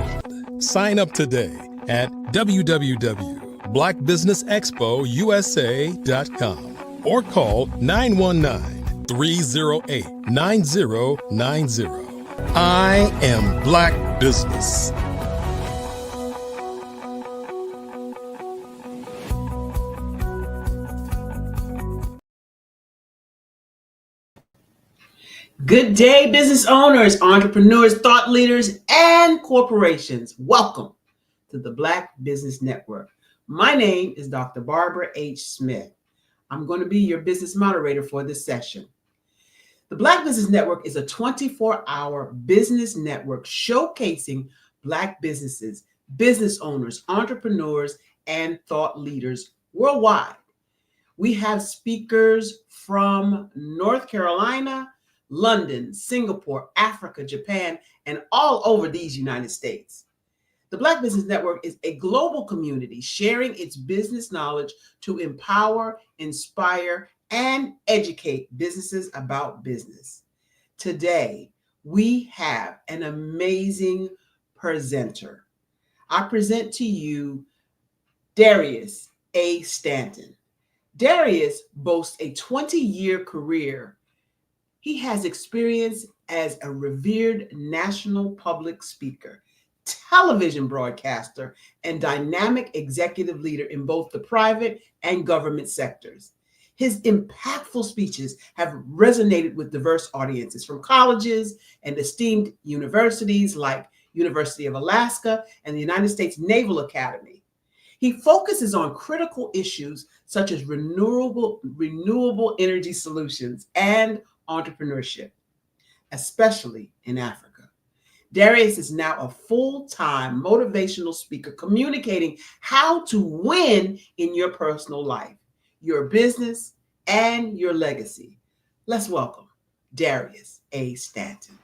Sign up today at www.blackbusinessexpousa.com or call 919-308-9090. I am Black Business. Good day, business owners, entrepreneurs, thought leaders, and corporations. Welcome to the Black Business Network. My name is Dr. Barbara H. Smith. I'm going to be your business moderator for this session. The Black Business Network is a 24-hour business network showcasing Black businesses, business owners, entrepreneurs, and thought leaders worldwide. We have speakers from North Carolina, London, Singapore, Africa, Japan, and all over these United States. The Black Business Network is a global community sharing its business knowledge to empower, inspire, and educate businesses about business. Today, we have an amazing presenter. I present to you Darius A. Stanton. Darius boasts a 20-year career. He has experience as a revered national public speaker, television broadcaster, and dynamic executive leader in both the private and government sectors. His impactful speeches have resonated with diverse audiences from colleges and esteemed universities like University of Alaska and the United States Naval Academy. He focuses on critical issues such as renewable energy solutions and entrepreneurship, especially in Africa. Darius is now a full-time motivational speaker communicating how to win in your personal life, your business, and your legacy. Let's welcome Darius A. Stanton.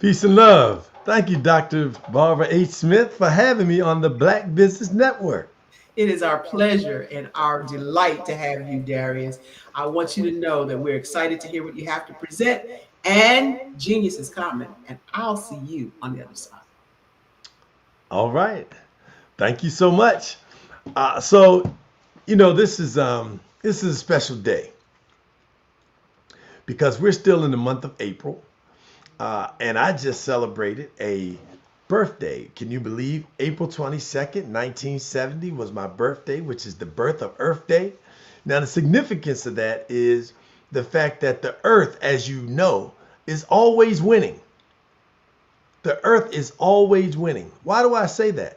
Peace and love. Thank you, Dr. Barbara H. Smith, for having me on the Black Business Network. It is our pleasure and our delight to have you, Darius. I want you to know that we're excited to hear what you have to present, and genius is coming, and I'll see you on the other side. All right. Thank you so much. This is a special day because we're still in the month of April, and I just celebrated a birthday. Can you believe April 22nd, 1970 was my birthday, which is the birth of Earth Day. Now, the significance of that is the fact that the Earth, as you know, is always winning. The Earth is always winning. Why do I say that?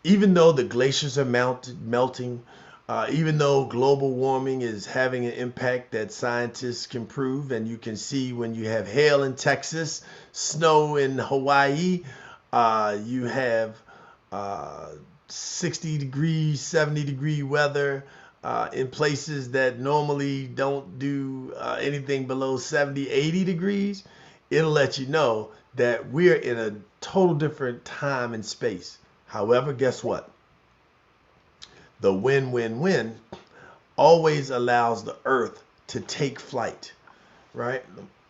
Even though the glaciers are melting, even though global warming is having an impact that scientists can prove, and you can see when you have hail in Texas, snow in Hawaii, you have 60 degrees, 70 degree weather in places that normally don't do anything below 70, 80 degrees. It'll let you know that we're in a total different time and space. However, guess what? The win-win-win always allows the Earth to take flight, right?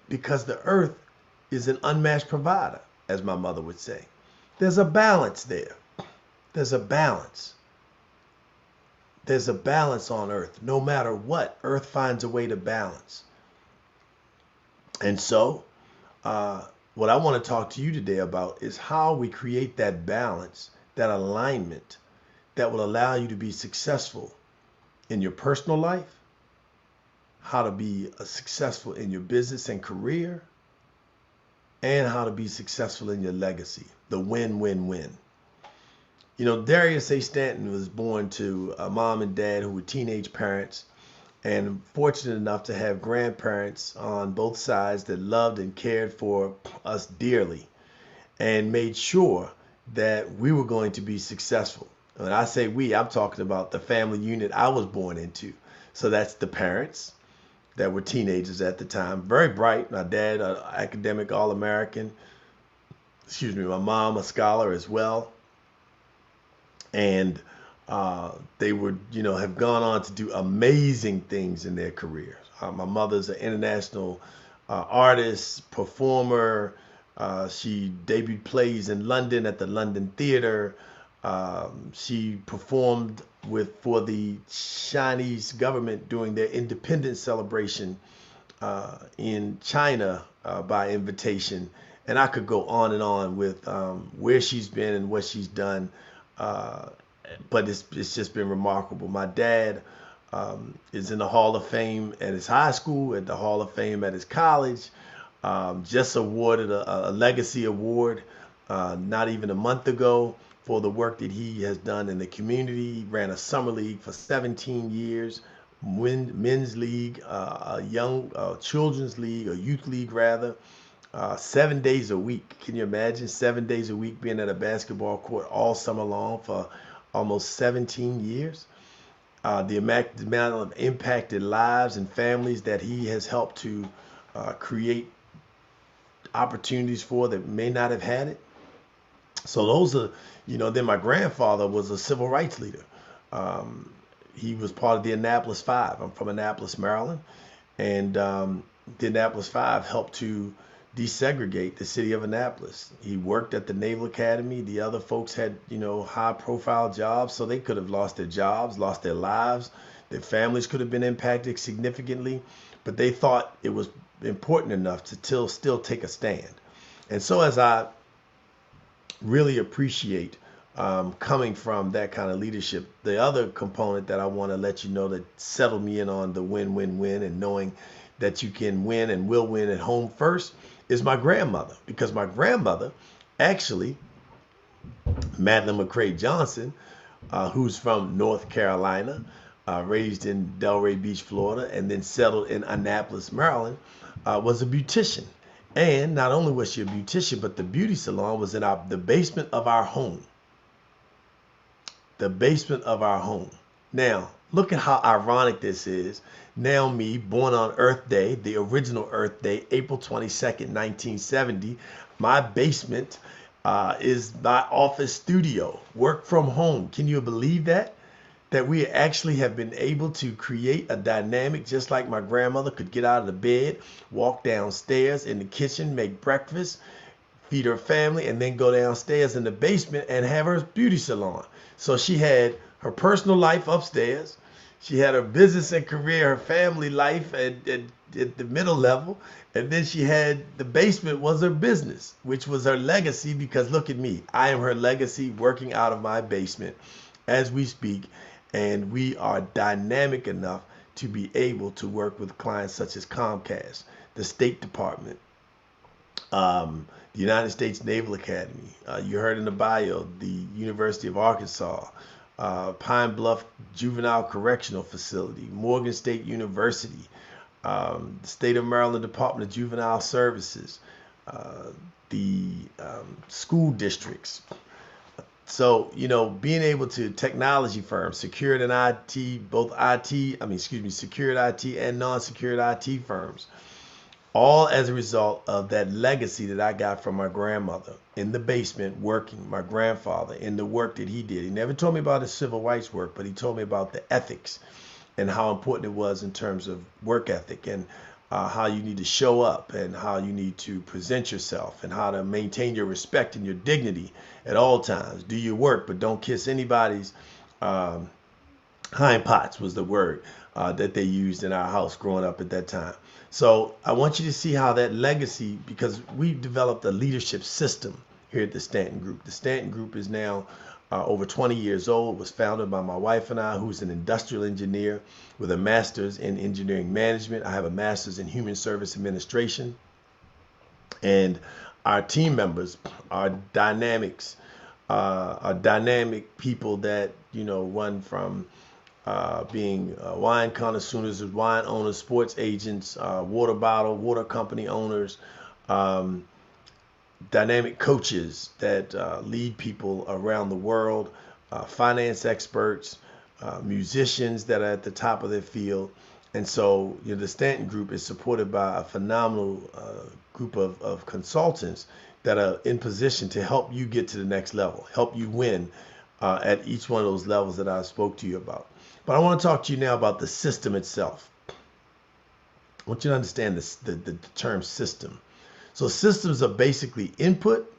Because the Earth is an unmatched provider, as my mother would say. There's a balance there. There's a balance. There's a balance on earth. No matter what, earth finds a way to balance. And so, what I want to talk to you today about is how we create that balance, that alignment that will allow you to be successful in your personal life, how to be successful in your business and career, and how to be successful in your legacy. The win-win-win. You know, Darius A. Stanton was born to a mom and dad who were teenage parents, and fortunate enough to have grandparents on both sides that loved and cared for us dearly and made sure that we were going to be successful. When I say we, I'm talking about the family unit I was born into. So that's the parents that were teenagers at the time, very bright. My dad, an academic All-American. Excuse me, my mom, a scholar as well. And they would, have gone on to do amazing things in their careers. My mother's an international artist, performer. She debuted plays in London at the London Theatre. She performed for the Chinese government during their independence celebration in China by invitation. And I could go on and on with where she's been and what she's done. But it's just been remarkable. My dad is in the Hall of Fame at his high school, at the Hall of Fame at his college. Just awarded a legacy award not even a month ago for the work that he has done in the community. He ran a summer league for 17 years, men's league, a young children's league, a youth league rather. 7 days a week. Can you imagine 7 days a week being at a basketball court all summer long for almost 17 years? The amount of impacted lives and families that he has helped to create opportunities for that may not have had it. So those are, then my grandfather was a civil rights leader. He was part of the Annapolis Five. I'm from Annapolis, Maryland. And the Annapolis Five helped to desegregate the city of Annapolis. He worked at the Naval Academy. The other folks had, high profile jobs, so they could have lost their jobs, lost their lives. Their families could have been impacted significantly, but they thought it was important enough to still take a stand. And so as I really appreciate coming from that kind of leadership, the other component that I want to let you know that settled me in on the win-win-win and knowing that you can win and will win at home first is my grandmother, because my grandmother actually, Madeline McCrae Johnson, who's from North Carolina, raised in Delray Beach, Florida, and then settled in Annapolis, Maryland, was a beautician. And not only was she a beautician, but the beauty salon was in the basement of our home. The basement of our home. Now, look at how ironic this is. Now me, born on Earth Day, the original Earth Day, April 22nd, 1970, my basement is my office studio, work from home. Can you believe that? That we actually have been able to create a dynamic just like my grandmother could get out of the bed, walk downstairs in the kitchen, make breakfast, feed her family, and then go downstairs in the basement and have her beauty salon. So she had her personal life upstairs. She had her business and career, her family life at the middle level. And then she had the basement was her business, which was her legacy, because look at me. I am her legacy working out of my basement as we speak. And we are dynamic enough to be able to work with clients such as Comcast, the State Department, the United States Naval Academy. You heard in the bio, the University of Arkansas, Pine Bluff Juvenile Correctional Facility, Morgan State University, the State of Maryland Department of Juvenile Services, the school districts. So, being able to technology firms, secured and IT, secured IT and non-secured IT firms, all as a result of that legacy that I got from my grandmother in the basement working, my grandfather in the work that he did. He never told me about his civil rights work, but he told me about the ethics and how important it was in terms of work ethic. And how you need to show up and how you need to present yourself and how to maintain your respect and your dignity at all times. Do your work, but don't kiss anybody's hind parts was the word that they used in our house growing up at that time. So I want you to see how that legacy, because we've developed a leadership system here at the Stanton Group. The Stanton Group is now over 20 years old. It was founded by my wife and I, who's an industrial engineer with a master's in engineering management. I have a master's in human service administration. And our team members are dynamic people that, run from being wine connoisseurs, wine owners, sports agents, water company owners, dynamic coaches that lead people around the world, finance experts, musicians that are at the top of their field. And so, the Stanton Group is supported by a phenomenal group of consultants that are in position to help you get to the next level, help you win at each one of those levels that I spoke to you about. But I want to talk to you now about the system itself. I want you to understand the term system. So systems are basically input,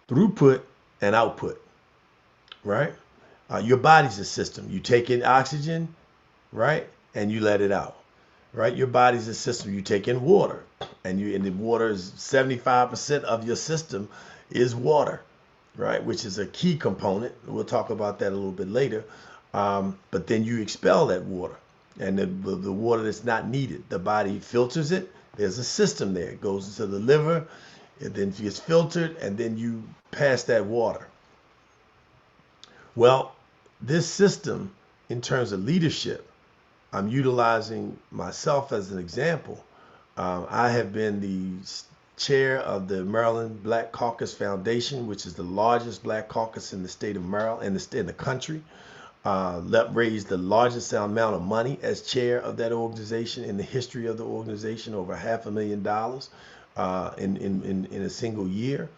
throughput, and output, right? Your body's a system. You take in oxygen, right? And you let it out, right? Your body's a system. You take in water, and the water is 75% of your system is water, right? Which is a key component. We'll talk about that a little bit later. But then you expel that water, and the water that's not needed, the body filters it. There's a system there. It goes into the liver, it then gets filtered, and then you pass that water. Well, this system, in terms of leadership, I'm utilizing myself as an example. I have been the chair of the Maryland Black Caucus Foundation, which is the largest black caucus in the state of Maryland, in the country. Raised the largest amount of money as chair of that organization in the history of the organization, over $500,000 in a single year.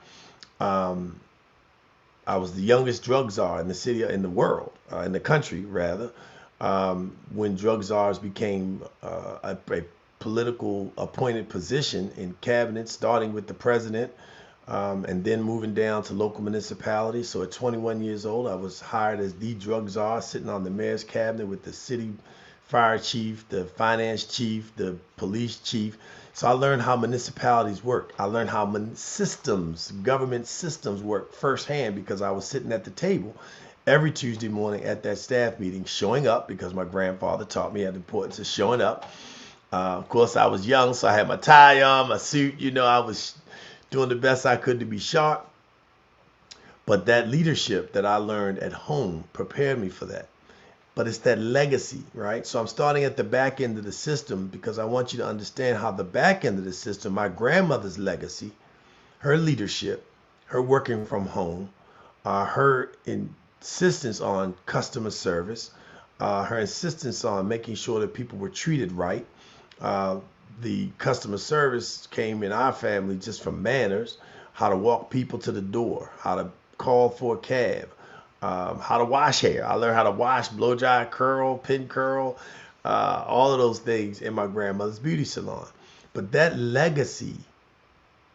I was the youngest drug czar in the world, in the country rather, when drug czars became a political appointed position in cabinet, starting with the president. And then moving down to local municipalities. So at 21 years old, I was hired as the drug czar, sitting on the mayor's cabinet with the city fire chief, the finance chief, the police chief. So I learned how municipalities work. I learned how government systems work firsthand, because I was sitting at the table every Tuesday morning at that staff meeting, showing up, because my grandfather taught me the importance of showing up. Of course, I was young, so I had my tie on, my suit. I was doing the best I could to be sharp. But that leadership that I learned at home prepared me for that. But it's that legacy, right? So I'm starting at the back end of the system, because I want you to understand how the back end of the system, my grandmother's legacy, her leadership, her working from home, her insistence on customer service, her insistence on making sure that people were treated right. The customer service came in our family just from manners, how to walk people to the door, how to call for a cab, how to wash hair. I learned how to wash, blow dry, curl, pin curl, all of those things in my grandmother's beauty salon. But that legacy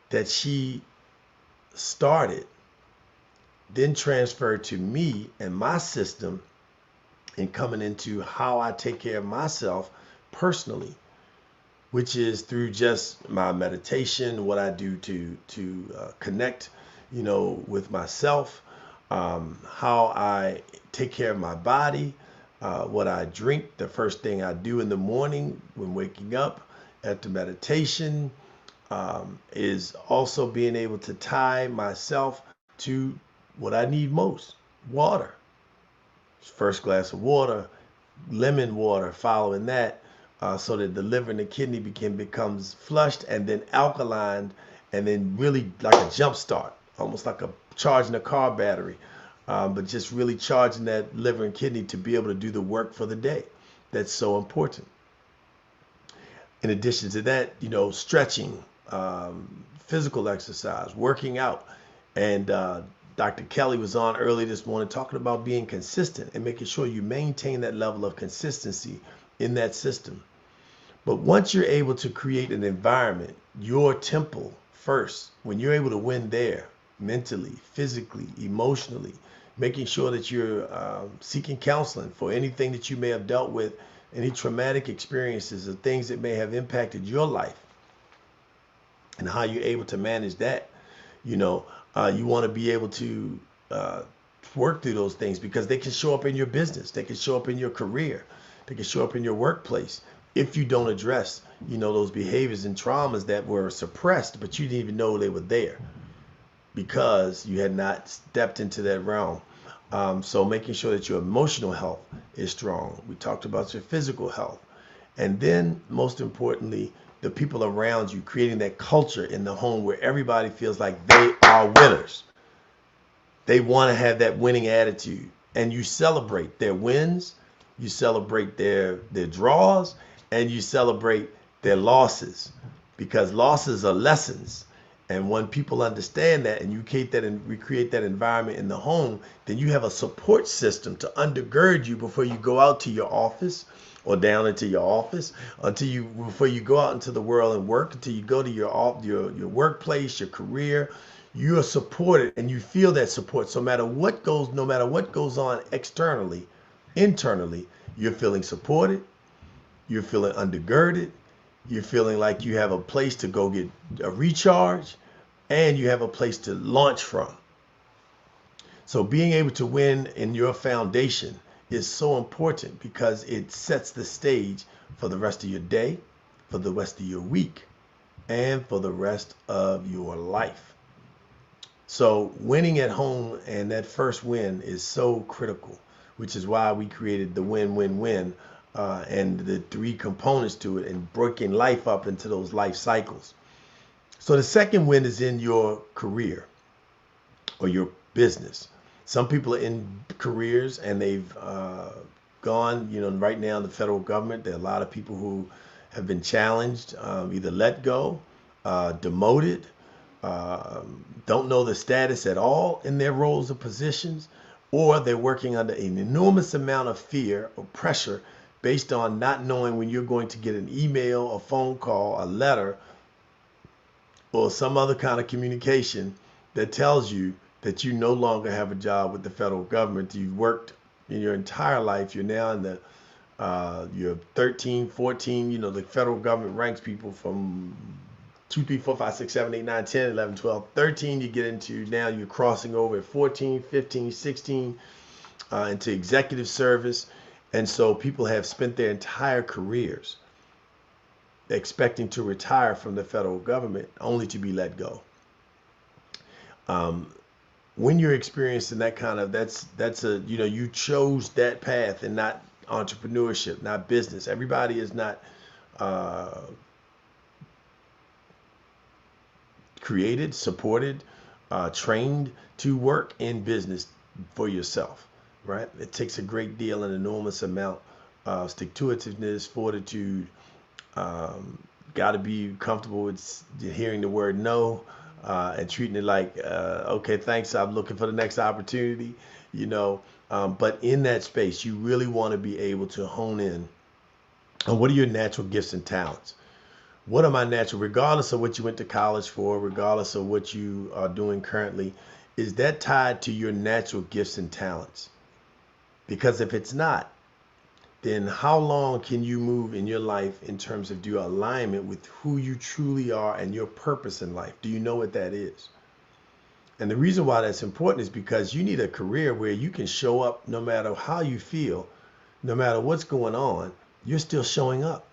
that she started then transferred to me and my system, and coming into how I take care of myself personally, which is through just my meditation, what I do to connect, with myself, how I take care of my body, what I drink, the first thing I do in the morning when waking up after meditation, is also being able to tie myself to what I need most, water. First glass of water, lemon water following that, so that the liver and the kidney becomes flushed and then alkaline, and then really like a jump start, almost like charging a car battery, but just really charging that liver and kidney to be able to do the work for the day. That's so important. In addition to that, stretching, physical exercise, working out. And Dr. Kelly was on early this morning talking about being consistent and making sure you maintain that level of consistency in that system. But once you're able to create an environment, your temple first, when you're able to win there, mentally, physically, emotionally, making sure that you're seeking counseling for anything that you may have dealt with, any traumatic experiences or things that may have impacted your life, and how you're able to manage that. You want to be able to work through those things, because they can show up in your business, they can show up in your career, they can show up in your workplace if you don't address, those behaviors and traumas that were suppressed, but you didn't even know they were there because you had not stepped into that realm. So making sure that your emotional health is strong. We talked about your physical health. And then most importantly, the people around you, creating that culture in the home where everybody feels like they are winners. They want to have that winning attitude, and you celebrate their wins, you celebrate their draws, and you celebrate their losses, because losses are lessons. And when people understand that, and you create that and recreate that environment in the home, then you have a support system to undergird you before you go out to your office or down into your office, before you go out into the world and work, until you go to your workplace, your career. You are supported, and you feel that support. So no matter what goes on externally, internally, you're feeling supported, you're feeling undergirded, you're feeling like you have a place to go get a recharge, and you have a place to launch from. So being able to win in your foundation is so important, because it sets the stage for the rest of your day, for the rest of your week, and for the rest of your life. So winning at home, and that first win is so critical, which is why we created the win-win-win and the 3 components to it, and breaking life up into those life cycles. So the second win is in your career or your business. Some people are in careers and they've gone, right now in the federal government, there are a lot of people who have been challenged, either let go, demoted, don't know the status at all in their roles or positions, or they're working under an enormous amount of fear or pressure based on not knowing when you're going to get an email, a phone call, a letter, or some other kind of communication that tells you that you no longer have a job with the federal government. You've worked in your entire life. You're now in the you're 13, 14, the federal government ranks people from 2, 3, 4, 5, 6, 7, 8, 9, 10, 11, 12, 13. You get into, now you're crossing over at 14, 15, 16 into executive service. And so people have spent their entire careers expecting to retire from the federal government, only to be let go. When you're experiencing that kind of, that's a, you chose that path and not entrepreneurship, not business. Everybody is not created, supported, trained to work in business for yourself, right? It takes a great deal, an enormous amount of stick-to-itiveness, fortitude. Got to be comfortable with hearing the word no, and treating it like, okay, thanks, I'm looking for the next opportunity, but in that space, you really want to be able to hone in on what are your natural gifts and talents. What are my natural, regardless of what you went to college for, regardless of what you are doing currently, is that tied to your natural gifts and talents? Because if it's not, then how long can you move in your life in terms of your alignment with who you truly are and your purpose in life? Do you know what that is? And the reason why that's important is because you need a career where you can show up no matter how you feel, no matter what's going on, you're still showing up.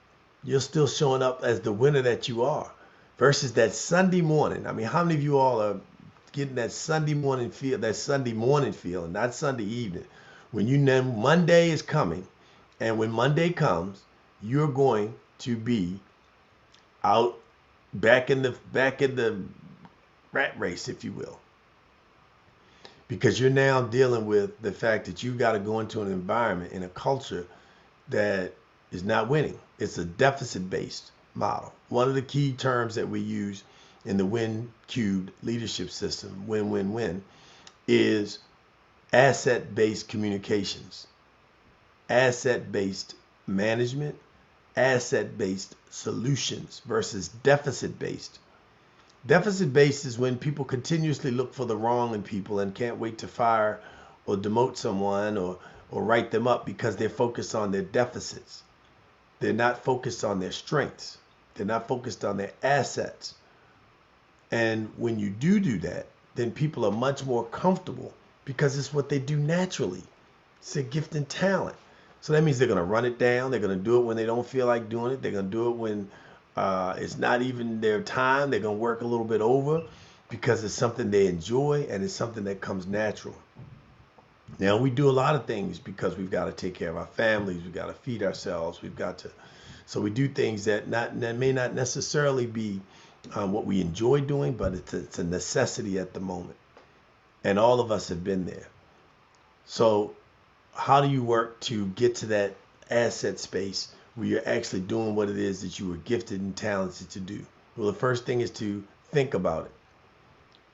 You're still showing up as the winner that you are, versus that Sunday morning. I mean, how many of you all are getting that Sunday morning feel, and not Sunday evening, when you know Monday is coming, and when Monday comes, you're going to be out back in the rat race, if you will, because you're now dealing with the fact that you've got to go into an environment, in a culture that is not winning. It's a deficit-based model. One of the key terms that we use in the Win Cubed leadership system, win-win-win, is asset-based communications, asset-based management, asset-based solutions versus deficit-based. Deficit-based is when people continuously look for the wrong in people and can't wait to fire or demote someone or write them up because they're focused on their deficits. They're not focused on their strengths. They're not focused on their assets. And when you do that, then people are much more comfortable because it's what they do naturally. It's their gift and talent. So that means they're going to run it down. They're going to do it when they don't feel like doing it. They're going to do it when it's not even their time. They're going to work a little bit over because it's something they enjoy and it's something that comes natural. Now, we do a lot of things because we've got to take care of our families. We've got to feed ourselves. So we do things that may not necessarily be what we enjoy doing, but it's a necessity at the moment. And all of us have been there. So how do you work to get to that asset space where you're actually doing what it is that you were gifted and talented to do? Well, the first thing is to think about it.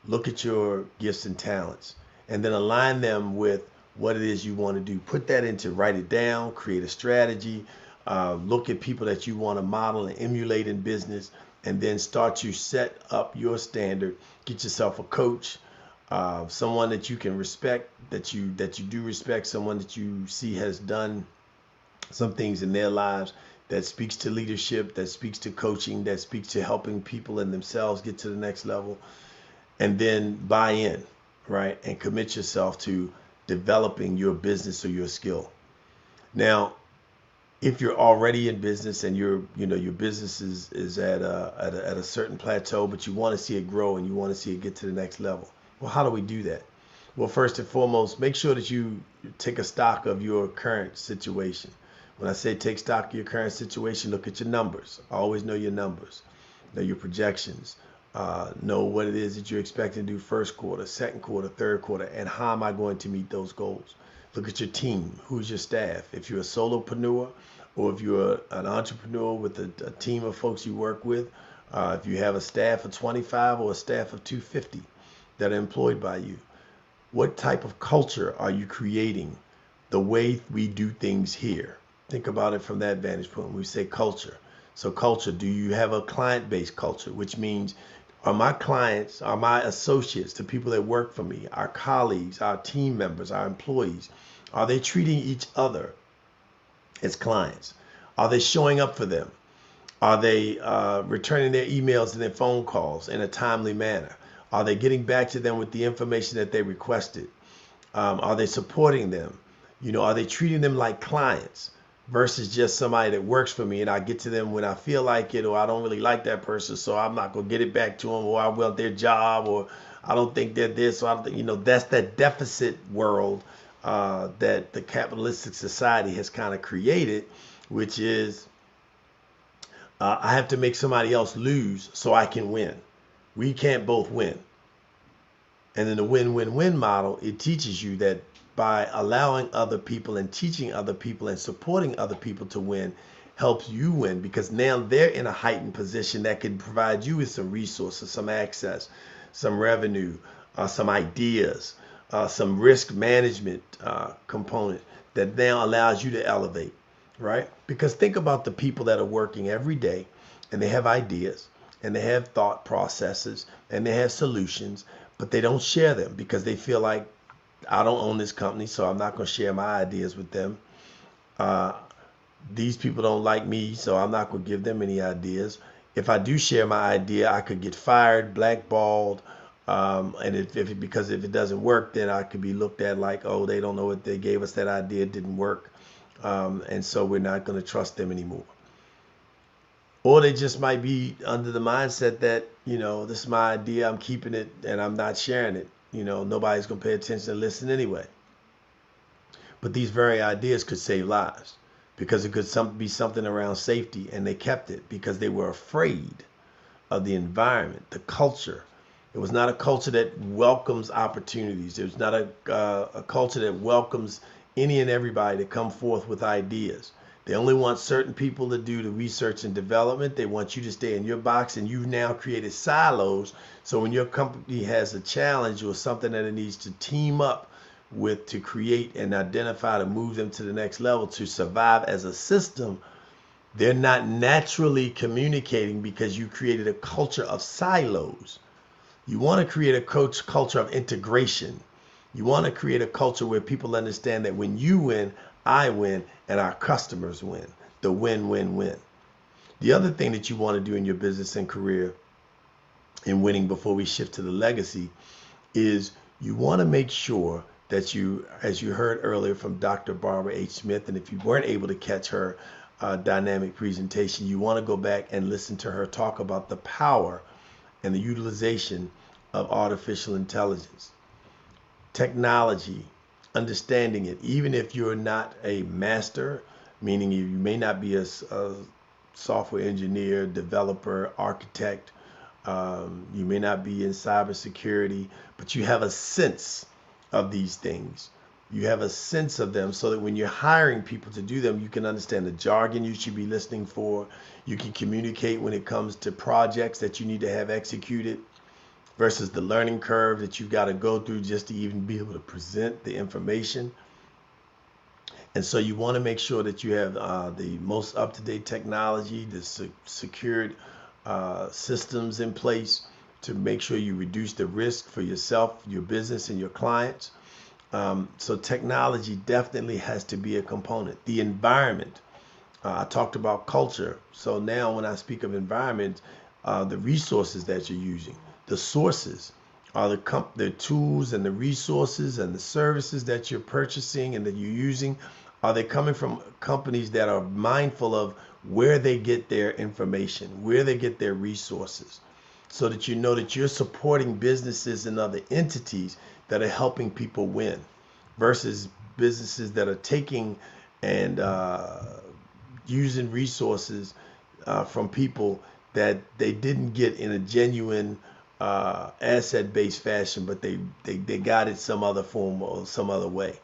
Look at your gifts and talents and then align them with what it is you want to do. Put that into, write it down, create a strategy, look at people that you want to model and emulate in business, and then start to set up your standard. Get yourself a coach, someone that you can respect, that you do respect, someone that you see has done some things in their lives that speaks to leadership, that speaks to coaching, that speaks to helping people and themselves get to the next level, and then buy in, right? And commit yourself to developing your business or your skill. Now, if you're already in business and your business is at a certain plateau, but you want to see it grow and you want to see it get to the next level, well, how do we do that? Well, first and foremost, make sure that you take a stock of your current situation. When I say take stock of your current situation, look at your numbers. Always know your numbers, know your projections, know what it is that you're expecting to do first quarter, second quarter, third quarter, and how am I going to meet those goals? Look at your team. Who's your staff? If you're a solopreneur or if you're an entrepreneur with a team of folks you work with, if you have a staff of 25 or a staff of 250 that are employed by you, what type of culture are you creating the way we do things here? Think about it from that vantage point when we say culture. So culture, do you have a client-based culture, which means are my clients, are my associates, the people that work for me, our colleagues, our team members, our employees, are they treating each other as clients? Are they showing up for them? Are they returning their emails and their phone calls in a timely manner? Are they getting back to them with the information that they requested? Are they supporting them? Are they treating them like clients versus just somebody that works for me and I get to them when I feel like it, or I don't really like that person, so I'm not going to get it back to them, or I want their job, or I don't think they're this, or I don't think, that's that deficit world that the capitalistic society has kind of created, which is I have to make somebody else lose so I can win. We can't both win. And in the win-win-win model, it teaches you that by allowing other people and teaching other people and supporting other people to win helps you win, because now they're in a heightened position that can provide you with some resources, some access, some revenue, some ideas, some risk management component that now allows you to elevate, right? Because think about the people that are working every day and they have ideas and they have thought processes and they have solutions, but they don't share them because they feel like, I don't own this company, so I'm not going to share my ideas with them. These people don't like me, so I'm not going to give them any ideas. If I do share my idea, I could get fired, blackballed, and because if it doesn't work, then I could be looked at like, oh, they don't know what they gave us that idea, it didn't work, and so we're not going to trust them anymore. Or they just might be under the mindset that, this is my idea, I'm keeping it, and I'm not sharing it. Nobody's going to pay attention and listen anyway. But these very ideas could save lives because it could be something around safety, and they kept it because they were afraid of the environment, the culture. It was not a culture that welcomes opportunities. It was not a culture that welcomes any and everybody to come forth with ideas. They only want certain people to do the research and development. They want you to stay in your box, and you've now created silos. So when your company has a challenge or something that it needs to team up with to create and identify to move them to the next level to survive as a system, They're not naturally communicating because you created a culture of silos. You want to create a culture of integration. You want to create a culture where people understand that when you win, I win, and our customers win. The win-win-win. The other thing that you want to do in your business and career in winning before we shift to the legacy is you want to make sure that you, as you heard earlier from Dr. Barbara H. Smith, and if you weren't able to catch her dynamic presentation, you want to go back and listen to her talk about the power and the utilization of artificial intelligence, technology, understanding it, even if you're not a master, meaning you may not be a software engineer, developer, architect, you may not be in cybersecurity, but you have a sense of these things. You have a sense of them so that when you're hiring people to do them, you can understand the jargon you should be listening for. You can communicate when it comes to projects that you need to have executed versus the learning curve that you've got to go through just to even be able to present the information. And so you want to make sure that you have the most up-to-date technology, the secured systems in place to make sure you reduce the risk for yourself, your business, and your clients. So technology definitely has to be a component. The environment, I talked about culture. So now when I speak of environment, the resources that you're using, the sources are the tools and the resources and the services that you're purchasing and that you're using. Are they coming from companies that are mindful of where they get their information, where they get their resources, so that you know that you're supporting businesses and other entities that are helping people win versus businesses that are taking and using resources from people that they didn't get in a genuine asset-based fashion, but they got it some other form or some other way.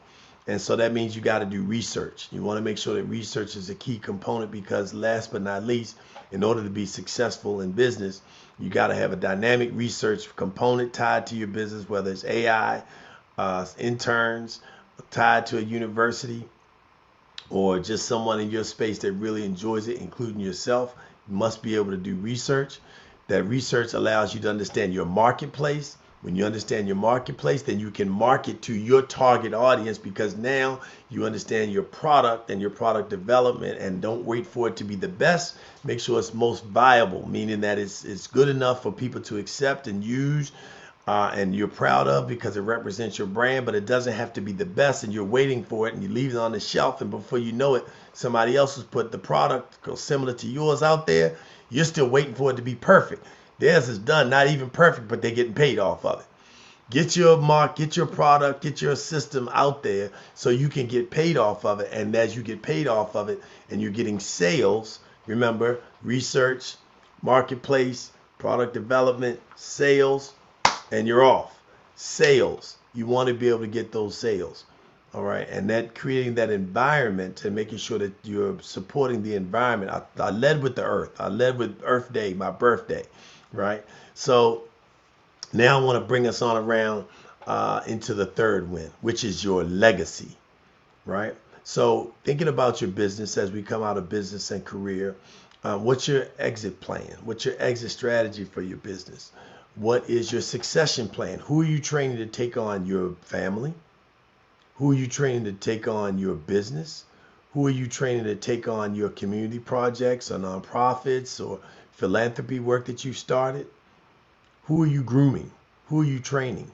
And so that means you got to do research. You want to make sure that research is a key component because last but not least, in order to be successful in business, you got to have a dynamic research component tied to your business, whether it's AI, interns tied to a university, or just someone in your space that really enjoys it, including yourself. You must be able to do research. That research allows you to understand your marketplace. When you understand your marketplace, then you can market to your target audience because now you understand your product and your product development, and don't wait for it to be the best. Make sure it's most viable, meaning that it's good enough for people to accept and use and you're proud of because it represents your brand, but it doesn't have to be the best and you're waiting for it and you leave it on the shelf, and before you know it, somebody else has put the product similar to yours out there. You're still waiting for it to be perfect. Theirs is done, not even perfect, but they're getting paid off of it. Get your mark, get your product, get your system out there so you can get paid off of it. And as you get paid off of it and you're getting sales, remember, research, marketplace, product development, sales, and you're off. Sales. You want to be able to get those sales. All right. And that creating that environment and making sure that you're supporting the environment. I led with the earth. I led with Earth Day, my birthday. Right. So now I want to bring us on around into the third win, which is your legacy. Right. So thinking about your business as we come out of business and career, what's your exit plan? What's your exit strategy for your business? What is your succession plan? Who are you training to take on your family? Who are you training to take on your business? Who are you training to take on your community projects or nonprofits or philanthropy work that you've started? Who are you grooming? Who are you training?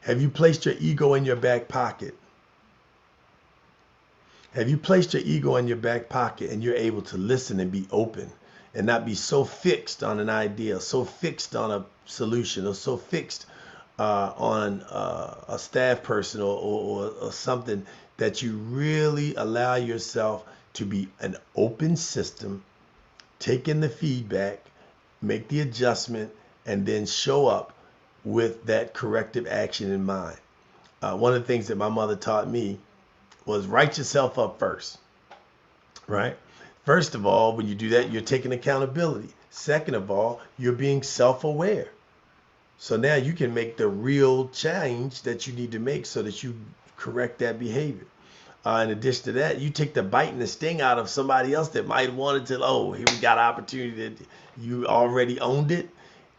Have you placed your ego in your back pocket? Have you placed your ego in your back pocket and you're able to listen and be open and not be so fixed on an idea, so fixed on a solution, or so fixed on a staff person or something, that you really allow yourself to be an open system, take in the feedback, make the adjustment, and then show up with that corrective action in mind. One of the things that my mother taught me was write yourself up first, right? First of all, when you do that, you're taking accountability. Second of all, you're being self-aware. So now you can make the real change that you need to make so that you correct that behavior. In addition to that, you take the bite and the sting out of somebody else that might have wanted to, oh, here we got an opportunity that you already owned it.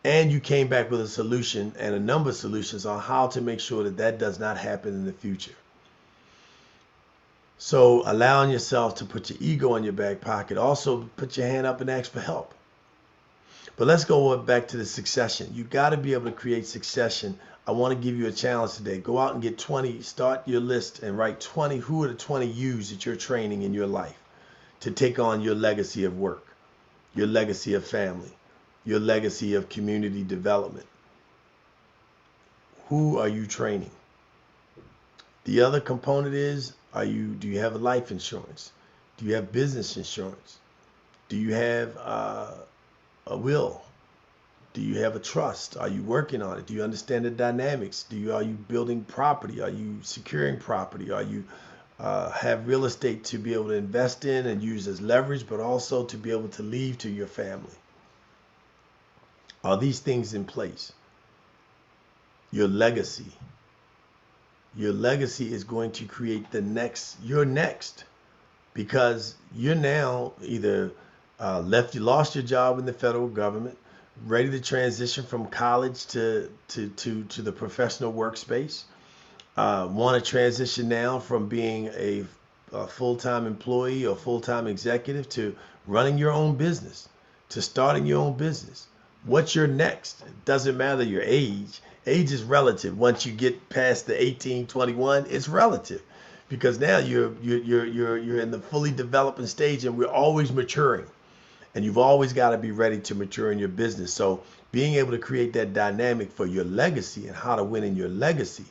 And you came back with a solution and a number of solutions on how to make sure that that does not happen in the future. So allowing yourself to put your ego in your back pocket, also put your hand up and ask for help. But let's go back to the succession. You got to be able to create succession. I want to give you a challenge today. Go out and get 20, start your list and write 20. Who are the 20 U's that you're training in your life to take on your legacy of work, your legacy of family, your legacy of community development? Who are you training? The other component is, do you have a life insurance? Do you have business insurance? Do you have a will? Do you have a trust? Are you working on it? Do you understand the dynamics? Are you building property? Are you securing property? Are you have real estate to be able to invest in and use as leverage, but also to be able to leave to your family? Are these things in place? Your legacy. Your legacy is going to create your next, because you're now either lost your job in the federal government, ready to transition from college to the professional workspace, want to transition now from being a full-time employee or full-time executive to running your own business, to starting your own business. What's your next? It doesn't matter your age. Age is relative. Once you get past the 18, 21, it's relative, because now you're in the fully developing stage, and we're always maturing, and you've always got to be ready to mature in your business. So being able to create that dynamic for your legacy and how to win in your legacy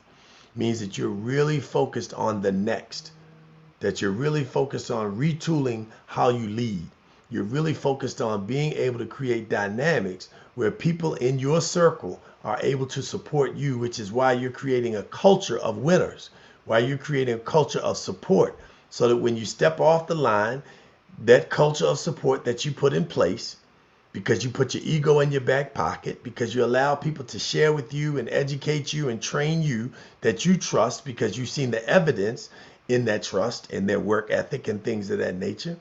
means that you're really focused on the next, that you're really focused on retooling how you lead. You're really focused on being able to create dynamics where people in your circle are able to support you, which is why you're creating a culture of winners, why you're creating a culture of support, so that when you step off the line, that culture of support that you put in place, because you put your ego in your back pocket, because you allow people to share with you and educate you and train you, that you trust because you've seen the evidence in that trust, in their work ethic and things of that nature.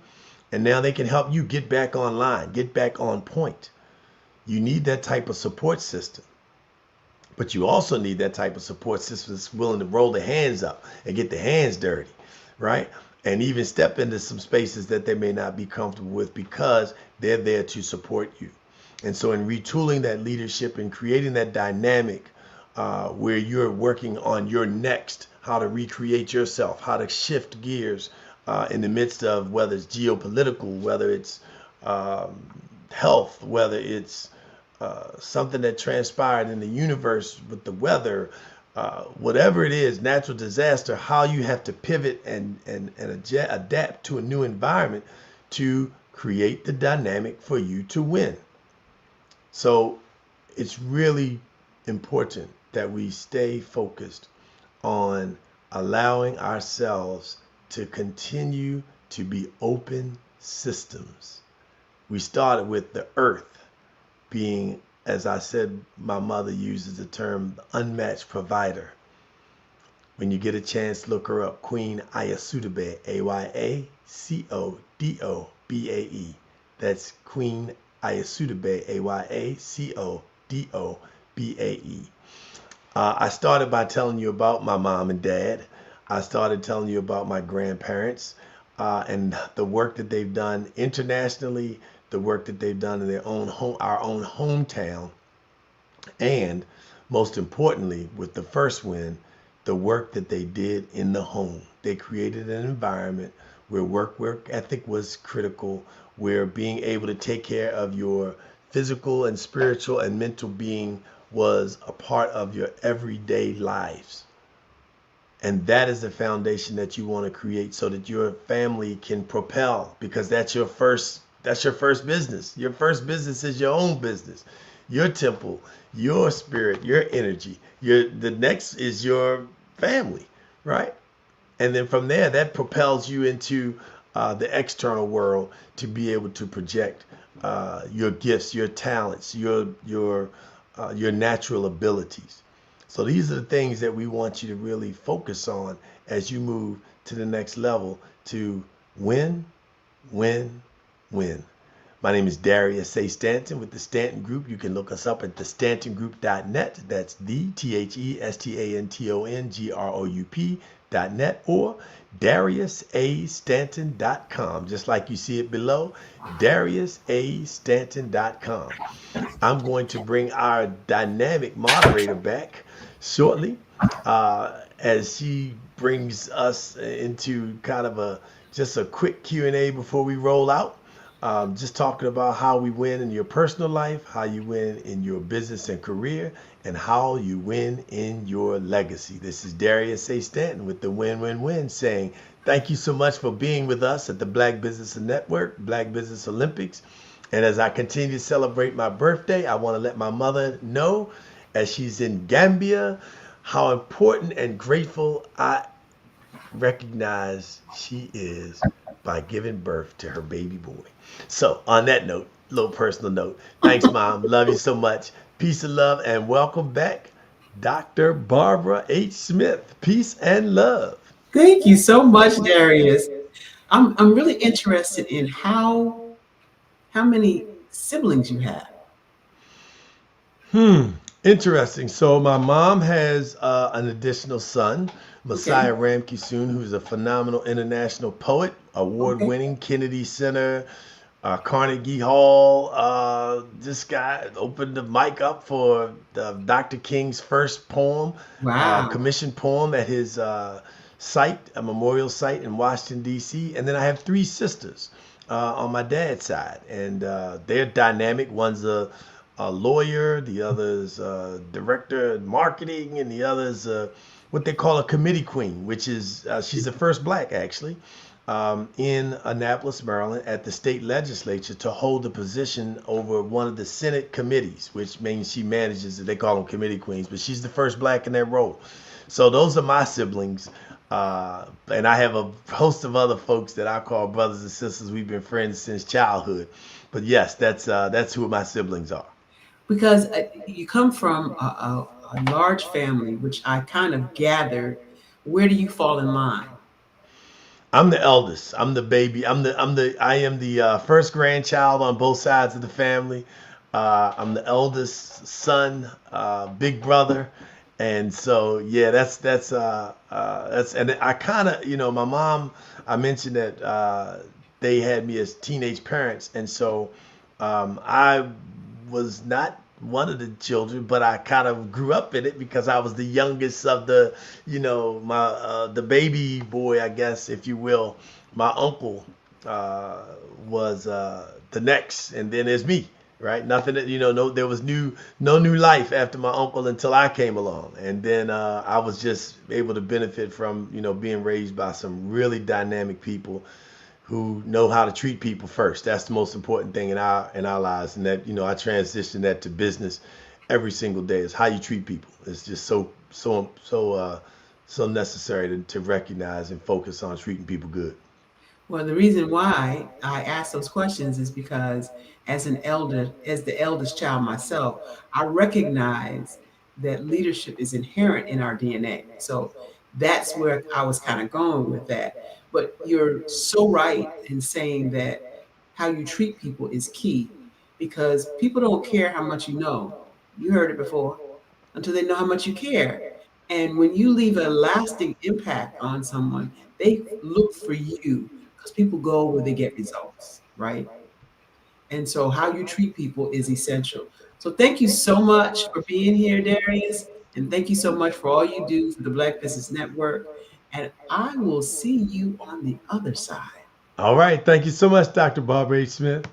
And now they can help you get back online, get back on point. You need that type of support system. But you also need that type of support system that's willing to roll their hands up and get their hands dirty, right? And even step into some spaces that they may not be comfortable with, because they're there to support you. And so in retooling that leadership and creating that dynamic where you're working on your next, how to recreate yourself, how to shift gears in the midst of whether it's geopolitical, whether it's health, whether it's something that transpired in the universe with the weather, whatever it is, natural disaster, how you have to pivot and adapt to a new environment to create the dynamic for you to win. So it's really important that we stay focused on allowing ourselves to continue to be open systems. We started with the earth being, as I said, my mother uses the term unmatched provider. When you get a chance, look her up, Queen Ayacudabe, Ayacodobae. That's Queen Ayacudabe, Ayacodobae. I started by telling you about my mom and dad. I started telling you about my grandparents and the work that they've done internationally, the work that they've done in their own home, our own hometown, and most importantly, with the first win, the work that they did in the home. They created an environment where work ethic was critical, where being able to take care of your physical and spiritual and mental being was a part of your everyday lives. And that is the foundation that you want to create so that your family can propel, because that's your first business. Your first business is your own business, your temple, your spirit, your energy. The next is your family, right? And then from there, that propels you into the external world to be able to project your gifts, your talents, your natural abilities. So these are the things that we want you to really focus on as you move to the next level to win, win, win. My name is Darius A. Stanton with the Stanton Group. You can look us up at thestantongroup.net. That's TheStantongroup.net or DariusAStanton.com. Just like you see it below, DariusAStanton.com. I'm going to bring our dynamic moderator back shortly as she brings us into kind of just a quick Q&A before we roll out. Just talking about how we win in your personal life, how you win in your business and career, and how you win in your legacy. This is Darius A. Stanton with the Win Win Win saying thank you so much for being with us at the Black Business Network, Black Business Olympics. And as I continue to celebrate my birthday, I want to let my mother know, as she's in Gambia, how important and grateful I recognize she is by giving birth to her baby boy. So on that note, little personal note, thanks, Mom. Love you so much. Peace and love, and welcome back, Dr. Barbara H. Smith. Peace and love. Thank you so much, Darius. I'm really interested in how many siblings you have. Interesting. So my mom has an additional son, Messiah Ramkisoon, who's a phenomenal international poet, award-winning Kennedy Center, Carnegie Hall. This guy opened the mic up for Dr. King's first poem, commissioned poem at his site, a memorial site in Washington, D.C. And then I have three sisters on my dad's side, and they're dynamic. One's a lawyer, the other's director of marketing, and the other's what they call a committee queen, which is she's the first black actually in Annapolis, Maryland, at the state legislature to hold the position over one of the Senate committees, which means she manages, they call them committee queens, but she's the first black in that role. So those are my siblings. And I have a host of other folks that I call brothers and sisters. We've been friends since childhood. But yes, that's who my siblings are. Because you come from a large family, which I kind of gathered. Where do you fall in line? I'm the eldest. I'm the baby. I am the first grandchild on both sides of the family. I'm the eldest son, big brother. And so, yeah, that's and I kind of, my mom, I mentioned that they had me as teenage parents. And so I was not one of the children, but I kind of grew up in it because I was the youngest of the, the baby boy, I guess, if you will. My uncle was the next, and then there's me. Right, nothing that there was no new life after my uncle until I came along, and then I was just able to benefit from being raised by some really dynamic people who know how to treat people first. That's the most important thing in our lives, and that I transition that to business every single day. Is how you treat people. It's just so necessary to recognize and focus on treating people good. Well, the reason why I ask those questions is because as the eldest child myself, I recognize that leadership is inherent in our DNA. So that's where I was kind of going with that. But you're so right in saying that how you treat people is key, because people don't care how much you know. You heard it before, until they know how much you care. And when you leave a lasting impact on someone, they look for you. People go where they get results, right? And so how you treat people is essential. So thank you so much for being here, Darius. And thank you so much for all you do for the Black Business Network. And I will see you on the other side. All right. Thank you so much, Dr. Barbara H. Smith.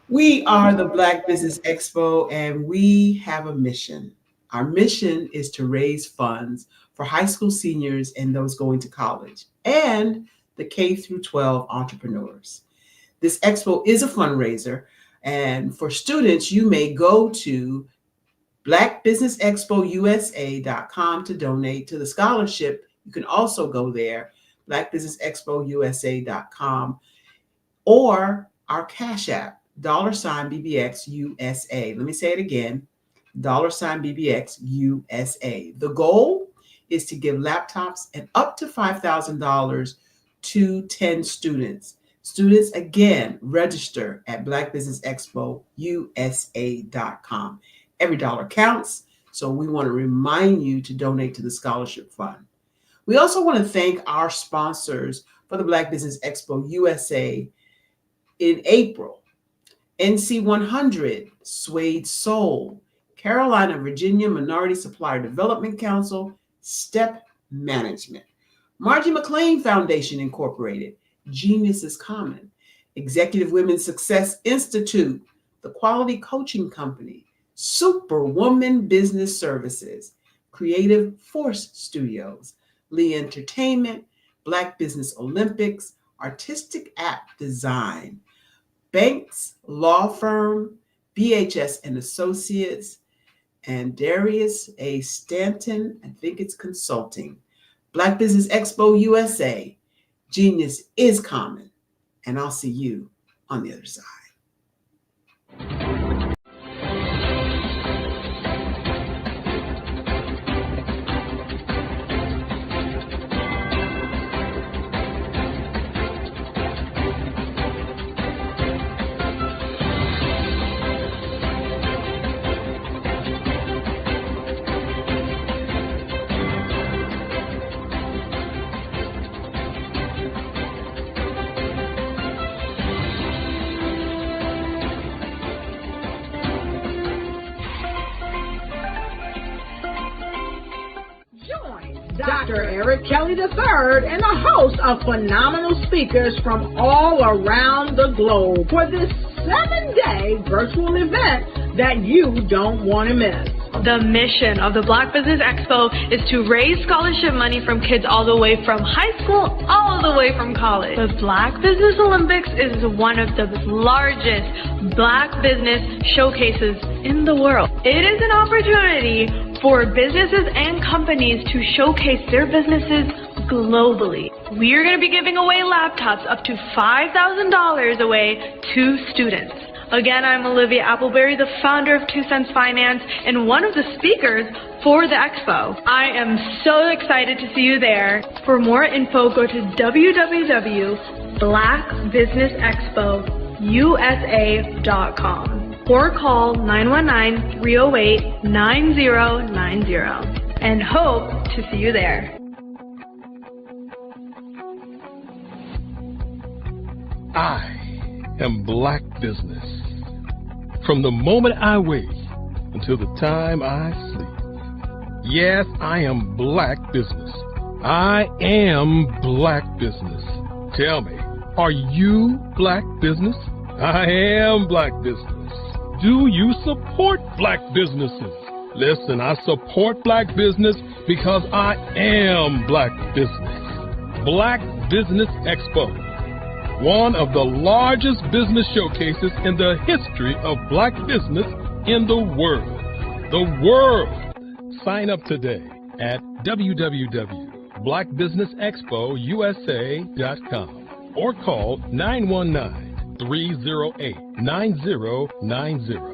We are the Black Business Expo, and we have a mission. Our mission is to raise funds for high school seniors and those going to college, and the K through 12 entrepreneurs. This expo is a fundraiser, and for students, you may go to blackbusinessexpousa.com to donate to the scholarship. You can also go there, blackbusinessexpousa.com, or our Cash App, $BBXUSA. Let me say it again, $BBXUSA. The goal is to give laptops and up to $5,000 to 10 students. Students, again, register at blackbusinessexpousa.com. Every dollar counts, so we want to remind you to donate to the scholarship fund. We also want to thank our sponsors for the Black Business Expo USA in April. NC 100, Suede Soul, Carolina, Virginia Minority Supplier Development Council, STEP Management, Margie McLean Foundation Incorporated, Genius is Common, Executive Women's Success Institute, The Quality Coaching Company, Superwoman Business Services, Creative Force Studios, Lee Entertainment, Black Business Olympics, Artistic App Design, Banks Law Firm, BHS and Associates, and Darius A. Stanton, I think it's consulting, Black Business Expo USA, Genius is Common, and I'll see you on the other side. Dr. Eric Kelly III and a host of phenomenal speakers from all around the globe for this 7-day virtual event that you don't want to miss. The mission of the Black Business Expo is to raise scholarship money from kids all the way from high school, all the way from college. The Black Business Olympics is one of the largest Black business showcases in the world. It is an opportunity for businesses and companies to showcase their businesses globally. We are going to be giving away laptops up to $5,000 away to students. Again, I'm Olivia Appleberry, the founder of 2 Cents Finance and one of the speakers for the expo. I am so excited to see you there. For more info, go to www.blackbusinessexpousa.com or call 919-308-9090 and hope to see you there. I am Black Business. From the moment I wake until the time I sleep. Yes, I am Black Business. I am Black Business. Tell me, are you Black Business? I am Black Business. Do you support Black businesses? Listen, I support Black business because I am Black Business. Black Business Expo, one of the largest business showcases in the history of Black business in the world. The world! Sign up today at www.blackbusinessexpousa.com or call 919-308-9090.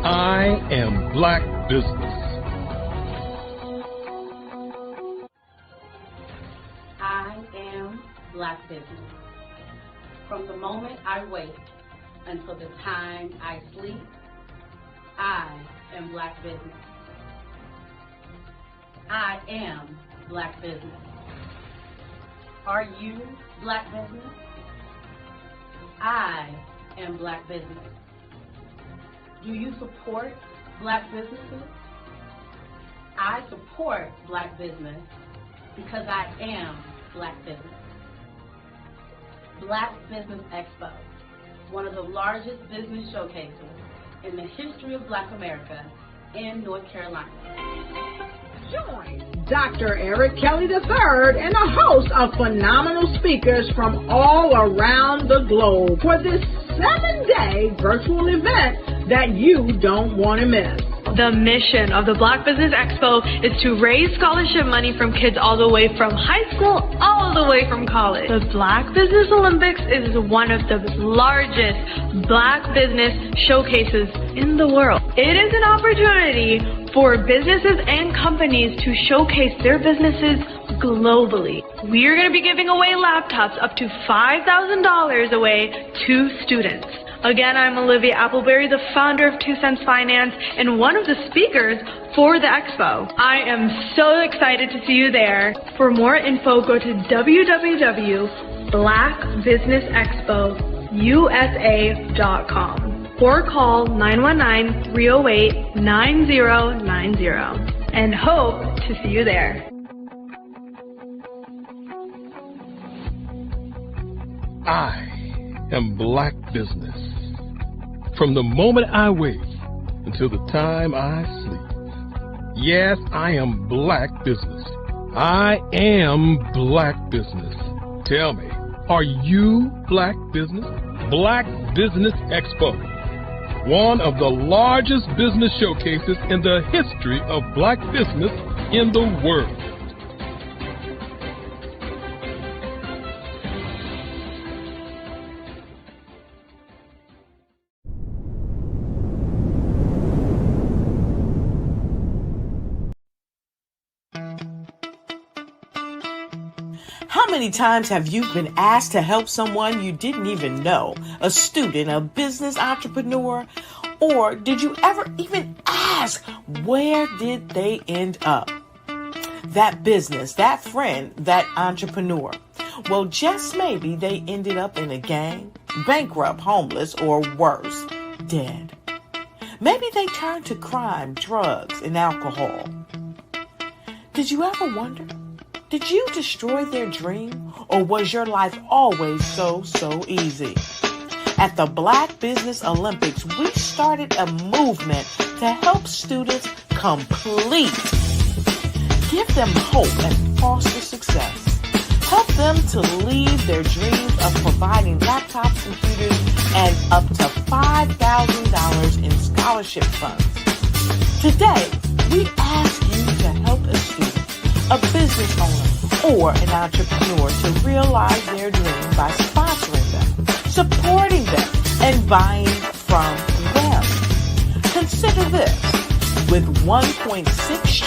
I am Black Business. I am Black Business. From the moment I wake until the time I sleep, I am Black Business. I am Black Business. Are you Black Business? I am Black Business. Do you support Black businesses? I support Black business because I am Black business. Black Business Expo, one of the largest business showcases in the history of Black America in North Carolina. Join Dr. Eric Kelly III and a host of phenomenal speakers from all around the globe for this 7-day virtual event that you don't want to miss. The mission of the Black Business Expo is to raise scholarship money from kids all the way from high school, all the way from college. The Black Business Olympics is one of the largest Black business showcases in the world. It is an opportunity for businesses and companies to showcase their businesses globally. We are going to be giving away laptops up to $5,000 away to students. Again, I'm Olivia Appleberry, the founder of 2 Cents Finance and one of the speakers for the expo. I am so excited to see you there. For more info, go to www.blackbusinessexpousa.com or call 919-308-9090 and hope to see you there. I am Black Business. From the moment I wake until the time I sleep. Yes, I am Black Business. I am Black Business. Tell me, are you Black Business? Black Business Expo, one of the largest business showcases in the history of Black business in the world. How many times have you been asked to help someone you didn't even know, a student, a business entrepreneur, or did you ever even ask, where did they end up? That business, that friend, that entrepreneur. Well, just maybe they ended up in a gang, bankrupt, homeless, or worse, dead. Maybe they turned to crime, drugs, and alcohol. Did you ever wonder? Did you destroy their dream, or was your life always so easy? At the Black Business Olympics, we started a movement to help students complete. Give them hope and foster success. Help them to leave their dreams of providing laptops, computers, and up to $5,000 in scholarship funds. Today, we ask you to help a student, a business owner, or an entrepreneur to realize their dream by sponsoring them, supporting them, and buying from them. Consider this. With $1.6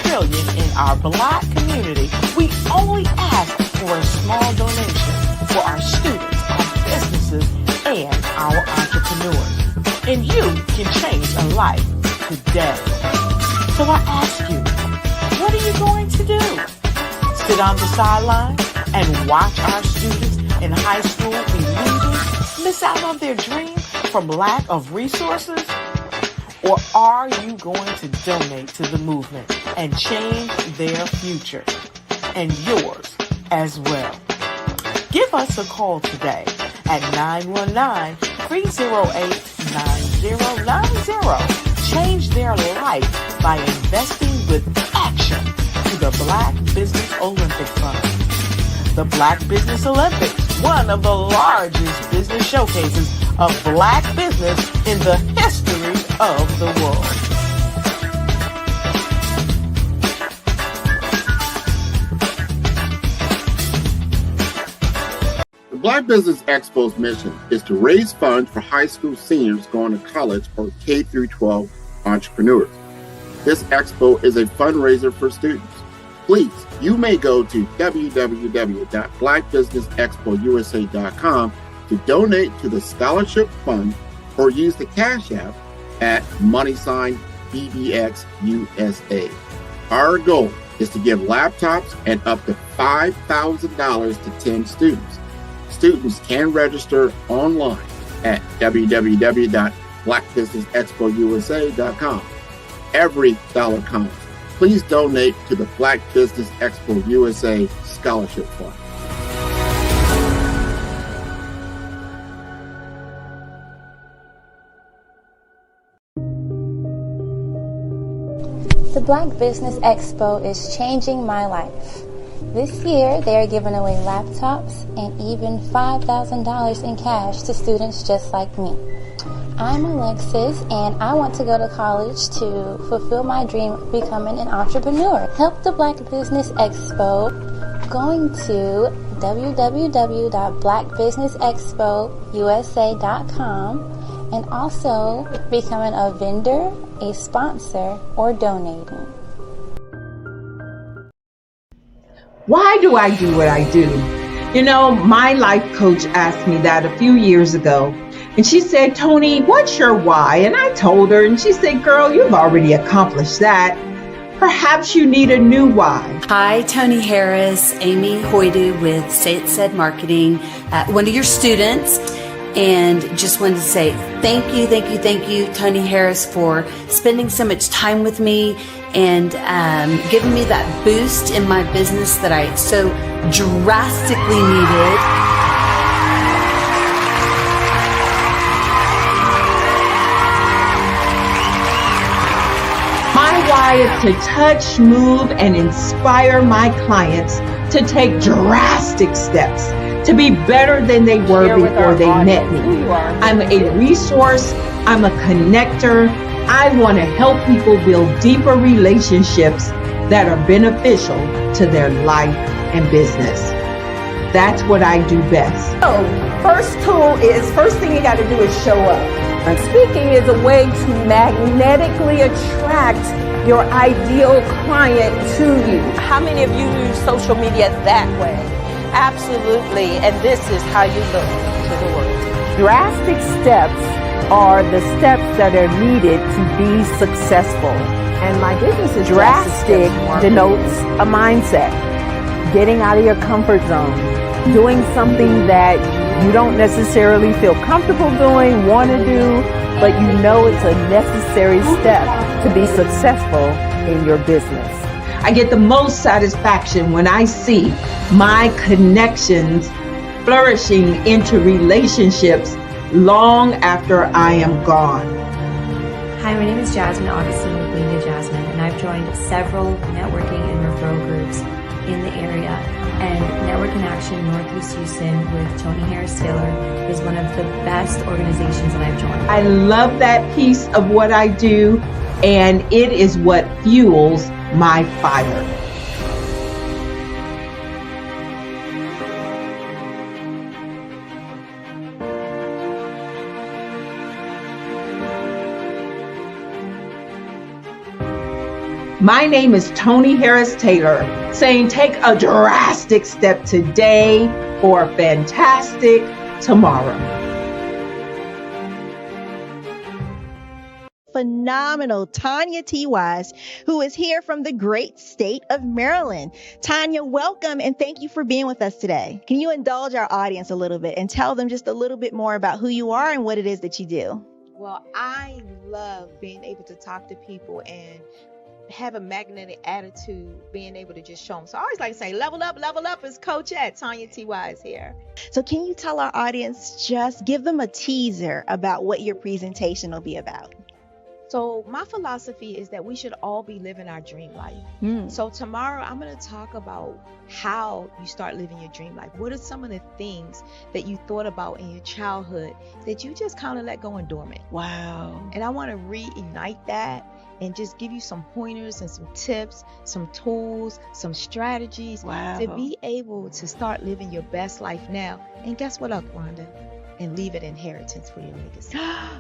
trillion in our Black community, we only ask for a small donation for our students, our businesses, and our entrepreneurs. And you can change a life today. So I ask you, what are you going to do? Sit on the sideline and watch our students in high school be losers, miss out on their dream from lack of resources? Or are you going to donate to the movement and change their future and yours as well? Give us a call today at 919-308-9090. Change their life by investing with action to the Black Business Olympic Fund. The Black Business Olympics, one of the largest business showcases of Black business in the history of the world. The Black Business Expo's mission is to raise funds for high school seniors going to college or K-12 entrepreneurs. This expo is a fundraiser for students. Please, you may go to www.blackbusinessexpousa.com to donate to the scholarship fund or use the Cash App at $BBXUSA. Our goal is to give laptops and up to $5,000 to 10 students. Students can register online at www.blackbusinessexpousa.com. Every dollar counts. Please donate to the Black Business Expo USA Scholarship Fund. The Black Business Expo is changing my life. This year, they are giving away laptops and even $5,000 in cash to students just like me. I'm Alexis, and I want to go to college to fulfill my dream of becoming an entrepreneur. Help the Black Business Expo going to www.blackbusinessexpousa.com and also becoming a vendor, a sponsor, or donating. Why do I do what I do? You know, my life coach asked me that a few years ago. And she said, Tony, what's your why? And I told her, and she said, girl, you've already accomplished that. Perhaps you need a new why. Hi, Tony Harris, Amy Hoydu with Say It Said Marketing, one of your students. And just wanted to say thank you, Tony Harris, for spending so much time with me and giving me that boost in my business that I so drastically needed. My why is to touch, move, and inspire my clients to take drastic steps to be better than they were before they met me. I'm a resource. I'm a connector. I want to help people build deeper relationships that are beneficial to their life and business. That's what I do best. So, first thing you got to do is show up. And speaking is a way to magnetically attract your ideal client to you. How many of you use social media that way? Absolutely, and this is how you look to the world. Drastic steps are the steps that are needed to be successful. And my business is drastic denotes a mindset. Getting out of your comfort zone. Doing something that you don't necessarily feel comfortable doing, want to do, but you know it's a necessary step to be successful in your business. I get the most satisfaction when I see my connections flourishing into relationships long after I am gone. Hi, my name is Jasmine Augustine with Media Jasmine, and I've joined several networking and referral groups in the area. And Network in Action Northeast Houston with Tony Harris Taylor is one of the best organizations that I've joined. I love that piece of what I do, and it is what fuels my fire. My name is Tony Harris Taylor, saying take a drastic step today for a fantastic tomorrow. Phenomenal Tanya T. Wise, who is here from the great state of Maryland. Tanya, welcome and thank you for being with us today. Can you indulge our audience a little bit and tell them just a little bit more about who you are and what it is that you do? Well, I love being able to talk to people and have a magnetic attitude, being able to just show them. So I always like to say, level up is Coach at Tanya T. Wise here. So can you tell our audience, just give them a teaser about what your presentation will be about? So my philosophy is that we should all be living our dream life. So tomorrow I'm going to talk about how you start living your dream life. What are some of the things that you thought about in your childhood that you just kind of let go and dormant? Wow. And I want to reignite that and just give you some pointers and some tips, some tools, some strategies to be able to start living your best life now. And guess what, Rhonda? And leave an inheritance for your legacy.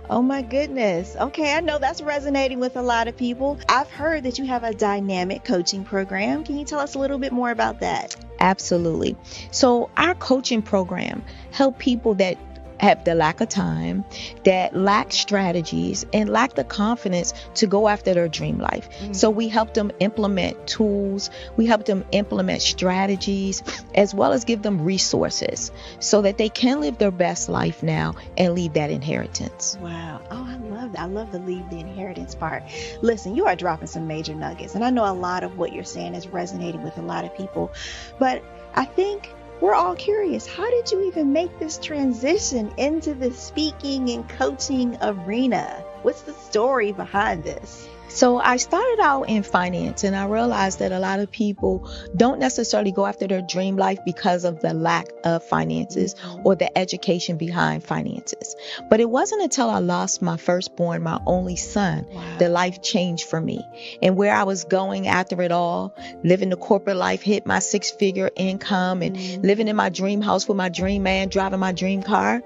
Oh my goodness. Okay, I know that's resonating with a lot of people. I've heard that you have a dynamic coaching program. Can you tell us a little bit more about that? Absolutely. So our coaching program help people that have the lack of time, that lack strategies, and lack the confidence to go after their dream life. So we help them implement tools, we help them implement strategies, as well as give them resources so that they can live their best life now and leave that inheritance. Wow. Oh, I love that. I love the leave the inheritance part. Listen, you are dropping some major nuggets, and I know a lot of what you're saying is resonating with a lot of people, but I think we're all curious. How did you even make this transition into the speaking and coaching arena? What's the story behind this? So I started out in finance, and I realized that a lot of people don't necessarily go after their dream life because of the lack of finances or the education behind finances. But it wasn't until I lost my firstborn, my only son, that life changed for me. And where I was going after it all, living the corporate life, hit my 6-figure income and living in my dream house with my dream man, driving my dream car,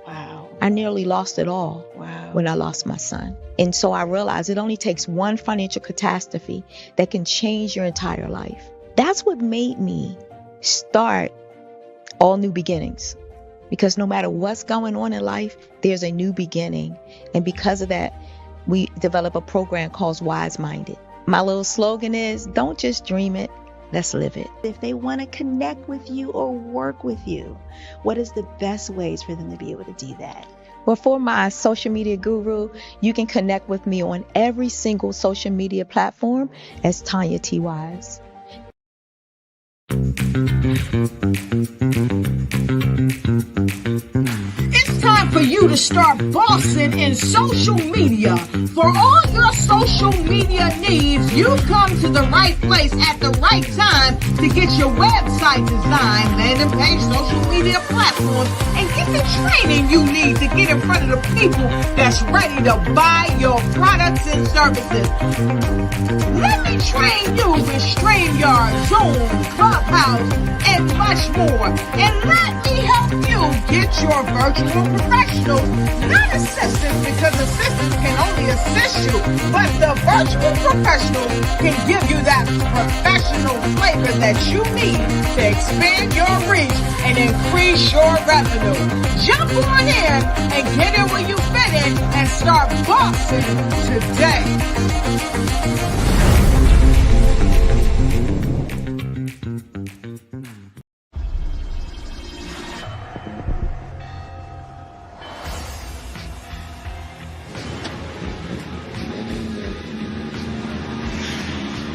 I nearly lost it all. Wow. when I lost my son. And so I realized it only takes one financial catastrophe that can change your entire life. That's what made me start All New Beginnings. Because no matter what's going on in life, there's a new beginning. And because of that, we develop a program called Wise Minded. My little slogan is, don't just dream it, let's live it. If they want to connect with you or work with you, what is the best ways for them to be able to do that? Well, for my social media guru, you can connect with me on every single social media platform as Tanya T. Wise. It's time for you to start bossing in social media. For all your social media needs, you've come to the right place at the right time to get your website designed, landing page, social media platforms, and get the training you need to get in front of the people that's ready to buy your products and services. Let me train you with StreamYard, Zoom, Clubhouse, and much more. And let me help you get your virtual professionals, not assistants, because assistants can only assist you, but the virtual professionals can give you that professional flavor that you need to expand your reach and increase your revenue. Jump on in and get in where you fit in and start bossing today.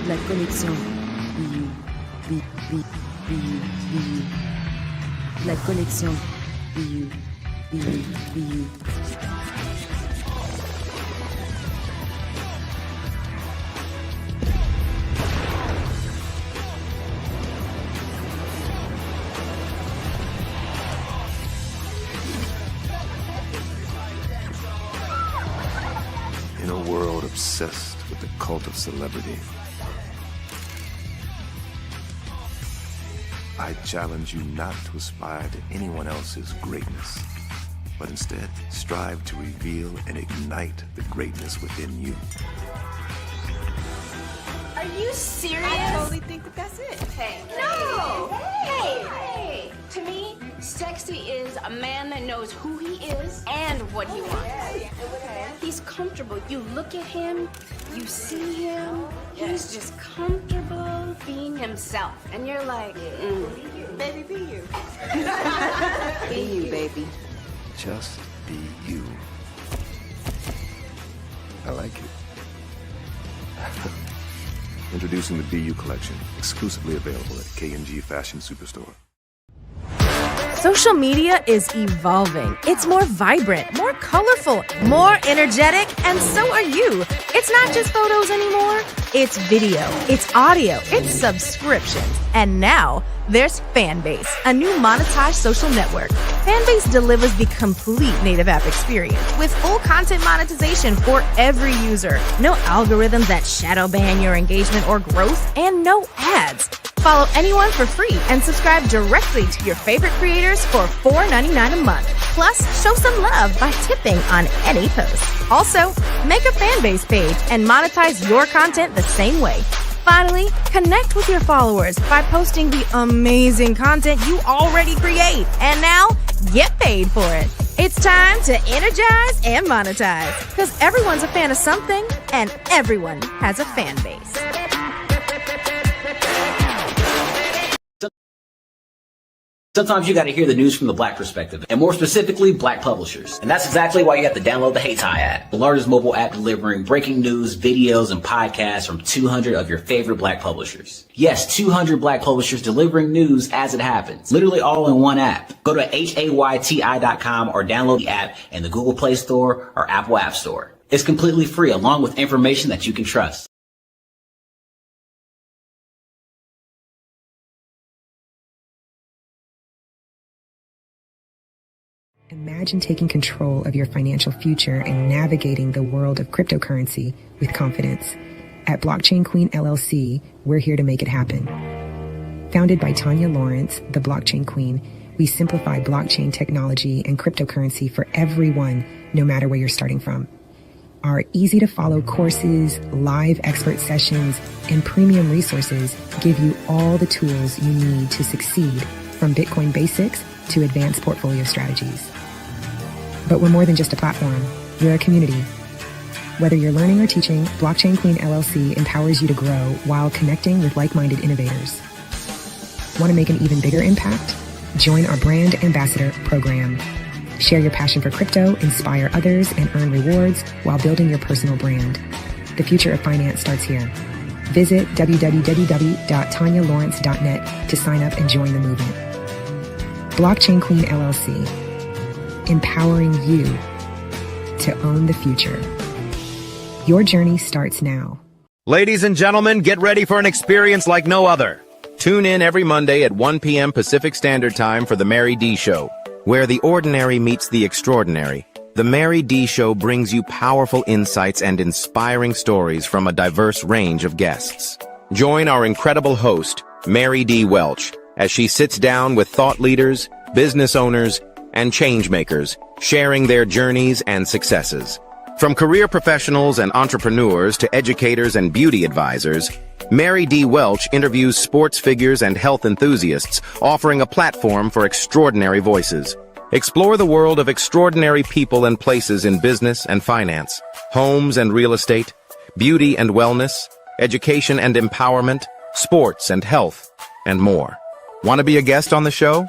La connexion. La connexion. In a world obsessed with the cult of celebrity, I challenge you not to aspire to anyone else's greatness, but instead strive to reveal and ignite the greatness within you. Are you serious? I totally think that's it. Hey. No! Hey! To me, sexy is a man that knows who he is and what he wants. He's comfortable. You look at him, you see him, he's just comfortable being himself. And you're like, Baby, be you. Be you, baby. Just be you. I like it. Introducing the Be You collection, exclusively available at K&G Fashion Superstore. Social media is evolving. It's more vibrant, more colorful, more energetic, and so are you. It's not just photos anymore. It's video, it's audio, it's subscriptions. And now there's Fanbase, a new monetized social network. Fanbase delivers the complete native app experience with full content monetization for every user. No algorithms that shadow ban your engagement or growth, and no ads. Follow anyone for free and subscribe directly to your favorite creators for $4.99 a month. Plus, show some love by tipping on any post. Also, make a Fanbase page and monetize your content the same way. Finally, connect with your followers by posting the amazing content you already create. And now, get paid for it. It's time to energize and monetize, because everyone's a fan of something and everyone has a fan base. Sometimes you got to hear the news from the Black perspective, and more specifically, Black publishers. And that's exactly why you have to download the Hey Tie app, the largest mobile app delivering breaking news, videos, and podcasts from 200 of your favorite Black publishers. Yes, 200 Black publishers delivering news as it happens, literally all in one app. Go to HAYTI.com or download the app in the Google Play Store or Apple App Store. It's completely free, along with information that you can trust. Imagine taking control of your financial future and navigating the world of cryptocurrency with confidence. At Blockchain Queen LLC, we're here to make it happen. Founded by Tanya Lawrence, the Blockchain Queen, we simplify blockchain technology and cryptocurrency for everyone, no matter where you're starting from. Our easy-to-follow courses, live expert sessions, and premium resources give you all the tools you need to succeed, from Bitcoin basics to advanced portfolio strategies. But we're more than just a platform. We're a community. Whether you're learning or teaching, Blockchain Queen LLC empowers you to grow while connecting with like-minded innovators. Want to make an even bigger impact? Join our Brand Ambassador program. Share your passion for crypto, inspire others, and earn rewards while building your personal brand. The future of finance starts here. Visit www.tanyalawrence.net to sign up and join the movement. Blockchain Queen LLC, empowering you to own the future. Your journey starts now. Ladies and gentlemen, get ready for an experience like no other. Tune in every Monday at 1 p.m. Pacific Standard Time for The Mary D. Show, where the ordinary meets the extraordinary. The Mary D. Show brings you powerful insights and inspiring stories from a diverse range of guests. Join our incredible host, Mary D. Welch, as she sits down with thought leaders, business owners, and changemakers, sharing their journeys and successes. From career professionals and entrepreneurs to educators and beauty advisors, Mary D. Welch interviews sports figures and health enthusiasts, offering a platform for extraordinary voices. Explore the world of extraordinary people and places in business and finance, homes and real estate, beauty and wellness, education and empowerment, sports and health, and more. Want to be a guest on the show?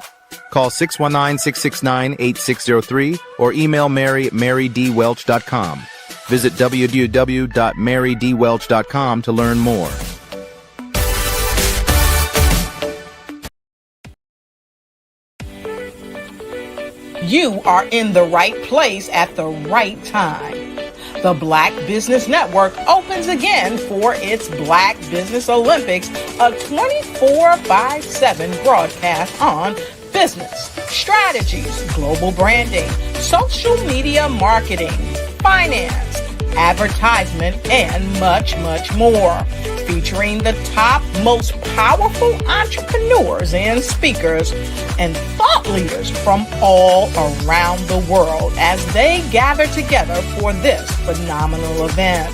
Call 619-669-8603 or email Mary at marydwelch.com. Visit www.marydwelch.com to learn more. You are in the right place at the right time. The Black Business Network opens again for its Black Business Olympics, a 24/7 broadcast on business, strategies, global branding, social media marketing, finance, advertisement, and much, much more. Featuring the top, most powerful entrepreneurs and speakers and thought leaders from all around the world as they gather together for this phenomenal event.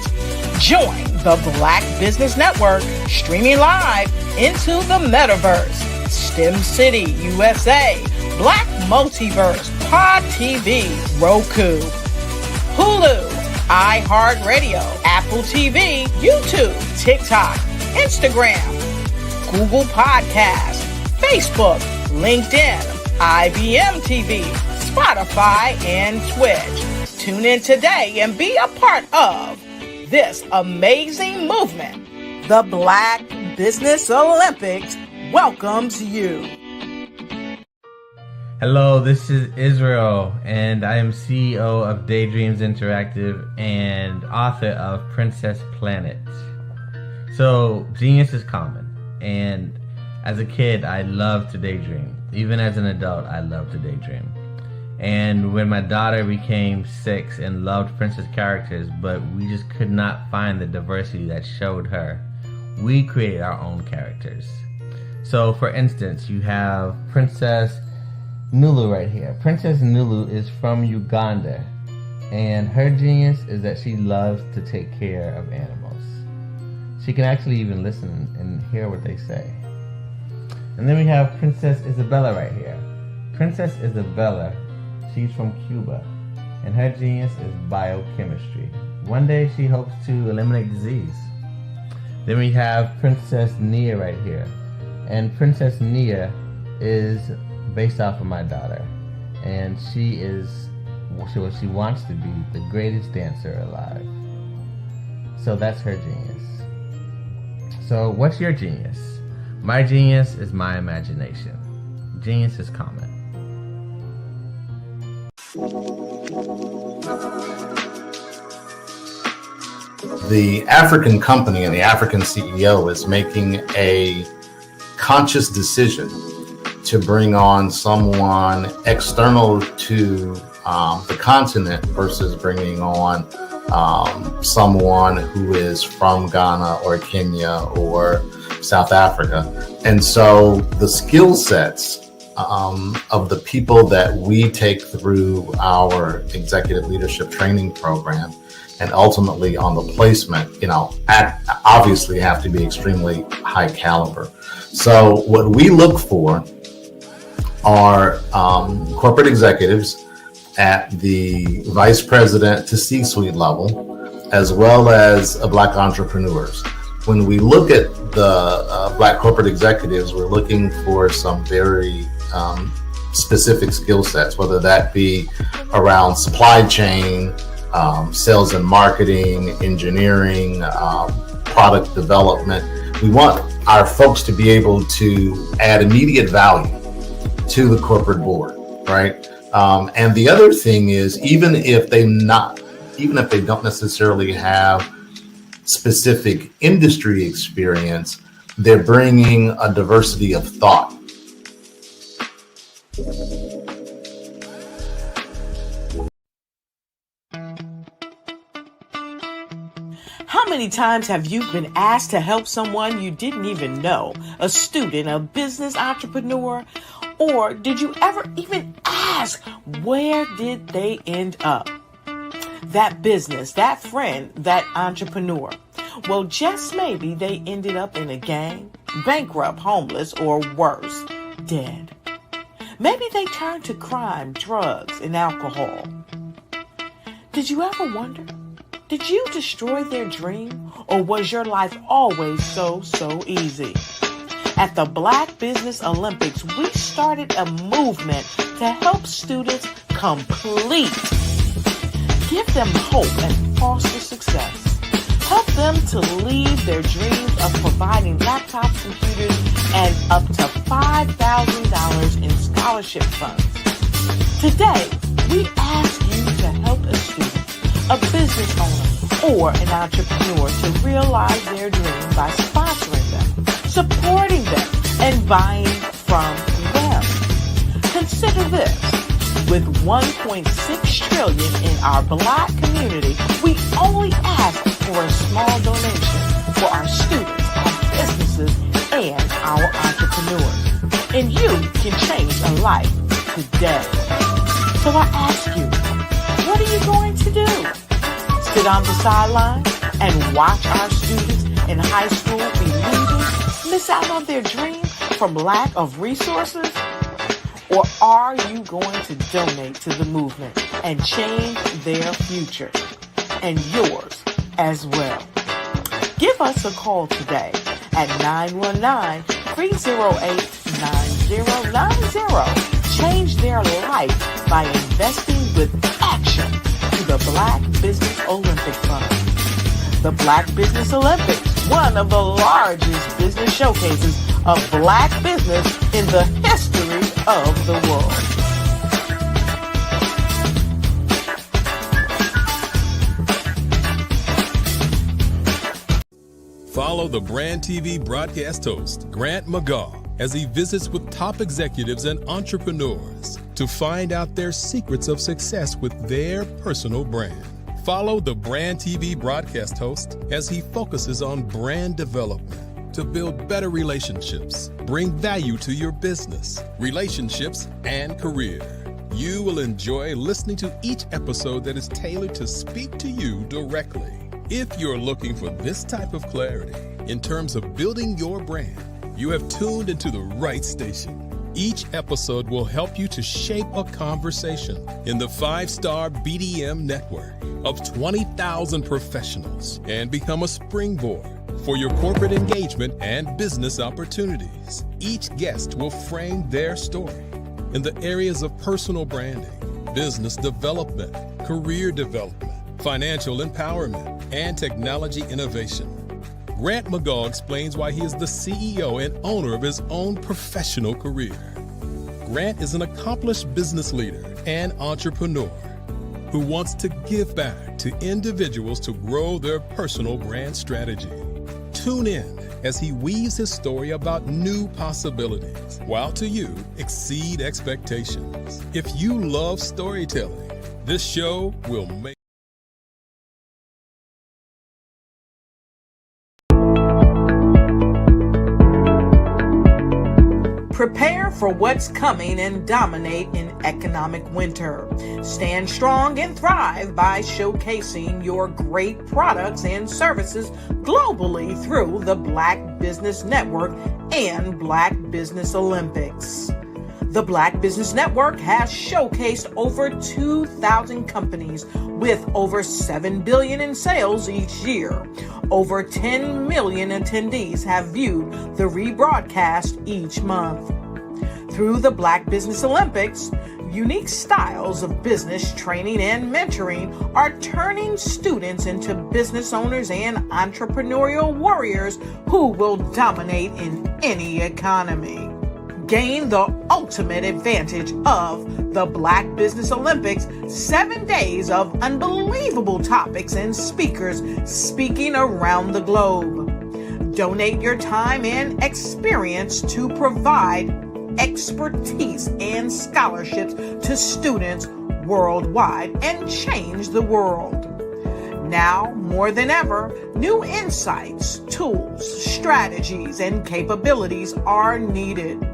Join the Black Business Network streaming live into the metaverse. STEM City, USA, Black Multiverse, Pod TV, Roku, Hulu, iHeartRadio, Apple TV, YouTube, TikTok, Instagram, Google Podcasts, Facebook, LinkedIn, IBM TV, Spotify, and Twitch. Tune in today and be a part of this amazing movement. The Black Business Olympics welcomes you. Hello, this is Israel, and I am CEO of Daydreams Interactive and author of Princess Planet. So, genius is common, and as a kid, I loved to daydream. Even as an adult, I love to daydream. And when my daughter became 6 and loved princess characters, but we just could not find the diversity that showed her, we created our own characters. So, for instance, you have Princess Nulu right here. Princess Nulu is from Uganda, and her genius is that she loves to take care of animals. She can actually even listen and hear what they say. And then we have Princess Isabella right here. Princess Isabella, she's from Cuba, and her genius is biochemistry. One day she hopes to eliminate disease. Then we have Princess Nia right here. And Princess Nia is based off of my daughter. And she is what she wants to be, the greatest dancer alive. So that's her genius. So what's your genius? My genius is my imagination. Genius is common. The African company and the African CEO is making a conscious decision to bring on someone external to the continent versus bringing on someone who is from Ghana or Kenya or South Africa. And so the skill sets of the people that we take through our executive leadership training program and ultimately on the placement, obviously have to be extremely high caliber. So what we look for are corporate executives at the vice president to C-suite level, as well as Black entrepreneurs. When we look at the Black corporate executives, we're looking for some very specific skill sets, whether that be around supply chain, sales and marketing, engineering, product development. We want our folks to be able to add immediate value to the corporate board, right? And the other thing is, even if they don't necessarily have specific industry experience, they're bringing a diversity of thought. How many times have you been asked to help someone you didn't even know, a student, a business entrepreneur, or did you ever even ask, where did they end up? That business, that friend, that entrepreneur. Well, just maybe they ended up in a gang, bankrupt, homeless, or worse, dead. Maybe they turned to crime, drugs, and alcohol. Did you ever wonder? Did you destroy their dream, or was your life always so easy? At the Black Business Olympics, we started a movement to help students complete. Give them hope and foster success. Help them to leave their dreams of providing laptops, computers, and up to $5,000 in scholarship funds. Today, we ask you to help a student, a business owner, or an entrepreneur to realize their dream by sponsoring them, supporting them, and buying from them. Consider this. With $1.6 trillion in our Black community, we only ask for a small donation for our students, our businesses, and our entrepreneurs. And you can change a life today. So I ask you, what are you going to do? Sit on the sidelines and watch our students in high school be leaders, miss out on their dream from lack of resources? Or are you going to donate to the movement and change their future and yours as well? Give us a call today at 919-308-9090. Change their life by investing with action to the Black Business Olympic Fund. The Black Business Olympics, one of the largest business showcases of Black business in the history of the world. Follow the Brand TV broadcast host, Grant McGaw, as he visits with top executives and entrepreneurs to find out their secrets of success with their personal brand. Follow the Brand TV broadcast host as he focuses on brand development to build better relationships, bring value to your business, relationships, and career. You will enjoy listening to each episode that is tailored to speak to you directly. If you're looking for this type of clarity in terms of building your brand, you have tuned into the right station. Each episode will help you to shape a conversation in the 5-star BDM network of 20,000 professionals and become a springboard for your corporate engagement and business opportunities. Each guest will frame their story in the areas of personal branding, business development, career development, financial empowerment, and technology innovation. Grant McGaw explains why he is the CEO and owner of his own professional career. Grant is an accomplished business leader and entrepreneur who wants to give back to individuals to grow their personal brand strategy. Tune in as he weaves his story about new possibilities, while to you exceed expectations. If you love storytelling, this show will make Prepare for what's coming and dominate in economic winter. Stand strong and thrive by showcasing your great products and services globally through the Black Business Network and Black Business Olympics. The Black Business Network has showcased over 2,000 companies with over $7 billion in sales each year. Over 10 million attendees have viewed the rebroadcast each month. Through the Black Business Olympics, unique styles of business training and mentoring are turning students into business owners and entrepreneurial warriors who will dominate in any economy. Gain the ultimate advantage of the Black Business Olympics, 7 days of unbelievable topics and speakers speaking around the globe. Donate your time and experience to provide expertise and scholarships to students worldwide and change the world. Now, more than ever, new insights, tools, strategies, and capabilities are needed.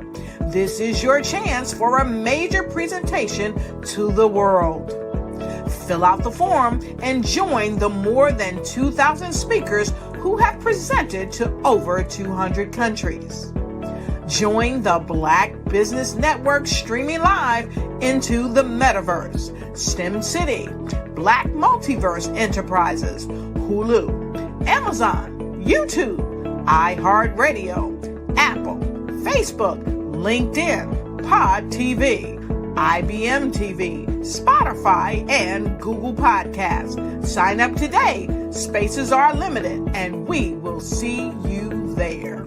This is your chance for a major presentation to the world. Fill out the form and join the more than 2,000 speakers who have presented to over 200 countries. Join the Black Business Network streaming live into the Metaverse, STEM City, Black Multiverse Enterprises, Hulu, Amazon, YouTube, iHeartRadio, Apple, Facebook, LinkedIn, Pod TV, IBM TV, Spotify, and Google Podcasts. Sign up today. Spaces are limited, and we will see you there.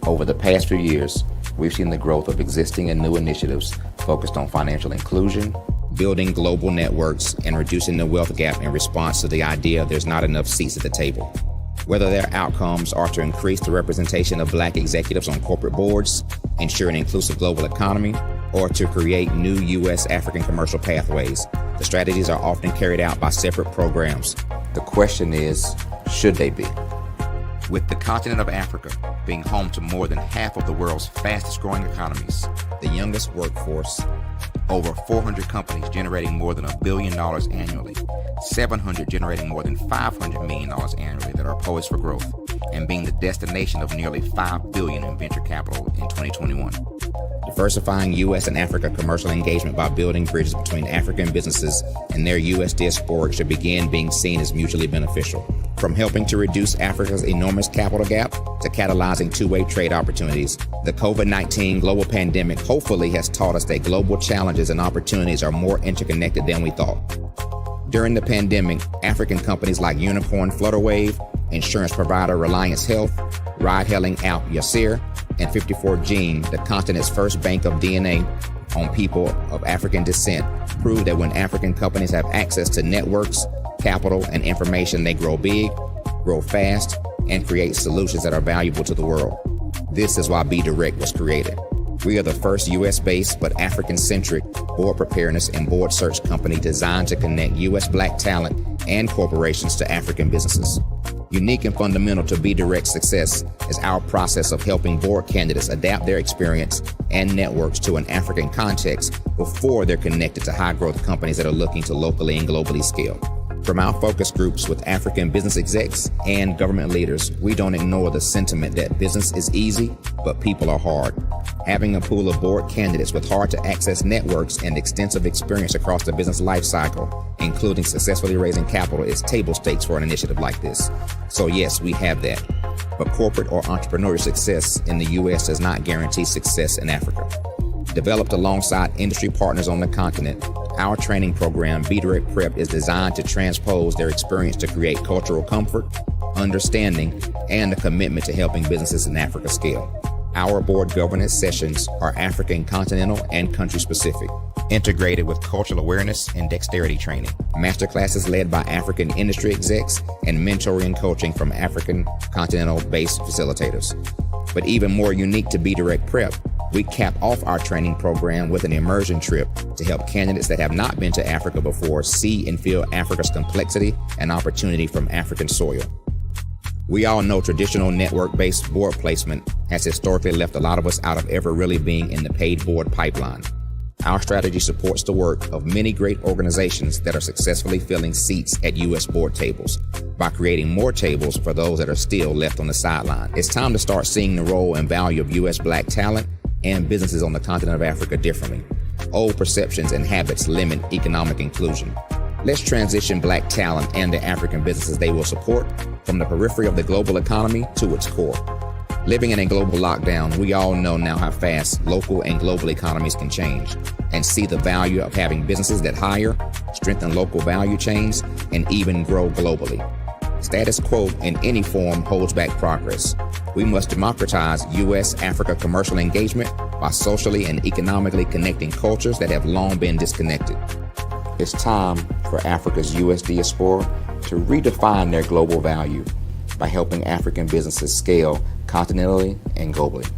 Over the past few years, we've seen the growth of existing and new initiatives focused on financial inclusion, building global networks, and reducing the wealth gap in response to the idea there's not enough seats at the table. Whether their outcomes are to increase the representation of Black executives on corporate boards, ensure an inclusive global economy, or to create new U.S. African commercial pathways, the strategies are often carried out by separate programs. The question is, should they be? With the continent of Africa being home to more than half of the world's fastest growing economies, the youngest workforce, over 400 companies generating more than $1 billion annually, 700 generating more than $500 million annually that are poised for growth, and being the destination of nearly $5 billion in venture capital in 2021. Diversifying U.S. and Africa commercial engagement by building bridges between African businesses and their U.S. diaspora should begin being seen as mutually beneficial. From helping to reduce Africa's enormous capital gap to catalyzing two-way trade opportunities, the COVID-19 global pandemic hopefully has taught us that global challenges and opportunities are more interconnected than we thought. During the pandemic, African companies like Unicorn Flutterwave, insurance provider Reliance Health, ride-hailing app Yasir, and 54Gene, the continent's first bank of DNA on people of African descent, proved that when African companies have access to networks, capital, and information, they grow big, grow fast, and create solutions that are valuable to the world. This is why Be Direct was created. We are the first U.S.-based but African-centric board preparedness and board search company designed to connect U.S. Black talent and corporations to African businesses. Unique and fundamental to Be Direct's success is our process of helping board candidates adapt their experience and networks to an African context before they're connected to high-growth companies that are looking to locally and globally scale. From our focus groups with African business execs and government leaders, we don't ignore the sentiment that business is easy, but people are hard. Having a pool of board candidates with hard-to-access networks and extensive experience across the business life cycle, including successfully raising capital, is table stakes for an initiative like this. So yes, we have that. But corporate or entrepreneurial success in the U.S. does not guarantee success in Africa. Developed alongside industry partners on the continent, our training program, Be Direct Prep, is designed to transpose their experience to create cultural comfort, understanding, and a commitment to helping businesses in Africa scale. Our board governance sessions are African continental and country specific, integrated with cultural awareness and dexterity training, masterclasses led by African industry execs, and mentoring and coaching from African continental-based facilitators. But even more unique to Be Direct Prep, we cap off our training program with an immersion trip to help candidates that have not been to Africa before see and feel Africa's complexity and opportunity from African soil. We all know traditional network-based board placement has historically left a lot of us out of ever really being in the paid board pipeline. Our strategy supports the work of many great organizations that are successfully filling seats at U.S. board tables by creating more tables for those that are still left on the sideline. It's time to start seeing the role and value of U.S. Black talent and businesses on the continent of Africa differently. Old perceptions and habits limit economic inclusion. Let's transition Black talent and the African businesses they will support from the periphery of the global economy to its core. Living in a global lockdown, we all know now how fast local and global economies can change, and see the value of having businesses that hire, strengthen local value chains, and even grow globally. Status quo in any form holds back progress. We must democratize U.S.-Africa commercial engagement by socially and economically connecting cultures that have long been disconnected. It's time for Africa's U.S. diaspora to redefine their global value by helping African businesses scale continentally and globally.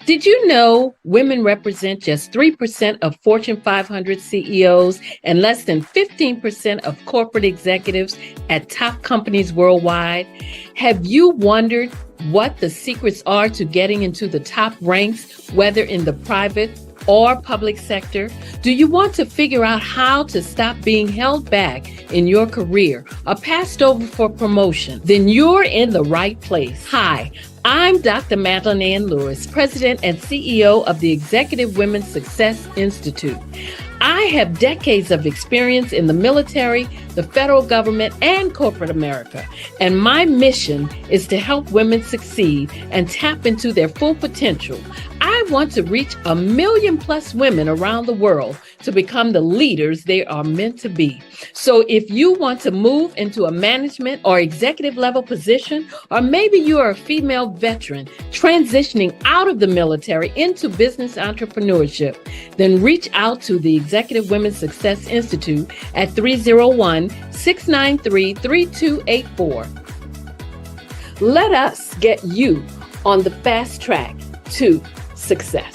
Did you know women represent just 3% of Fortune 500 CEOs and less than 15% of corporate executives at top companies worldwide? Have you wondered what the secrets are to getting into the top ranks, whether in the private or public sector? Do you want to figure out how to stop being held back in your career or passed over for promotion? Then you're in the right place. Hi, I'm Dr. Madeline Ann Lewis, President and CEO of the Executive Women's Success Institute. I have decades of experience in the military, the federal government, and corporate America, and my mission is to help women succeed and tap into their full potential. I want to reach 1 million+ women around the world to become the leaders they are meant to be. So if you want to move into a management or executive level position, or maybe you are a female veteran transitioning out of the military into business entrepreneurship, then reach out to the Executive Women's Success Institute at 301-693-3284. Let us get you on the fast track to success.